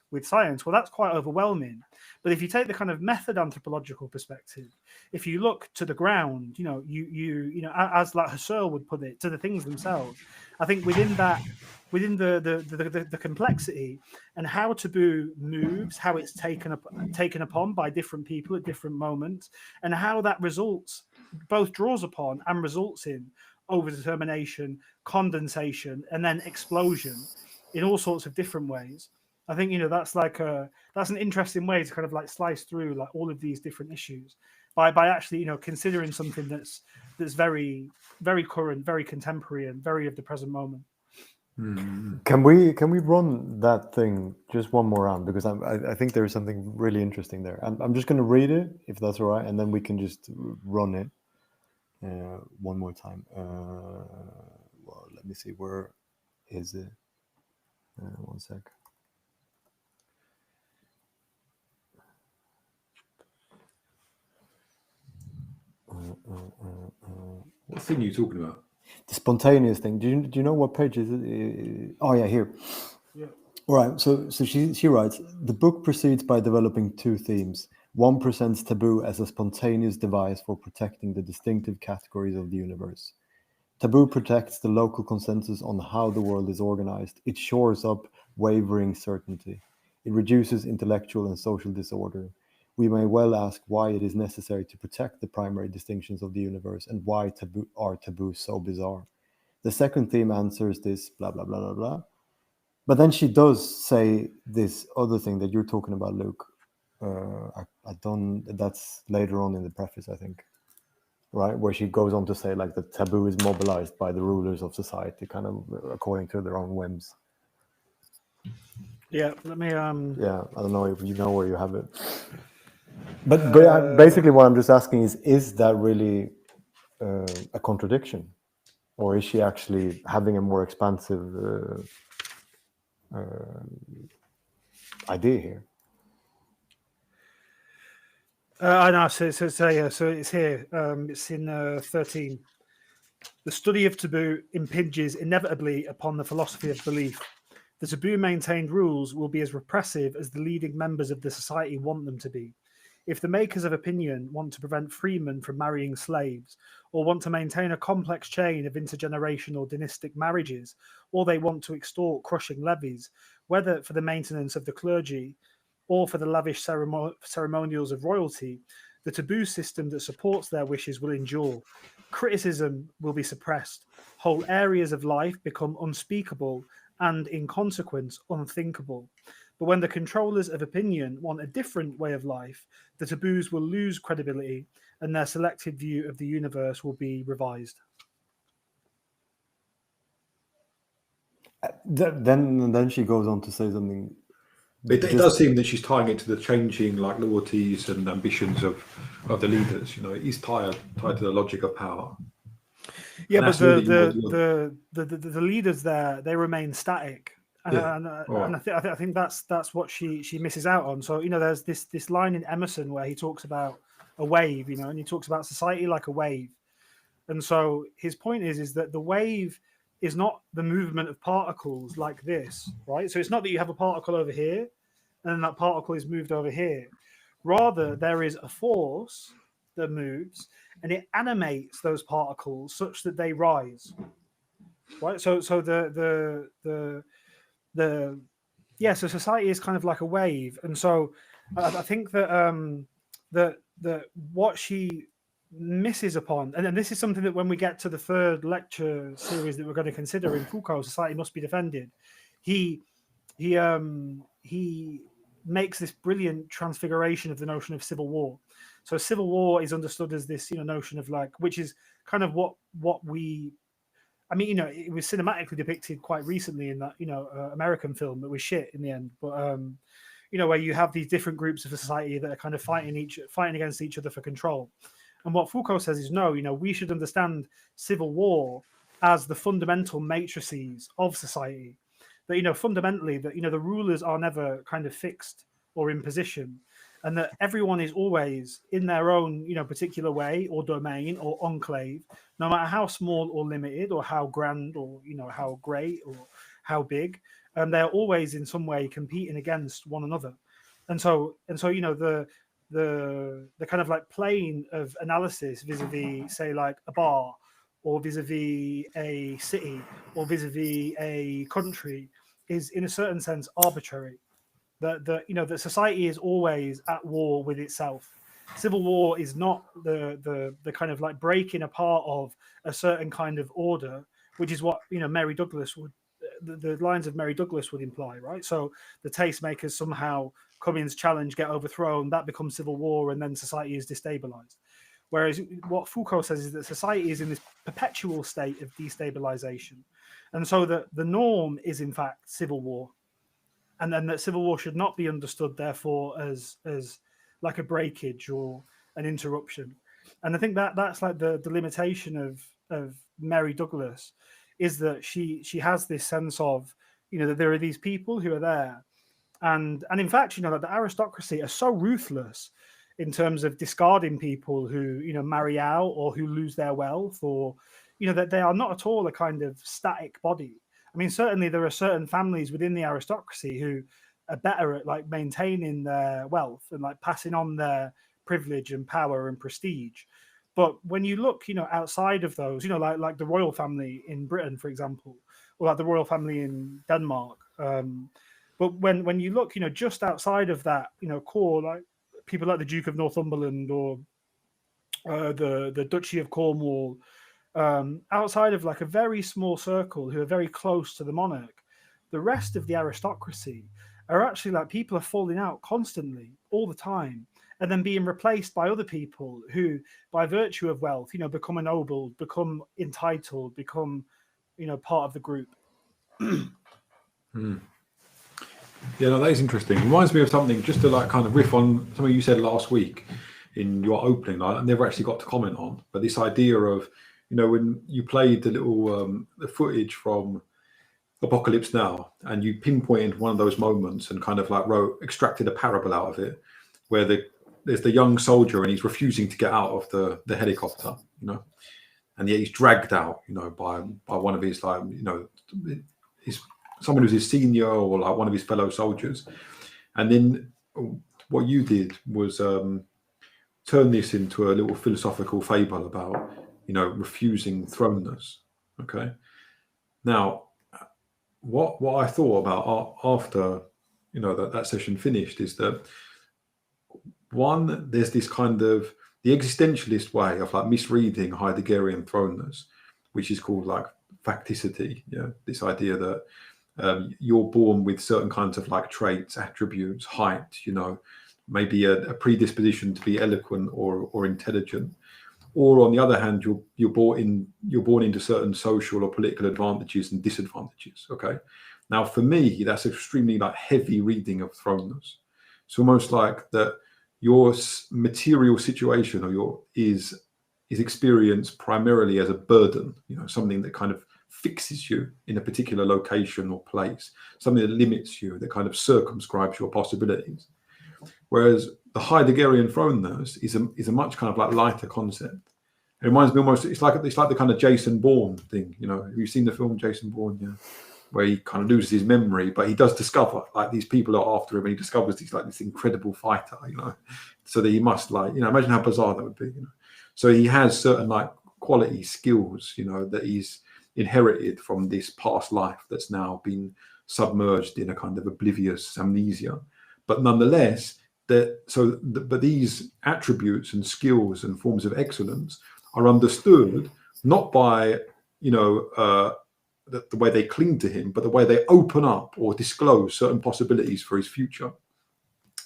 with science. Well, that's quite overwhelming. But if you take the kind of method anthropological perspective, if you look to the ground, you know, you know, as like Husserl would put it, to the things themselves, I think within the complexity and how taboo moves, how it's taken upon by different people at different moments, and how that results, both draws upon and results in overdetermination, condensation, and then explosion in all sorts of different ways. I think, you know, that's an interesting way to kind of like slice through like all of these different issues by actually, you know, considering something that's very, very current, very contemporary, and very of the present moment. Can we run that thing just one more round, because I think there's something really interesting there. I'm just going to read it, if that's all right, and then we can just run it one more time. Well, let me see, where is it? One sec. What thing are you talking about? The spontaneous thing. Do you know what page is it? Oh yeah, here. Yeah. All right. So she writes, the book proceeds by developing two themes. One presents taboo as a spontaneous device for protecting the distinctive categories of the universe. Taboo protects the local consensus on how the world is organized. It shores up wavering certainty. It reduces intellectual and social disorder. We may well ask why it is necessary to protect the primary distinctions of the universe, and why taboos so bizarre. The second theme answers this, blah, blah, blah, blah, blah. But then she does say this other thing that you're talking about, Luke. That's later on in the preface, I think. Right? Where she goes on to say like the taboo is mobilized by the rulers of society, kind of according to their own whims. Yeah, let me Yeah, I don't know if you know where you have it. But basically what I'm just asking is that really a contradiction? Or is she actually having a more expansive idea here? I know. So it's here. It's in 13. The study of taboo impinges inevitably upon the philosophy of belief. The taboo maintained rules will be as repressive as the leading members of the society want them to be. If the makers of opinion want to prevent freemen from marrying slaves, or want to maintain a complex chain of intergenerational dynastic marriages, or they want to extort crushing levies, whether for the maintenance of the clergy or for the lavish ceremonials of royalty, the taboo system that supports their wishes will endure. Criticism will be suppressed. Whole areas of life become unspeakable and, in consequence, unthinkable. But when the controllers of opinion want a different way of life, the taboos will lose credibility and their selected view of the universe will be revised. Then she goes on to say something. It does seem that she's tying it to the changing like loyalties and ambitions of the leaders. You know, it is tied to the logic of power. Yeah, but the leaders there, they remain static. And I think that's what she misses out on. So, you know, there's this line in Emerson where he talks about a wave, you know, and he talks about society like a wave. And so his point is that the wave is not the movement of particles like this, right? So it's not that you have a particle over here and then that particle is moved over here. Rather, there is a force that moves and it animates those particles such that they rise, right? So so society is kind of like a wave. And so I think that that what she misses upon, and then this is something that when we get to the third lecture series that we're going to consider in Foucault, Society Must Be Defended, he makes this brilliant transfiguration of the notion of civil war. So civil war is understood as this, notion of like, which is kind of what we, I mean, it was cinematically depicted quite recently in that, American film that was shit in the end, but where you have these different groups of society that are kind of fighting against each other for control. And what Foucault says is, no, we should understand civil war as the fundamental matrices of society. That, fundamentally, that, the rulers are never kind of fixed or in position, and that everyone is always in their own, particular way or domain or enclave, no matter how small or limited or how grand or, how great or how big. They're always in some way competing against one another. And so, the kind of like plane of analysis vis-a-vis, say, like a bar, or vis-a-vis a city, or vis-a-vis a country, is in a certain sense arbitrary. That society is always at war with itself. Civil war is not the kind of like breaking apart of a certain kind of order, which is what Mary Douglas would, the lines of Mary Douglas would imply, right? So the tastemakers somehow Cummings' challenge get overthrown, that becomes civil war, and then society is destabilized. Whereas what Foucault says is that society is in this perpetual state of destabilization, and so that the norm is in fact civil war, and then that civil war should not be understood therefore as like a breakage or an interruption. And I think that that's like the limitation of Mary Douglas, is that she has this sense of that there are these people who are there, and in fact that the aristocracy are so ruthless in terms of discarding people who marry out or who lose their wealth, or that they are not at all a kind of static body. I mean, certainly there are certain families within the aristocracy who are better at like maintaining their wealth and like passing on their privilege and power and prestige. But when you look, outside of those, like the royal family in Britain, for example, or like the royal family in Denmark. But when you look, just outside of that, core, like people like the Duke of Northumberland or the Duchy of Cornwall, outside of like a very small circle who are very close to the monarch, the rest of the aristocracy are actually like people are falling out constantly all the time, and then being replaced by other people who, by virtue of wealth, become ennobled, become entitled, become, part of the group. Yeah, no, that is interesting. It reminds me of something, just to like kind of riff on something you said last week in your opening. I never actually got to comment on, but this idea of, when you played the little the footage from Apocalypse Now, and you pinpointed one of those moments and kind of like extracted a parable out of it, where there's the young soldier and he's refusing to get out of the helicopter, and yet he's dragged out, by one of his like, his someone who's his senior or like one of his fellow soldiers. And then what you did was turn this into a little philosophical fable about, refusing thrownness. Okay. Now, what I thought about after, that session finished is that, one, there's this kind of the existentialist way of like misreading Heideggerian thrownness, which is called like facticity. Yeah, this idea that you're born with certain kinds of like traits, attributes, height, maybe a predisposition to be eloquent or intelligent, or on the other hand, you're born into certain social or political advantages and disadvantages. Okay, now for me, that's extremely like heavy reading of thrownness. It's almost like that your material situation is experienced primarily as a burden, something that kind of fixes you in a particular location or place, something that limits you, that kind of circumscribes your possibilities. Whereas the Heideggerian thrownness is a much kind of like lighter concept. It reminds me almost, it's like the kind of Jason Bourne thing, have you seen the film Jason Bourne? Yeah, where he kind of loses his memory, but he does discover like these people are after him, and he discovers he's like this incredible fighter, so that he must like, imagine how bizarre that would be. So he has certain like quality skills, that he's inherited from this past life that's now been submerged in a kind of oblivious amnesia. But nonetheless, but these attributes and skills and forms of excellence are understood not by the way they cling to him, but the way they open up or disclose certain possibilities for his future.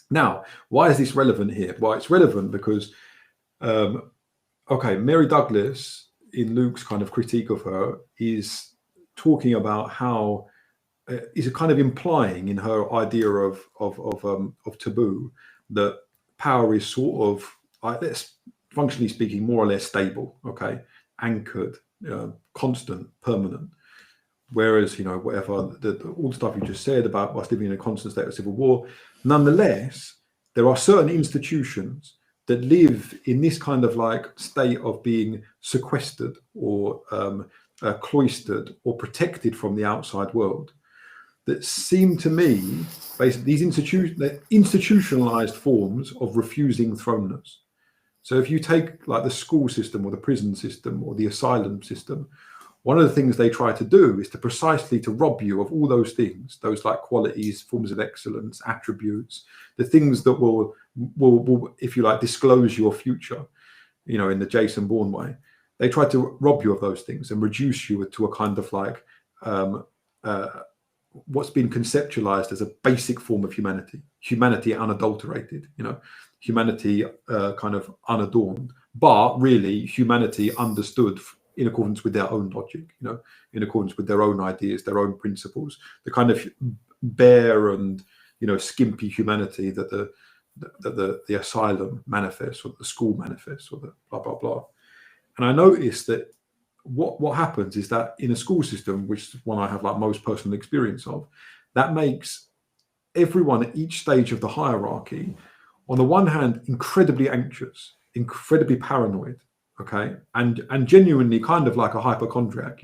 Now, why is this relevant here? Well, it's relevant because, Mary Douglas, in Luke's kind of critique of her, is talking about how is a kind of implying in her idea of taboo that power is sort of, functionally speaking, more or less stable, anchored, constant, permanent. Whereas, whatever all the stuff you just said about us living in a constant state of civil war, nonetheless, there are certain institutions that live in this kind of like state of being sequestered or cloistered or protected from the outside world, that seem to me, basically, these institutionalized forms of refusing thrownness. So if you take like the school system or the prison system or the asylum system, one of the things they try to do is to precisely to rob you of all those things, those like qualities, forms of excellence, attributes, the things that will, if you like, disclose your future, in the Jason Bourne way. They try to rob you of those things and reduce you to a kind of like what's been conceptualized as a basic form of humanity unadulterated, humanity kind of unadorned, but really humanity understood in accordance with their own logic, in accordance with their own ideas, their own principles, the kind of bare and skimpy humanity that the asylum manifests, or the school manifests, or the blah blah blah. And I noticed that what happens is that in a school system, which is one I have like most personal experience of, that makes everyone at each stage of the hierarchy, on the one hand, incredibly anxious, incredibly paranoid, and genuinely kind of like a hypochondriac,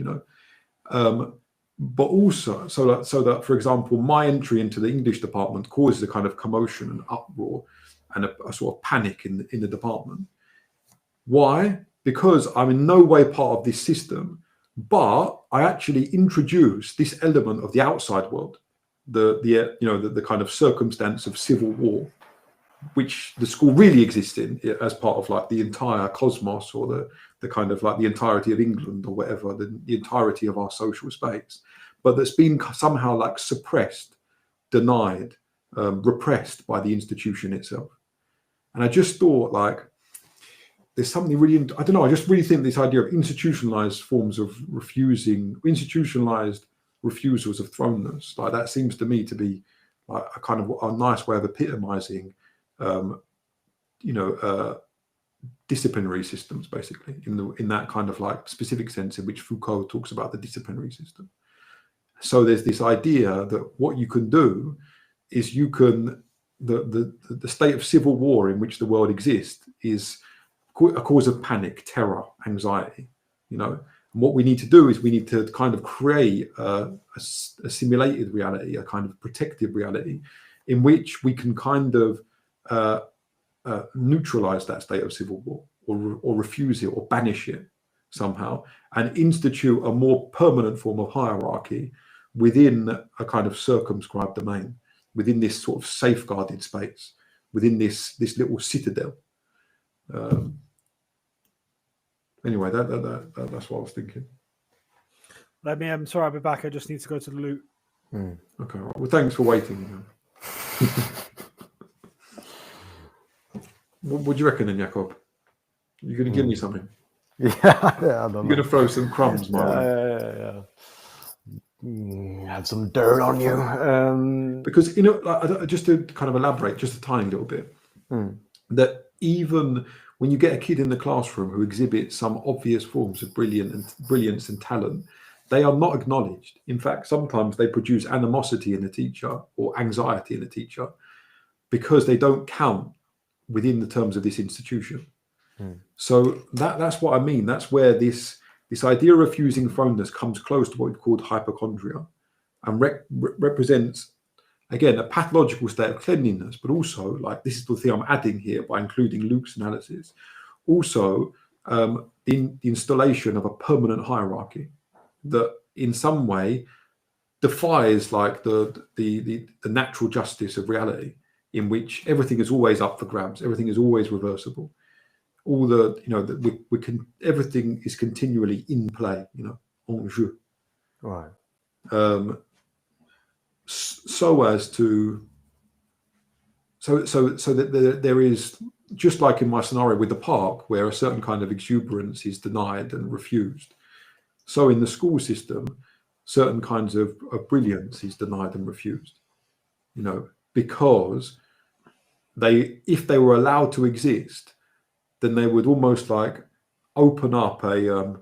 but also so that, for example, my entry into the English department causes a kind of commotion and uproar and a sort of panic in the department. Why? Because I'm in no way part of this system, but I actually introduce this element of the outside world, the kind of circumstance of civil war, which the school really exists in as part of like the entire cosmos, or the kind of like the entirety of England, or whatever, the entirety of our social space, but that's been somehow like suppressed, denied, repressed by the institution itself. And I just thought like there's something really, I don't know, I just really think this idea of institutionalized forms of institutionalized refusals of thrownness, like that seems to me to be like a kind of a nice way of epitomizing disciplinary systems, basically, in that kind of like specific sense in which Foucault talks about the disciplinary system. So there's this idea that what you can do is you can the state of civil war in which the world exists is a cause of panic, terror, anxiety, and what we need to do is we need to kind of create a simulated reality, a kind of protective reality in which we can kind of neutralize that state of civil war, or refuse it, or banish it somehow, and institute a more permanent form of hierarchy within a kind of circumscribed domain, within this sort of safeguarded space, within this little citadel. Anyway, that's what I was thinking. I'm sorry, I'll be back. I just need to go to the loot. Okay, right. Well, thanks for waiting. What do you reckon then, Jakob? You're going to give me something? Yeah, I don't know. You're going to throw some crumbs, my way. Have some dirt on you. Because, just to kind of elaborate just a tiny little bit, that even when you get a kid in the classroom who exhibits some obvious forms of brilliance and talent, they are not acknowledged. In fact, sometimes they produce animosity in the teacher or anxiety in the teacher because they don't count within the terms of this institution. So that's what I mean. That's where this idea of refusing thrownness comes close to what we've called hypochondria, and represents, again, a pathological state of cleanliness, but also, like, this is the thing I'm adding here by including Luke's analysis, also the installation of a permanent hierarchy that in some way defies like the natural justice of reality, in which everything is always up for grabs, everything is always reversible. All the, we can, everything is continually in play, en jeu. Right. So as to, so that there is, just like in my scenario with the park, where a certain kind of exuberance is denied and refused, so in the school system, certain kinds of brilliance is denied and refused, because if they were allowed to exist, then they would almost like open up a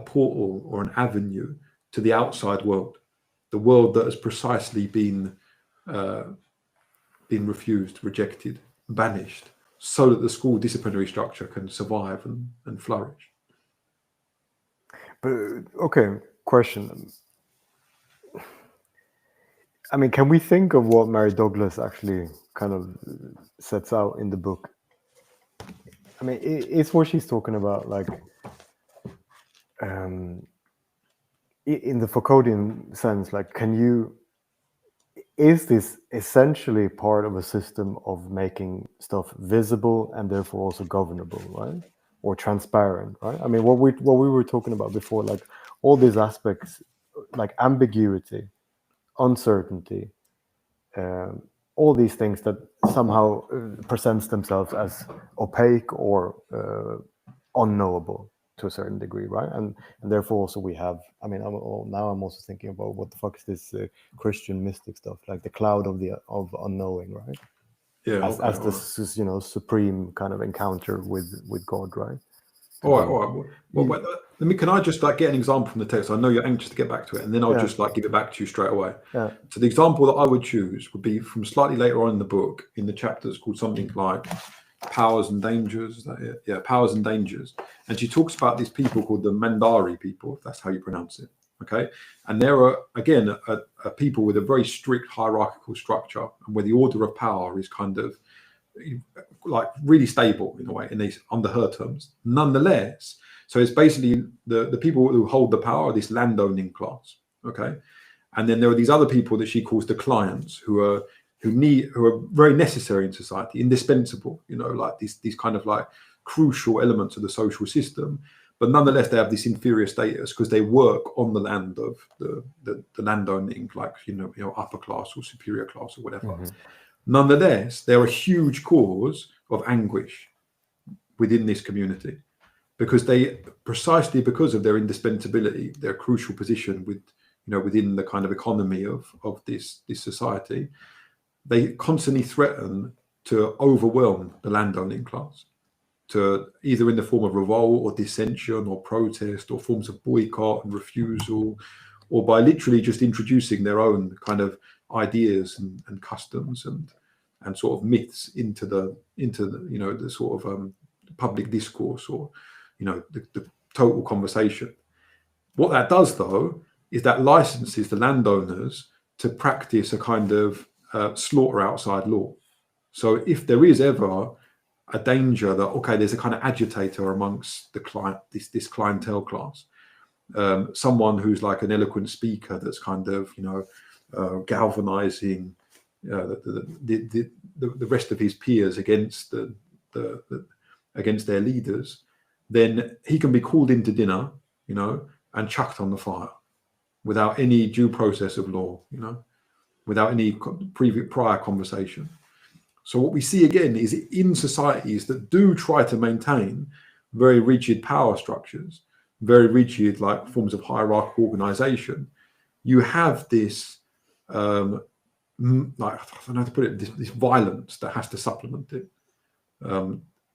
portal or an avenue to the outside world, the world that has precisely been refused, rejected, banished, so that the school disciplinary structure can survive and flourish. But okay, question. I mean, can we think of what Mary Douglas actually kind of sets out in the book? I mean, it's what she's talking about, like in the Foucauldian sense, like, is this essentially part of a system of making stuff visible and therefore also governable, right? Or transparent, right? I mean, what we were talking about before, like all these aspects, like ambiguity, uncertainty, all these things that somehow presents themselves as opaque or unknowable to a certain degree, right? And therefore also we have, I mean, I'm also thinking about what the fuck is this Christian mystic stuff, like the cloud of unknowing, right? Yeah, as this supreme kind of encounter with God, right? All right. Well, can I just like get an example from the text? I know you're anxious to get back to it, and then I'll just like give it back to you straight away. Yeah. So the example that I would choose would be from slightly later on in the book, in the chapter that's called something like Powers and Dangers. Is that it? Yeah, Powers and Dangers. And she talks about these people called the Mandari people, if that's how you pronounce it. Okay. And there are, again, a people with a very strict hierarchical structure, and where the order of power is kind of like really stable in a way, in these, under her terms. Nonetheless, so it's basically the people who hold the power are this landowning class. Okay. And then there are these other people that she calls the clients, who are very necessary in society, indispensable, like these kind of like crucial elements of the social system, but nonetheless they have this inferior status because they work on the land of the landowning, like upper class or superior class or whatever. Mm-hmm. Nonetheless, they're a huge cause of anguish within this community, because precisely because of their indispensability, their crucial position within the kind of economy of this society, they constantly threaten to overwhelm the landowning class, to either in the form of revolt or dissension or protest or forms of boycott and refusal, or by literally just introducing their own kind of ideas and customs and sort of myths into the the sort of public discourse, or the total conversation. What that does, though, is that licenses the landowners to practice a kind of slaughter outside law. So if there is ever a danger that there's a kind of agitator amongst the client, this clientele class, someone who's like an eloquent speaker that's kind of galvanizing the rest of his peers against against their leaders, then he can be called into dinner, and chucked on the fire without any due process of law, without any prior conversation. So what we see again is, in societies that do try to maintain very rigid power structures, very rigid like forms of hierarchical organization, you have this like, I don't know how to put it, this violence that has to supplement it.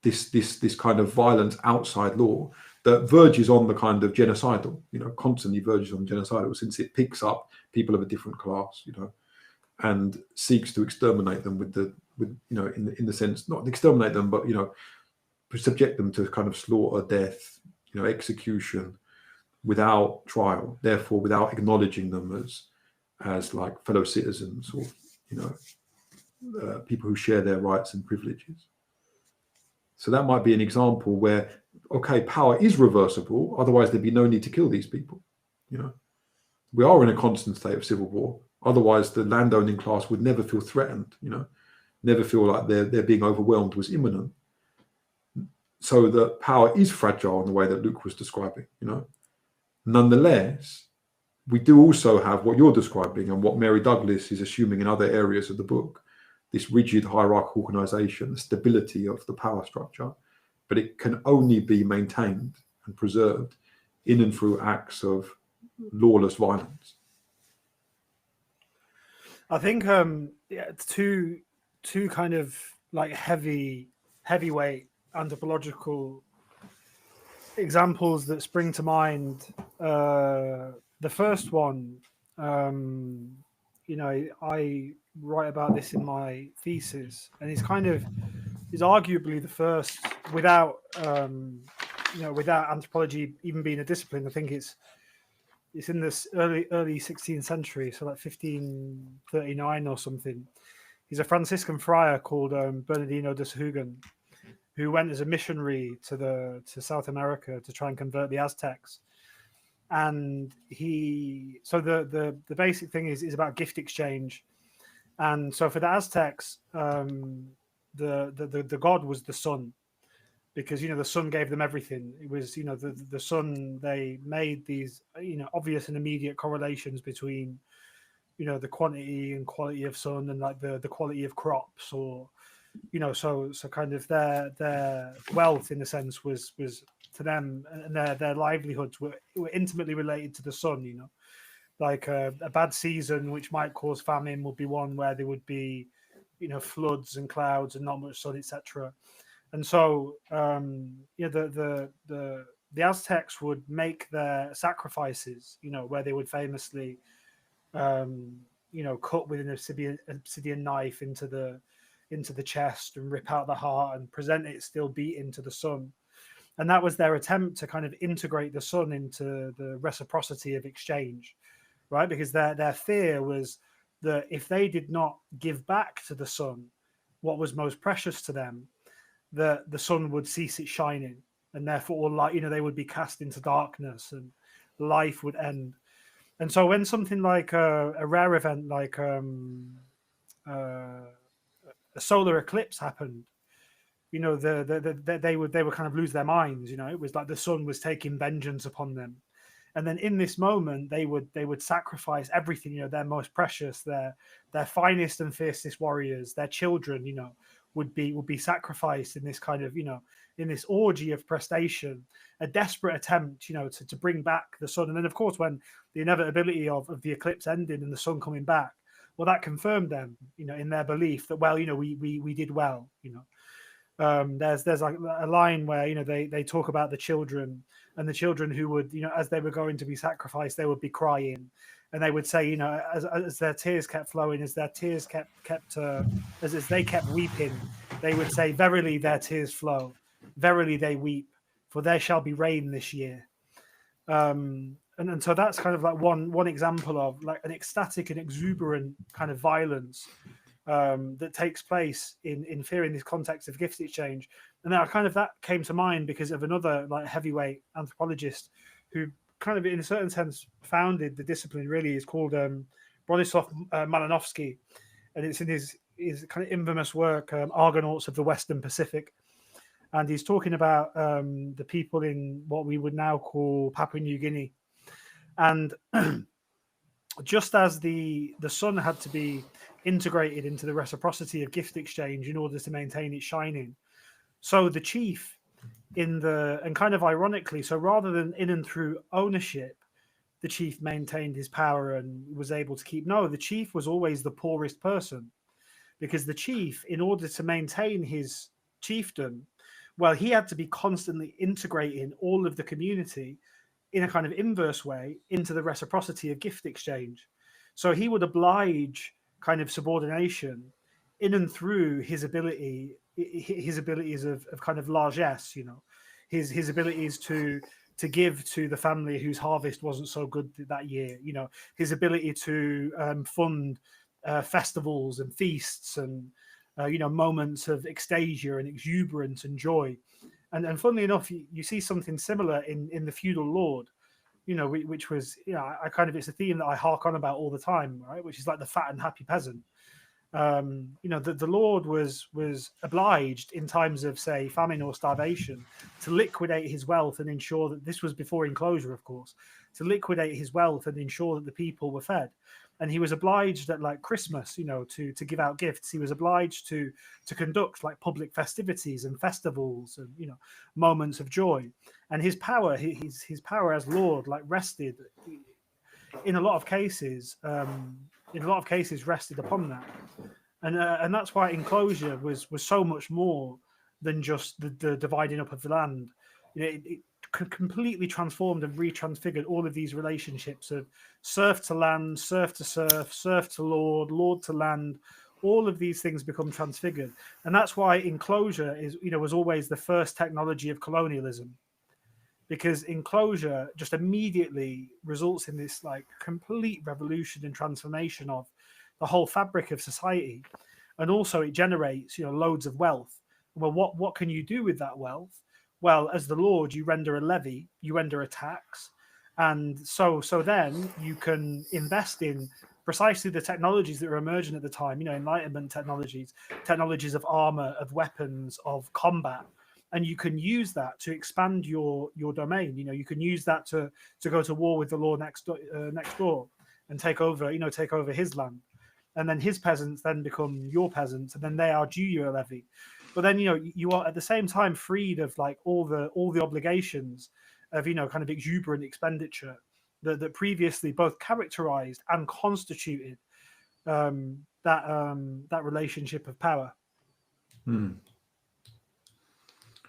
This kind of violence outside law that verges on the kind of genocidal, constantly verges on genocidal, since it picks up people of a different class, and seeks to exterminate them in the sense, not exterminate them, but subject them to kind of slaughter, death, execution, without trial, therefore without acknowledging them as like fellow citizens, or people who share their rights and privileges. So that might be an example where, power is reversible, otherwise there'd be no need to kill these people. We are in a constant state of civil war, otherwise the landowning class would never feel threatened. never feel like they're being overwhelmed was imminent. So that power is fragile in the way that Luke was describing, Nonetheless, we do also have what you're describing and what Mary Douglas is assuming in other areas of the book, this rigid hierarchical organization, the stability of the power structure, but it can only be maintained and preserved in and through acts of lawless violence. I think it's two kind of like heavyweight anthropological examples that spring to mind. The first one, I write about this in my thesis, and it's arguably the first without anthropology even being a discipline. I think it's in this early 16th century, so like 1539 or something. He's a Franciscan friar called Bernardino de Sahagún, who went as a missionary to South America to try and convert the Aztecs. And the basic thing is about gift exchange. And so for the Aztecs, the god was the sun, because the sun gave them everything. It was the sun. They made these obvious and immediate correlations between the quantity and quality of sun and like the quality of crops, or so kind of their wealth in a sense was to them, and their livelihoods were intimately related to the sun. Like a bad season which might cause famine would be one where there would be floods and clouds and not much sun, etc. And so the Aztecs would make their sacrifices, where they would famously cut with an obsidian knife into the chest and rip out the heart and present it still beaten to the sun. And that was their attempt to kind of integrate the sun into the reciprocity of exchange, right? Because their fear was that if they did not give back to the sun what was most precious to them, that the sun would cease its shining, and therefore they would be cast into darkness and life would end. And so when something like a rare event like a solar eclipse happened, they would kind of lose their minds. It was like the sun was taking vengeance upon them. And then in this moment, they would sacrifice everything, their most precious, their finest and fiercest warriors, their children, would be sacrificed in this kind of, in this orgy of prestation, a desperate attempt, to bring back the sun. And then, of course, when the inevitability of the eclipse ended and the sun coming back, well, that confirmed them, in their belief that, well, we did well, There's like a line where they talk about the children, and the children who would as they were going to be sacrificed, they would be crying, and they would say as their tears kept flowing, as their tears kept as they kept weeping, they would say, "Verily their tears flow, verily they weep, for there shall be rain this year." And so that's kind of like one example of like an ecstatic and exuberant kind of violence that takes place in fear in this context of gift exchange. And then that came to mind because of another like heavyweight anthropologist who kind of in a certain sense founded the discipline. Really, is called Bronislaw Malinowski, and it's in his kind of infamous work Argonauts of the Western Pacific, and he's talking about the people in what we would now call Papua New Guinea. And just as the sun had to be integrated into the reciprocity of gift exchange in order to maintain its shining, so the chief and kind of ironically, so rather than in and through ownership, the chief maintained his power and was able to keep. No, the chief was always the poorest person, because the chief, in order to maintain his chiefdom, well, he had to be constantly integrating all of the community in a kind of inverse way into the reciprocity of gift exchange. So he would oblige kind of subordination in and through his abilities of kind of largesse, his abilities to give to the family whose harvest wasn't so good that year, his ability to fund festivals and feasts and moments of ecstasia and exuberance and joy. And funnily enough, you see something similar in the feudal lord, which was, I kind of, it's a theme that I hark on about all the time, right? Which is like the fat and happy peasant. The Lord was obliged in times of, say, famine or starvation, to liquidate his wealth and ensure that, this was before enclosure, of course, to liquidate his wealth and ensure that the people were fed. And he was obliged at like Christmas, to give out gifts. He was obliged to conduct like public festivities and festivals and moments of joy. And his power, his power as Lord, like rested in a lot of cases. Rested upon that, and that's why enclosure was so much more than just the dividing up of the land. It completely transformed and retransfigured all of these relationships of serf to land, serf to serf, serf to lord, lord to land. All of these things become transfigured, and that's why enclosure was always the first technology of colonialism. Because enclosure just immediately results in this like complete revolution and transformation of the whole fabric of society, and also it generates loads of wealth. Well, what can you do with that wealth? Well, as the Lord, you render a levy, you render a tax, and so then you can invest in precisely the technologies that were emerging at the time. Enlightenment technologies of armor, of weapons, of combat. And you can use that to expand your domain. You can use that to go to war with the Lord next door and take over his land, and then his peasants then become your peasants, and then they are due you a levy. But then you are at the same time freed of like all the obligations of kind of exuberant expenditure that previously both characterized and constituted that relationship of power.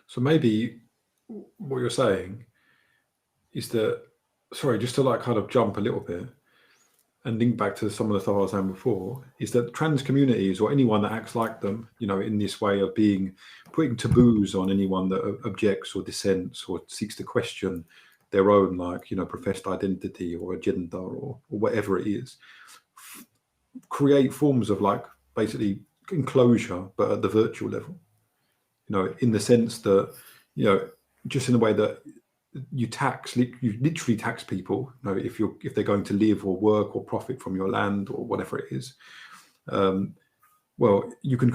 So maybe what you're saying is that, sorry, just to like kind of jump a little bit and link back to some of the stuff I was saying before, is that trans communities or anyone that acts like them, in this way of putting taboos on anyone that objects or dissents or seeks to question their own, like, professed identity or agenda or whatever it is, create forms of like basically enclosure, but at the virtual level. In the sense that, just in the way that you literally tax people, if they're going to live or work or profit from your land or whatever it is. Well, you can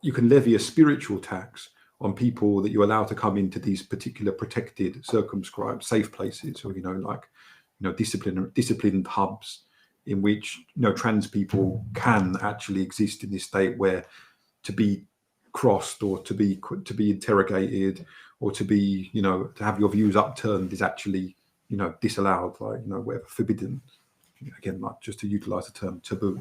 you can levy a spiritual tax on people that you allow to come into these particular protected, circumscribed, safe places, or disciplined hubs in which trans people can actually exist in this state where to be crossed or to be interrogated or to be to have your views upturned is actually disallowed, like whatever, forbidden, again, like just to utilize the term taboo.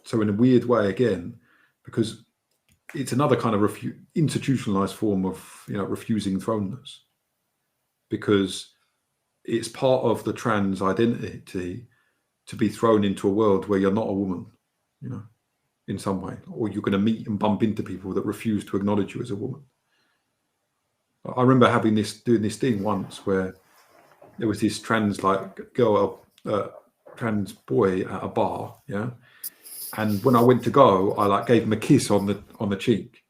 So in a weird way, again, because it's another kind of institutionalized form of refusing thrownness, because it's part of the trans identity to be thrown into a world where you're not a woman, in some way, or you're going to meet and bump into people that refuse to acknowledge you as a woman. I remember doing this thing once where there was this trans trans boy at a bar, and when I went to go, I gave him a kiss on the cheek,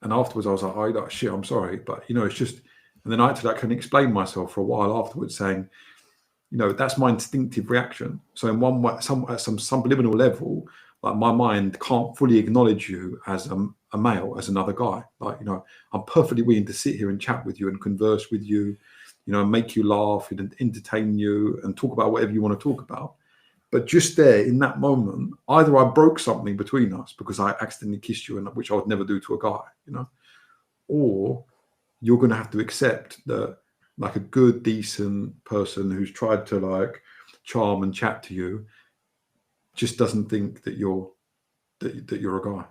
and afterwards I was like, oh shit, I'm sorry, but it's just, and then I had to kind of explain myself for a while afterwards, saying, that's my instinctive reaction. So in one way, at some subliminal level, like my mind can't fully acknowledge you as a male, as another guy. Like, I'm perfectly willing to sit here and chat with you and converse with you, make you laugh and entertain you and talk about whatever you want to talk about. But just there in that moment, either I broke something between us because I accidentally kissed you, which I would never do to a guy, or you're going to have to accept that, like, a good, decent person who's tried to like charm and chat to you just doesn't think that you're a guy,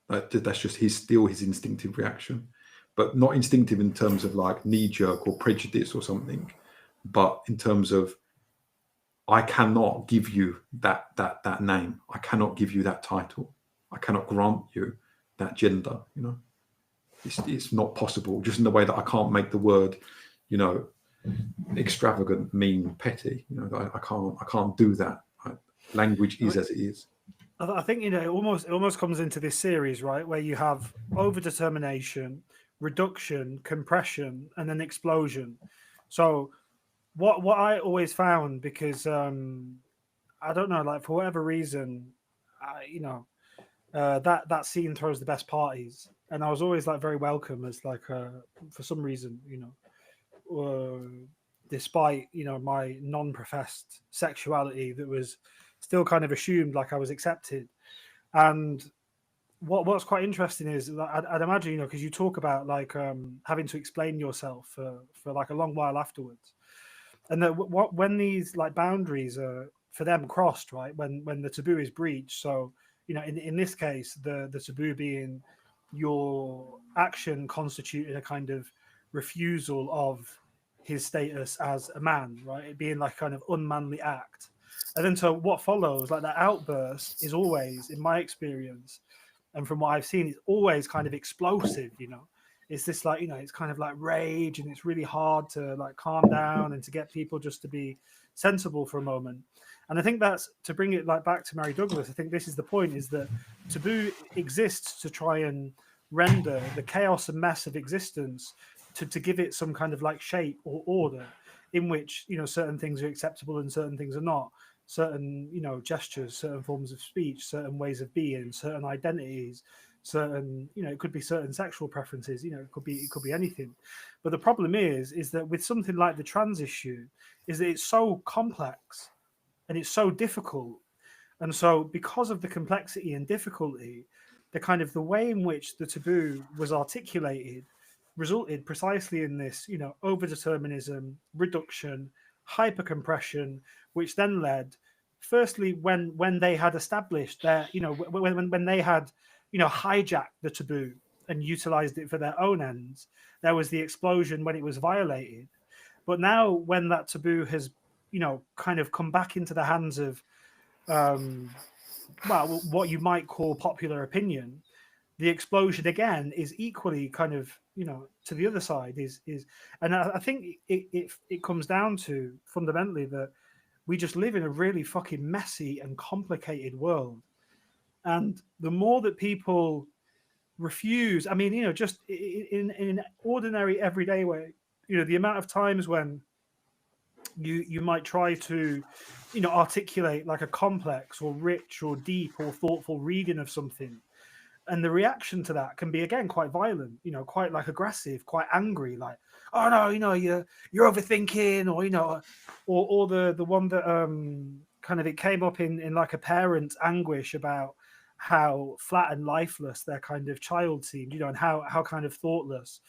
that's just still his instinctive reaction, but not instinctive in terms of like knee jerk or prejudice or something, but in terms of, I cannot give you that name, I cannot give you that title, I cannot grant you that gender, It's not possible, just in the way that I can't make the word, extravagant, mean, petty. I can't do that. Language is as it is. I think it almost comes into this series, right, where you have overdetermination, reduction, compression, and then explosion. So what I always found, because I don't know, like for whatever reason, that scene throws the best parties, and I was always like very welcome as like for some reason, despite my non-professed sexuality that was still kind of assumed like I was accepted. And what's quite interesting is that I'd imagine, because you talk about like having to explain yourself for like a long while afterwards, and that when these like boundaries are for them crossed, right, when the taboo is breached. So in this case, the taboo being your action constituting a kind of refusal of his status as a man, right, it being like kind of unmanly act. And then so what follows, like that outburst, is always, in my experience and from what I've seen, it's always kind of explosive. It's this like, it's kind of like rage, and it's really hard to like calm down and to get people just to be sensible for a moment. And I think that's, to bring it like back to Mary Douglas, I think this is the point, is that taboo exists to try and render the chaos and mess of existence to give it some kind of like shape or order in which certain things are acceptable and certain things are not, certain gestures, certain forms of speech, certain ways of being, certain identities, certain it could be certain sexual preferences, it could be anything. But the problem is that with something like the trans issue, is that it's so complex and it's so difficult. And so because of the complexity and difficulty, the way in which the taboo was articulated resulted precisely in this overdeterminism, reduction, hypercompression, which then led, firstly, when they had established their when they had hijacked the taboo and utilized it for their own ends, there was the explosion when it was violated. But now when that taboo has kind of come back into the hands of what you might call popular opinion, the explosion again is equally kind of to the other side, is and I think it comes down to fundamentally that we just live in a really fucking messy and complicated world. And the more that people refuse, I mean, just in an ordinary everyday way, the amount of times when you might try to articulate like a complex or rich or deep or thoughtful reading of something, and the reaction to that can be again quite violent, quite like aggressive, quite angry, like, oh no, you're overthinking, or the one that kind of, it came up in like a parent's anguish about how flat and lifeless their kind of child seemed, and how kind of thoughtless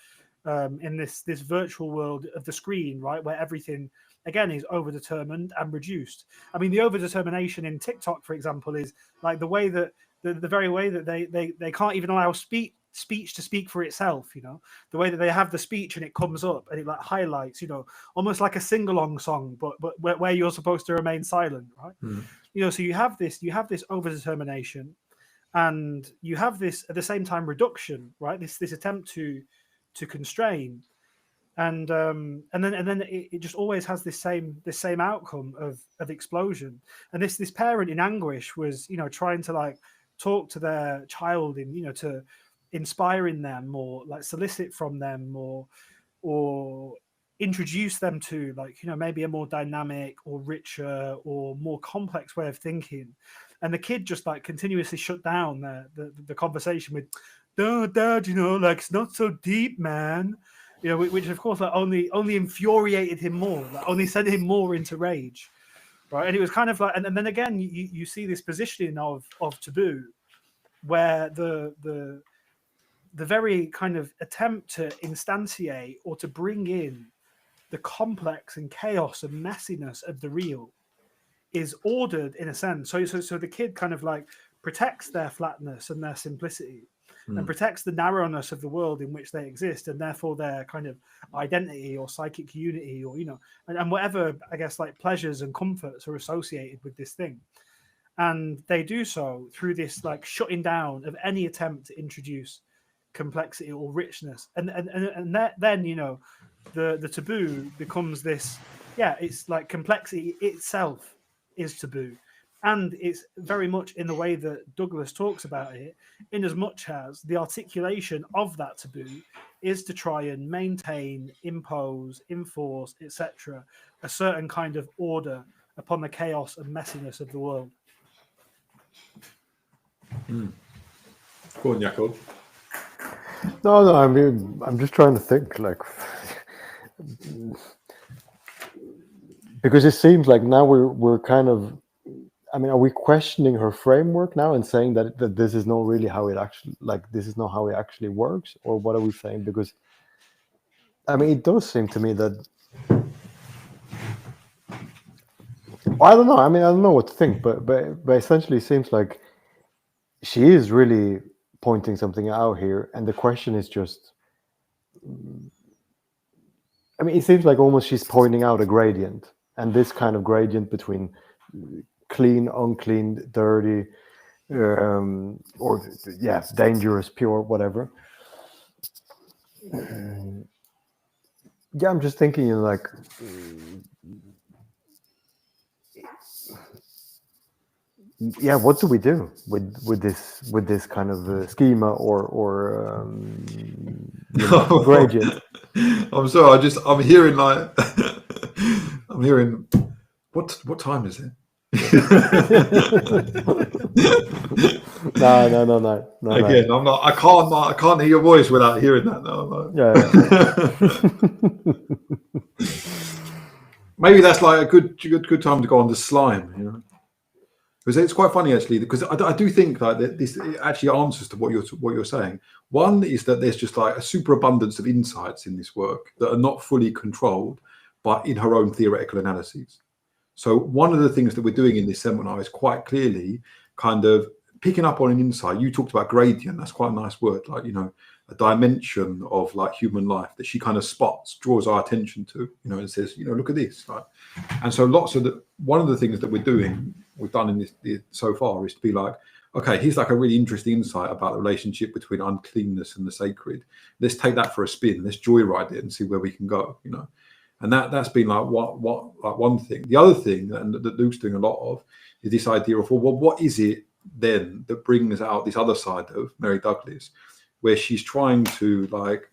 in this virtual world of the screen, right, where everything again is overdetermined and reduced. I mean, the overdetermination in TikTok, for example, is like the way that the very way that they can't even allow speech to speak for itself. The way that they have the speech and it comes up and it like highlights, almost like a sing-along song, but where you're supposed to remain silent, right? So you have this overdetermination, and you have this at the same time reduction, right? This attempt to constrain, and then it just always has this same outcome of explosion. And this parent in anguish was trying to like talk to their child in to inspiring them, or like solicit from them, or introduce them to like maybe a more dynamic or richer or more complex way of thinking. And the kid just like continuously shut down the conversation with, "No, Dad, like it's not so deep, man." Which of course like only infuriated him more, like only sent him more into rage, right? And it was kind of like, and then again you see this positioning of taboo, where the very kind of attempt to instantiate or to bring in the complex and chaos and messiness of the real is ordered in a sense. So the kid kind of like protects their flatness and their simplicity, and protects the narrowness of the world in which they exist, and therefore their kind of identity or psychic unity, or and whatever, I guess, like pleasures and comforts are associated with this thing. And they do so through this like shutting down of any attempt to introduce complexity or richness. And then the taboo becomes this, it's like complexity itself is taboo. And it's very much in the way that Douglas talks about it, in as much as the articulation of that taboo is to try and maintain, impose, enforce, etc., a certain kind of order upon the chaos and messiness of the world. Go on, Jakob. No, I mean, I'm just trying to think, like, because it seems like now we're kind of, I mean, are we questioning her framework now and saying that this is not really how it actually, like, this is not how it actually works, or what are we saying? Because, I mean, it does seem to me that, well, I don't know. I mean, I don't know what to think, but essentially, it seems like she is really pointing something out here, and the question is just, I mean, it seems like almost she's pointing out a gradient, and this kind of gradient between clean, unclean, dirty, or yeah, dangerous, pure, whatever. Yeah, I'm just thinking, you know, like, yeah, what do we do with this kind of schema or you know, gradient? I'm sorry, I'm hearing like I'm hearing what time is it? No. Again, I'm not. I can't hear your voice without hearing that. No. Yeah. Maybe that's like a good time to go on to slime. You know, because it's quite funny actually. Because I do think like that this actually answers to what you're saying. One is that there's just like a superabundance of insights in this work that are not fully controlled, but in her own theoretical analyses. So one of the things that we're doing in this seminar is quite clearly kind of picking up on an insight. You talked about gradient. That's quite a nice word, like, you know, a dimension of like human life that she kind of spots, draws our attention to, you know, and says, you know, look at this. Like, and so one of the things that we've done in this so far is to be like, okay, here's like a really interesting insight about the relationship between uncleanness and the sacred. Let's take that for a spin. Let's joyride it and see where we can go, you know. And that's been like like one thing. The other thing that Luke's doing a lot of is this idea of, well, what is it then that brings out this other side of Mary Douglas, where she's trying to like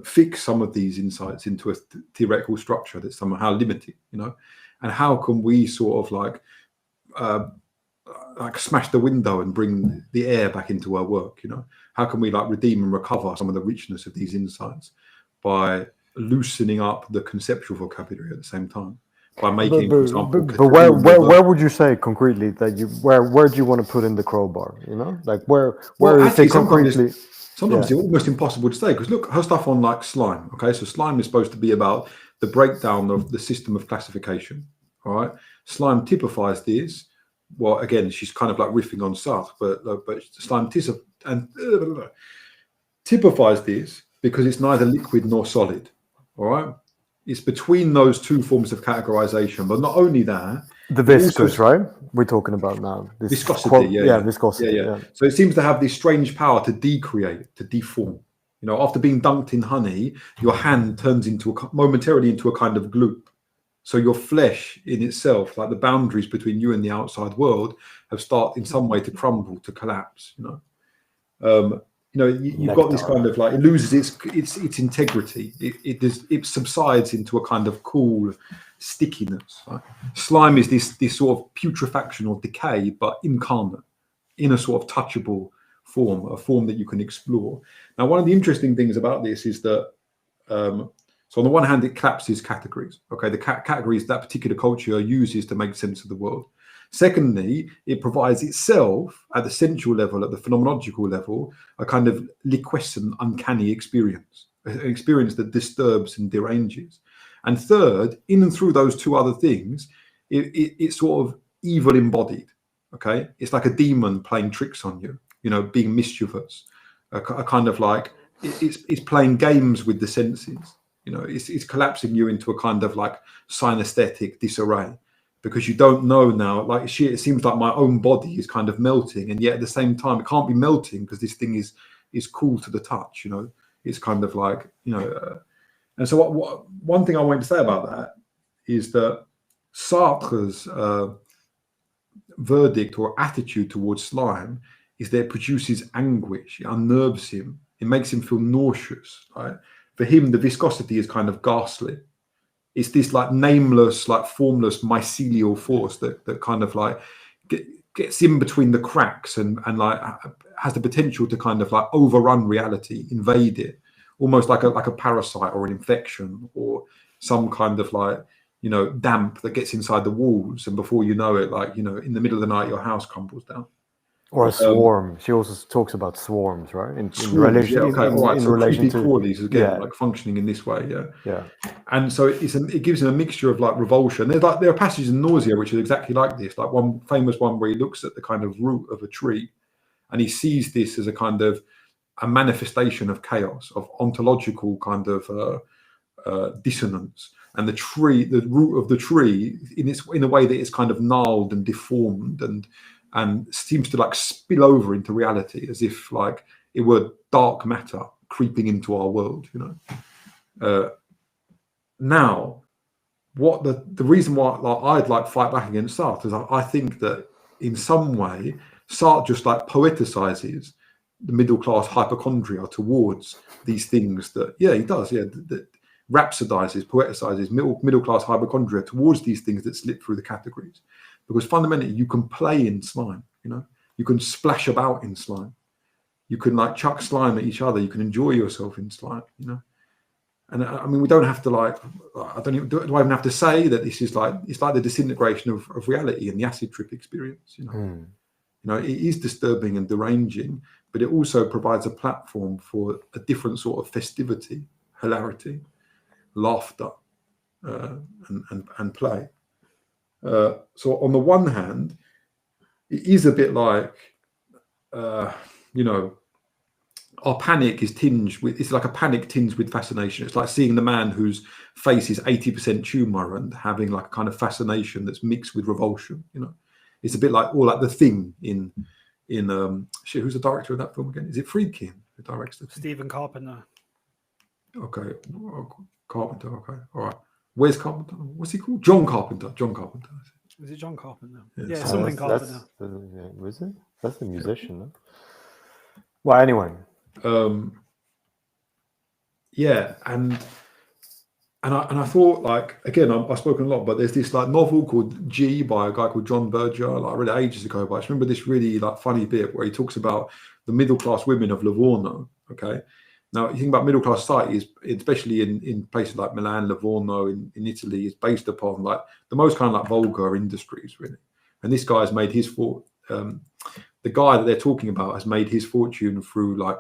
fix some of these insights into a theoretical structure that's somehow limited, you know, and how can we sort of like smash the window and bring the air back into our work, you know? How can we like redeem and recover some of the richness of these insights by loosening up the conceptual vocabulary at the same time, by making, for example, but where would you say concretely that where do you want to put in the crowbar? You know, like where is it concretely? Sometimes it's almost impossible to say, because look, her stuff on like slime. Okay, so slime is supposed to be about the breakdown of the system of classification. All right, slime typifies this. Well, again, she's kind of like riffing on Sartre, but slime typifies this because it's neither liquid nor solid. All right, it's between those two forms of categorization. But not only that, the viscous, right? We're talking about now this viscosity. Viscosity. Yeah. So it seems to have this strange power to decreate, to deform. You know, after being dunked in honey, your hand turns momentarily into a kind of gloop. So your flesh in itself, like the boundaries between you and the outside world, have started in some way to crumble, to collapse. You know. You've got this kind of like, it loses its integrity. It subsides into a kind of cool stickiness. Right? Slime is this sort of putrefaction or decay, but incarnate, in a sort of touchable form, a form that you can explore. Now, one of the interesting things about this is that, so on the one hand, it collapses categories. Okay, the categories that particular culture uses to make sense of the world. Secondly, it provides itself at the sensual level, at the phenomenological level, a kind of liquescent, uncanny experience, an experience that disturbs and deranges. And third, in and through those two other things, it's sort of evil embodied. Okay, it's like a demon playing tricks on you, you know, being mischievous, a kind of like it's playing games with the senses. You know, it's collapsing you into a kind of like synesthetic disarray. Because you don't know now, like it seems like my own body is kind of melting, and yet at the same time it can't be melting because this thing is cool to the touch. You know, it's kind of like, you know. And so one thing I wanted to say about that is that Sartre's verdict or attitude towards slime is that it produces anguish, it unnerves him, it makes him feel nauseous, right? For him, the viscosity is kind of ghastly. It's this like nameless, like formless mycelial force that kind of like gets in between the cracks and like has the potential to kind of like overrun reality, invade it, almost like a parasite or an infection or some kind of like, you know, damp that gets inside the walls, and before you know it, like, you know, in the middle of the night, your house crumbles down. Or a swarm. She also talks about swarms, right? In Swarms, relation, yeah, okay, all right. in So relation creepy to crawlies again, yeah. like functioning in this way, yeah. Yeah. And so it gives him a mixture of like revulsion. There are passages in Nausea which are exactly like this. Like one famous one where he looks at the kind of root of a tree, and he sees this as a kind of a manifestation of chaos, of ontological kind of dissonance. And the tree, the root of the tree, in a way that is kind of gnarled and deformed and seems to like spill over into reality, as if like it were dark matter creeping into our world, you know. Now, what the reason why like, I'd like fight back against Sartre is I think that in some way Sartre just like poeticizes the middle class hypochondria towards these things that, yeah, he does, yeah, that rhapsodizes, poeticizes middle class hypochondria towards these things that slip through the categories. Because fundamentally, you can play in slime, you know, you can splash about in slime, you can like chuck slime at each other, you can enjoy yourself in slime, you know. And I mean, we don't have to like, do I even have to say that this is like, it's like the disintegration of reality and the acid trip experience, you know. You know, it is disturbing and deranging, but it also provides a platform for a different sort of festivity, hilarity, laughter, and play. So on the one hand, it is a bit like, you know, our panic is tinged with, it's like a panic tinged with fascination. It's like seeing the man whose face is 80% tumor and having like a kind of fascination that's mixed with revulsion, you know. It's a bit like, or like The Thing in who's the director of that film again? Is it Friedkin who directs the thing? Stephen Carpenter. Okay, Carpenter. Okay, all right. Where's Carpenter? What's he called? John Carpenter. John Carpenter. Is it John Carpenter? Yeah, Yeah, so something Carpenter. Was it? That's the musician, no? Well, anyway. Yeah, and I thought, like, again, I've spoken a lot, but there's this like novel called G by a guy called John Berger. Like, I read it ages ago, but I just remember this really like funny bit where he talks about the middle class women of Livorno. Okay, now you think about middle class society, especially in places like Milan, Livorno, in Italy, is based upon like the most kind of like vulgar industries, really. And this guy has made his the guy that they're talking about has made his fortune through like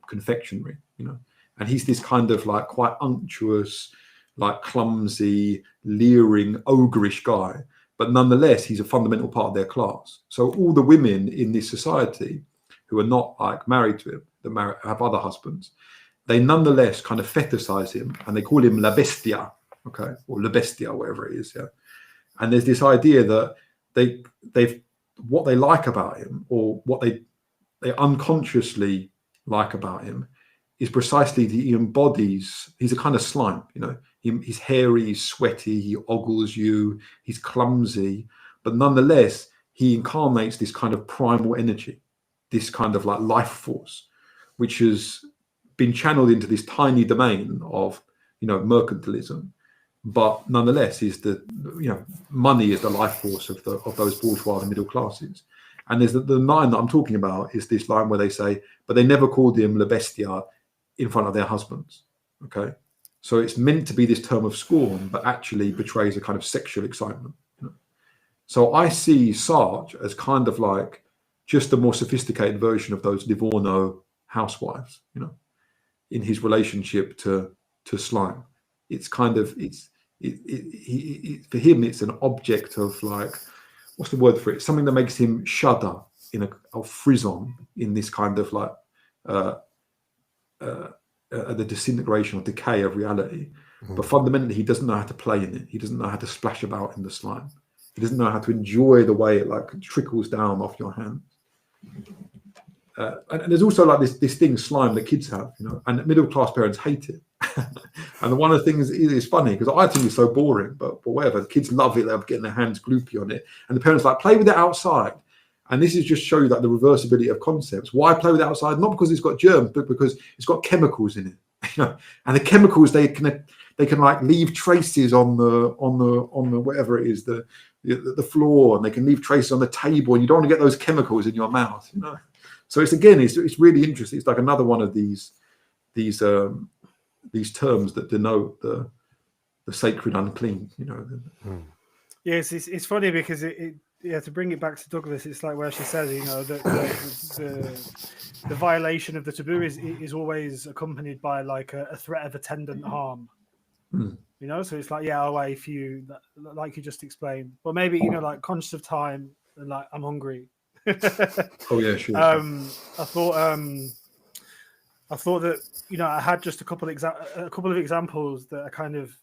confectionery, you know. And he's this kind of like quite unctuous, like clumsy, leering, ogreish guy, but nonetheless, he's a fundamental part of their class. So all the women in this society who are not like married to him, that have other husbands, they nonetheless kind of fetishize him, and they call him la bestia, okay, or la bestia, whatever it is, yeah. And there's this idea that they've what they like about him, or what they unconsciously like about him, is precisely that he embodies, he's a kind of slime, you know. He's hairy, he's sweaty, he ogles you, he's clumsy, but nonetheless, he incarnates this kind of primal energy, this kind of like life force, which has been channeled into this tiny domain of, you know, mercantilism, but nonetheless is the, you know, money is the life force of those bourgeois and middle classes. And there's the line that I'm talking about is this line where they say, but they never called him la bestia in front of their husbands. Okay, so it's meant to be this term of scorn, but actually betrays a kind of sexual excitement, you know? So I see Sartre as kind of like just a more sophisticated version of those Livorno housewives, you know, in his relationship to slime. It's kind of, for him, it's an object of like, what's the word for it? Something that makes him shudder in a frisson in this kind of like the disintegration or decay of reality. But fundamentally, he doesn't know how to play in it. He doesn't know how to splash about in the slime. He doesn't know how to enjoy the way it like trickles down off your hand. And there's also like this thing, slime, that kids have, you know, and middle class parents hate it. And And one of the things is funny because I think it's so boring, but whatever. The kids love it. They're getting their hands gloopy on it. And the parents are like, play with it outside. And this is just show you that the reversibility of concepts. Why play with it outside? Not because it's got germs, but because it's got chemicals in it. And the chemicals they can like leave traces on the whatever it is, the floor, and they can leave traces on the table, and you don't want to get those chemicals in your mouth. So it's really interesting. It's like another one of these terms that denote the sacred unclean. Yes, it's funny because to bring it back to Douglas, it's like where she says, that the violation of the taboo is always accompanied by like a threat of attendant harm. So it's like, if you, like you just explained, but maybe like conscious of time and like I'm hungry. Oh yeah, sure. I thought that I had just a couple of examples that are kind of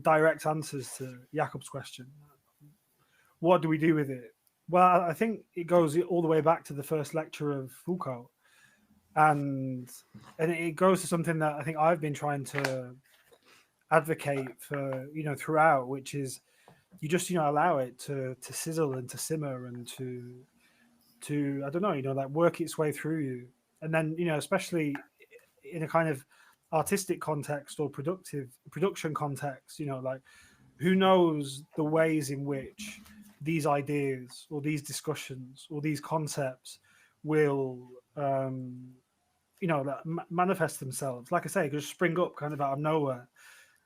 direct answers to Jakob's question. What do we do with it? Well, I think it goes all the way back to the first lecture of Foucault, and it goes to something that I think I've been trying to advocate for throughout, which is you just allow it to sizzle and to simmer and to I don't know like work its way through you, and then especially in a kind of artistic context or production context, like who knows the ways in which these ideas or these discussions or these concepts will manifest themselves, like I say, just spring up kind of out of nowhere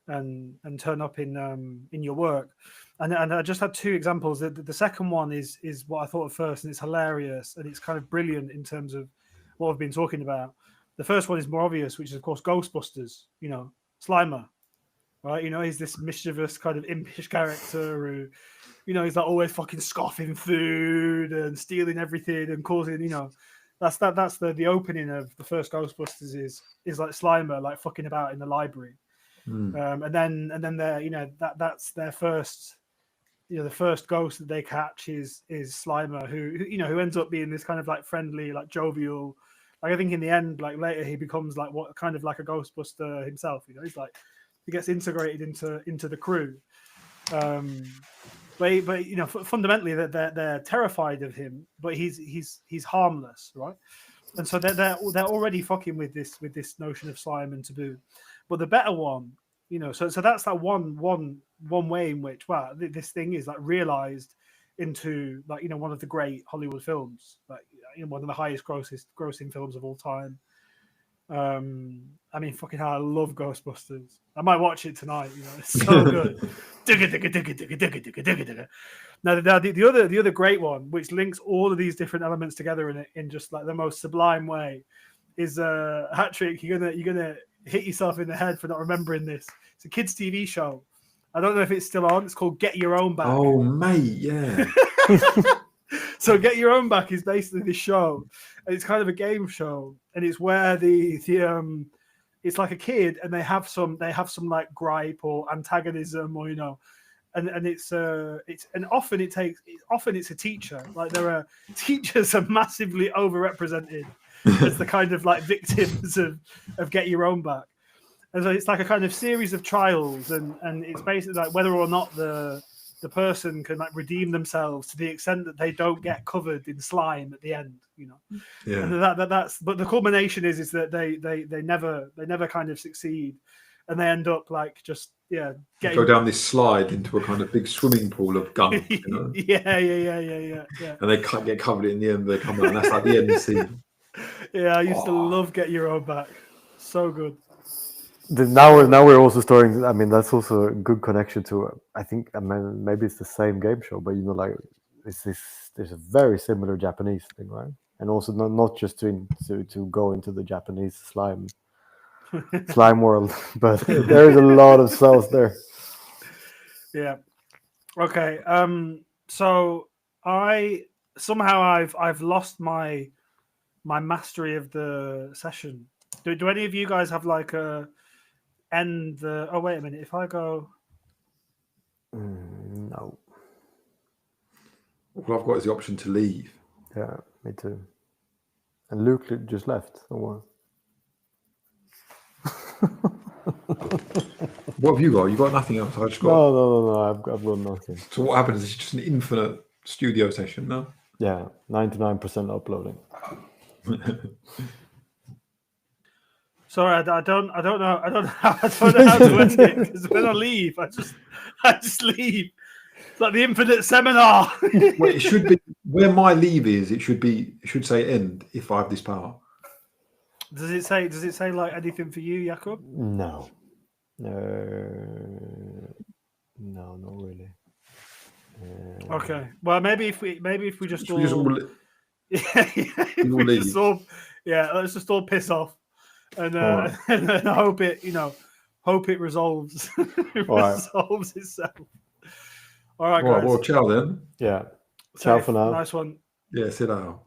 and turn up in your work. And I just had two examples. The second one is what I thought of first, and it's hilarious and it's kind of brilliant in terms of what I've been talking about. The first one is more obvious, which is of course Ghostbusters. Slimer, right? He's this mischievous kind of impish character who he's like always fucking scoffing food and stealing everything and causing that's the opening of the first Ghostbusters is like Slimer like fucking about in the library. And then they're that's their first the first ghost that they catch is Slimer, who ends up being this kind of like friendly, like jovial, like I think in the end, like later he becomes like what kind of like a Ghostbuster himself. He's like he gets integrated into the crew. But fundamentally they're terrified of him, but he's harmless, right? And so they're already fucking with this notion of slime and taboo. But the better one, so that's that one way in which this thing is like realized into like one of the great Hollywood films, like one of the highest grossing films of all time. I mean, fucking hell, I love Ghostbusters. I might watch it tonight. It's so good. Now, the other great one, which links all of these different elements together in just like the most sublime way, is Hat-Trick. You're gonna hit yourself in the head for not remembering this. It's a kids' TV show. I don't know if it's still on. It's called Get Your Own Back. Oh, mate, yeah. So Get Your Own Back is basically this show, and it's kind of a game show, and it's where it's like a kid, and they have some like gripe or antagonism, or and it's often it's a teacher. Like teachers are massively overrepresented as the kind of like victims of Get Your Own Back, and so it's like a kind of series of trials, and it's basically like whether or not the person can like redeem themselves to the extent that they don't get covered in slime at the end, Yeah. And that's but the culmination is that they never kind of succeed, and they end up like just go down this slide into a kind of big swimming pool of gunk. Yeah. And they can't get covered in the end. They come out, and that's like the end scene. Yeah, I used to love Get Your Own Back. So good. Now we're also starting. I mean, that's also a good connection to. I think. I mean, maybe it's the same game show, but like there's a very similar Japanese thing, right? And also not just to go into the Japanese slime world, but there is a lot of cells there. Yeah. Okay. So I've lost my mastery of the session. Do any of you guys have like a end the? Oh wait a minute. If I go, no. All I've got is the option to leave. Yeah, me too. And Luke just left. Or what? What have you got? You got nothing else? I just got. No. I've got nothing. So what happens is it's just an infinite studio session, no? Yeah, 99% uploading. Sorry, I don't know. I don't know how to end it, because when I leave, I just leave. It's like the infinite seminar. Well, it should be where my leave is. It should say end if I have this power. Does it say like anything for you, Jakob? No. No, not really. Okay. Well, maybe if we just Should we just all, let's just all piss off, and Alright. and then hope it resolves. Resolves itself. All right, guys. well, ciao then. Yeah. Ciao Safe. for now. Nice one. Yeah, sit down.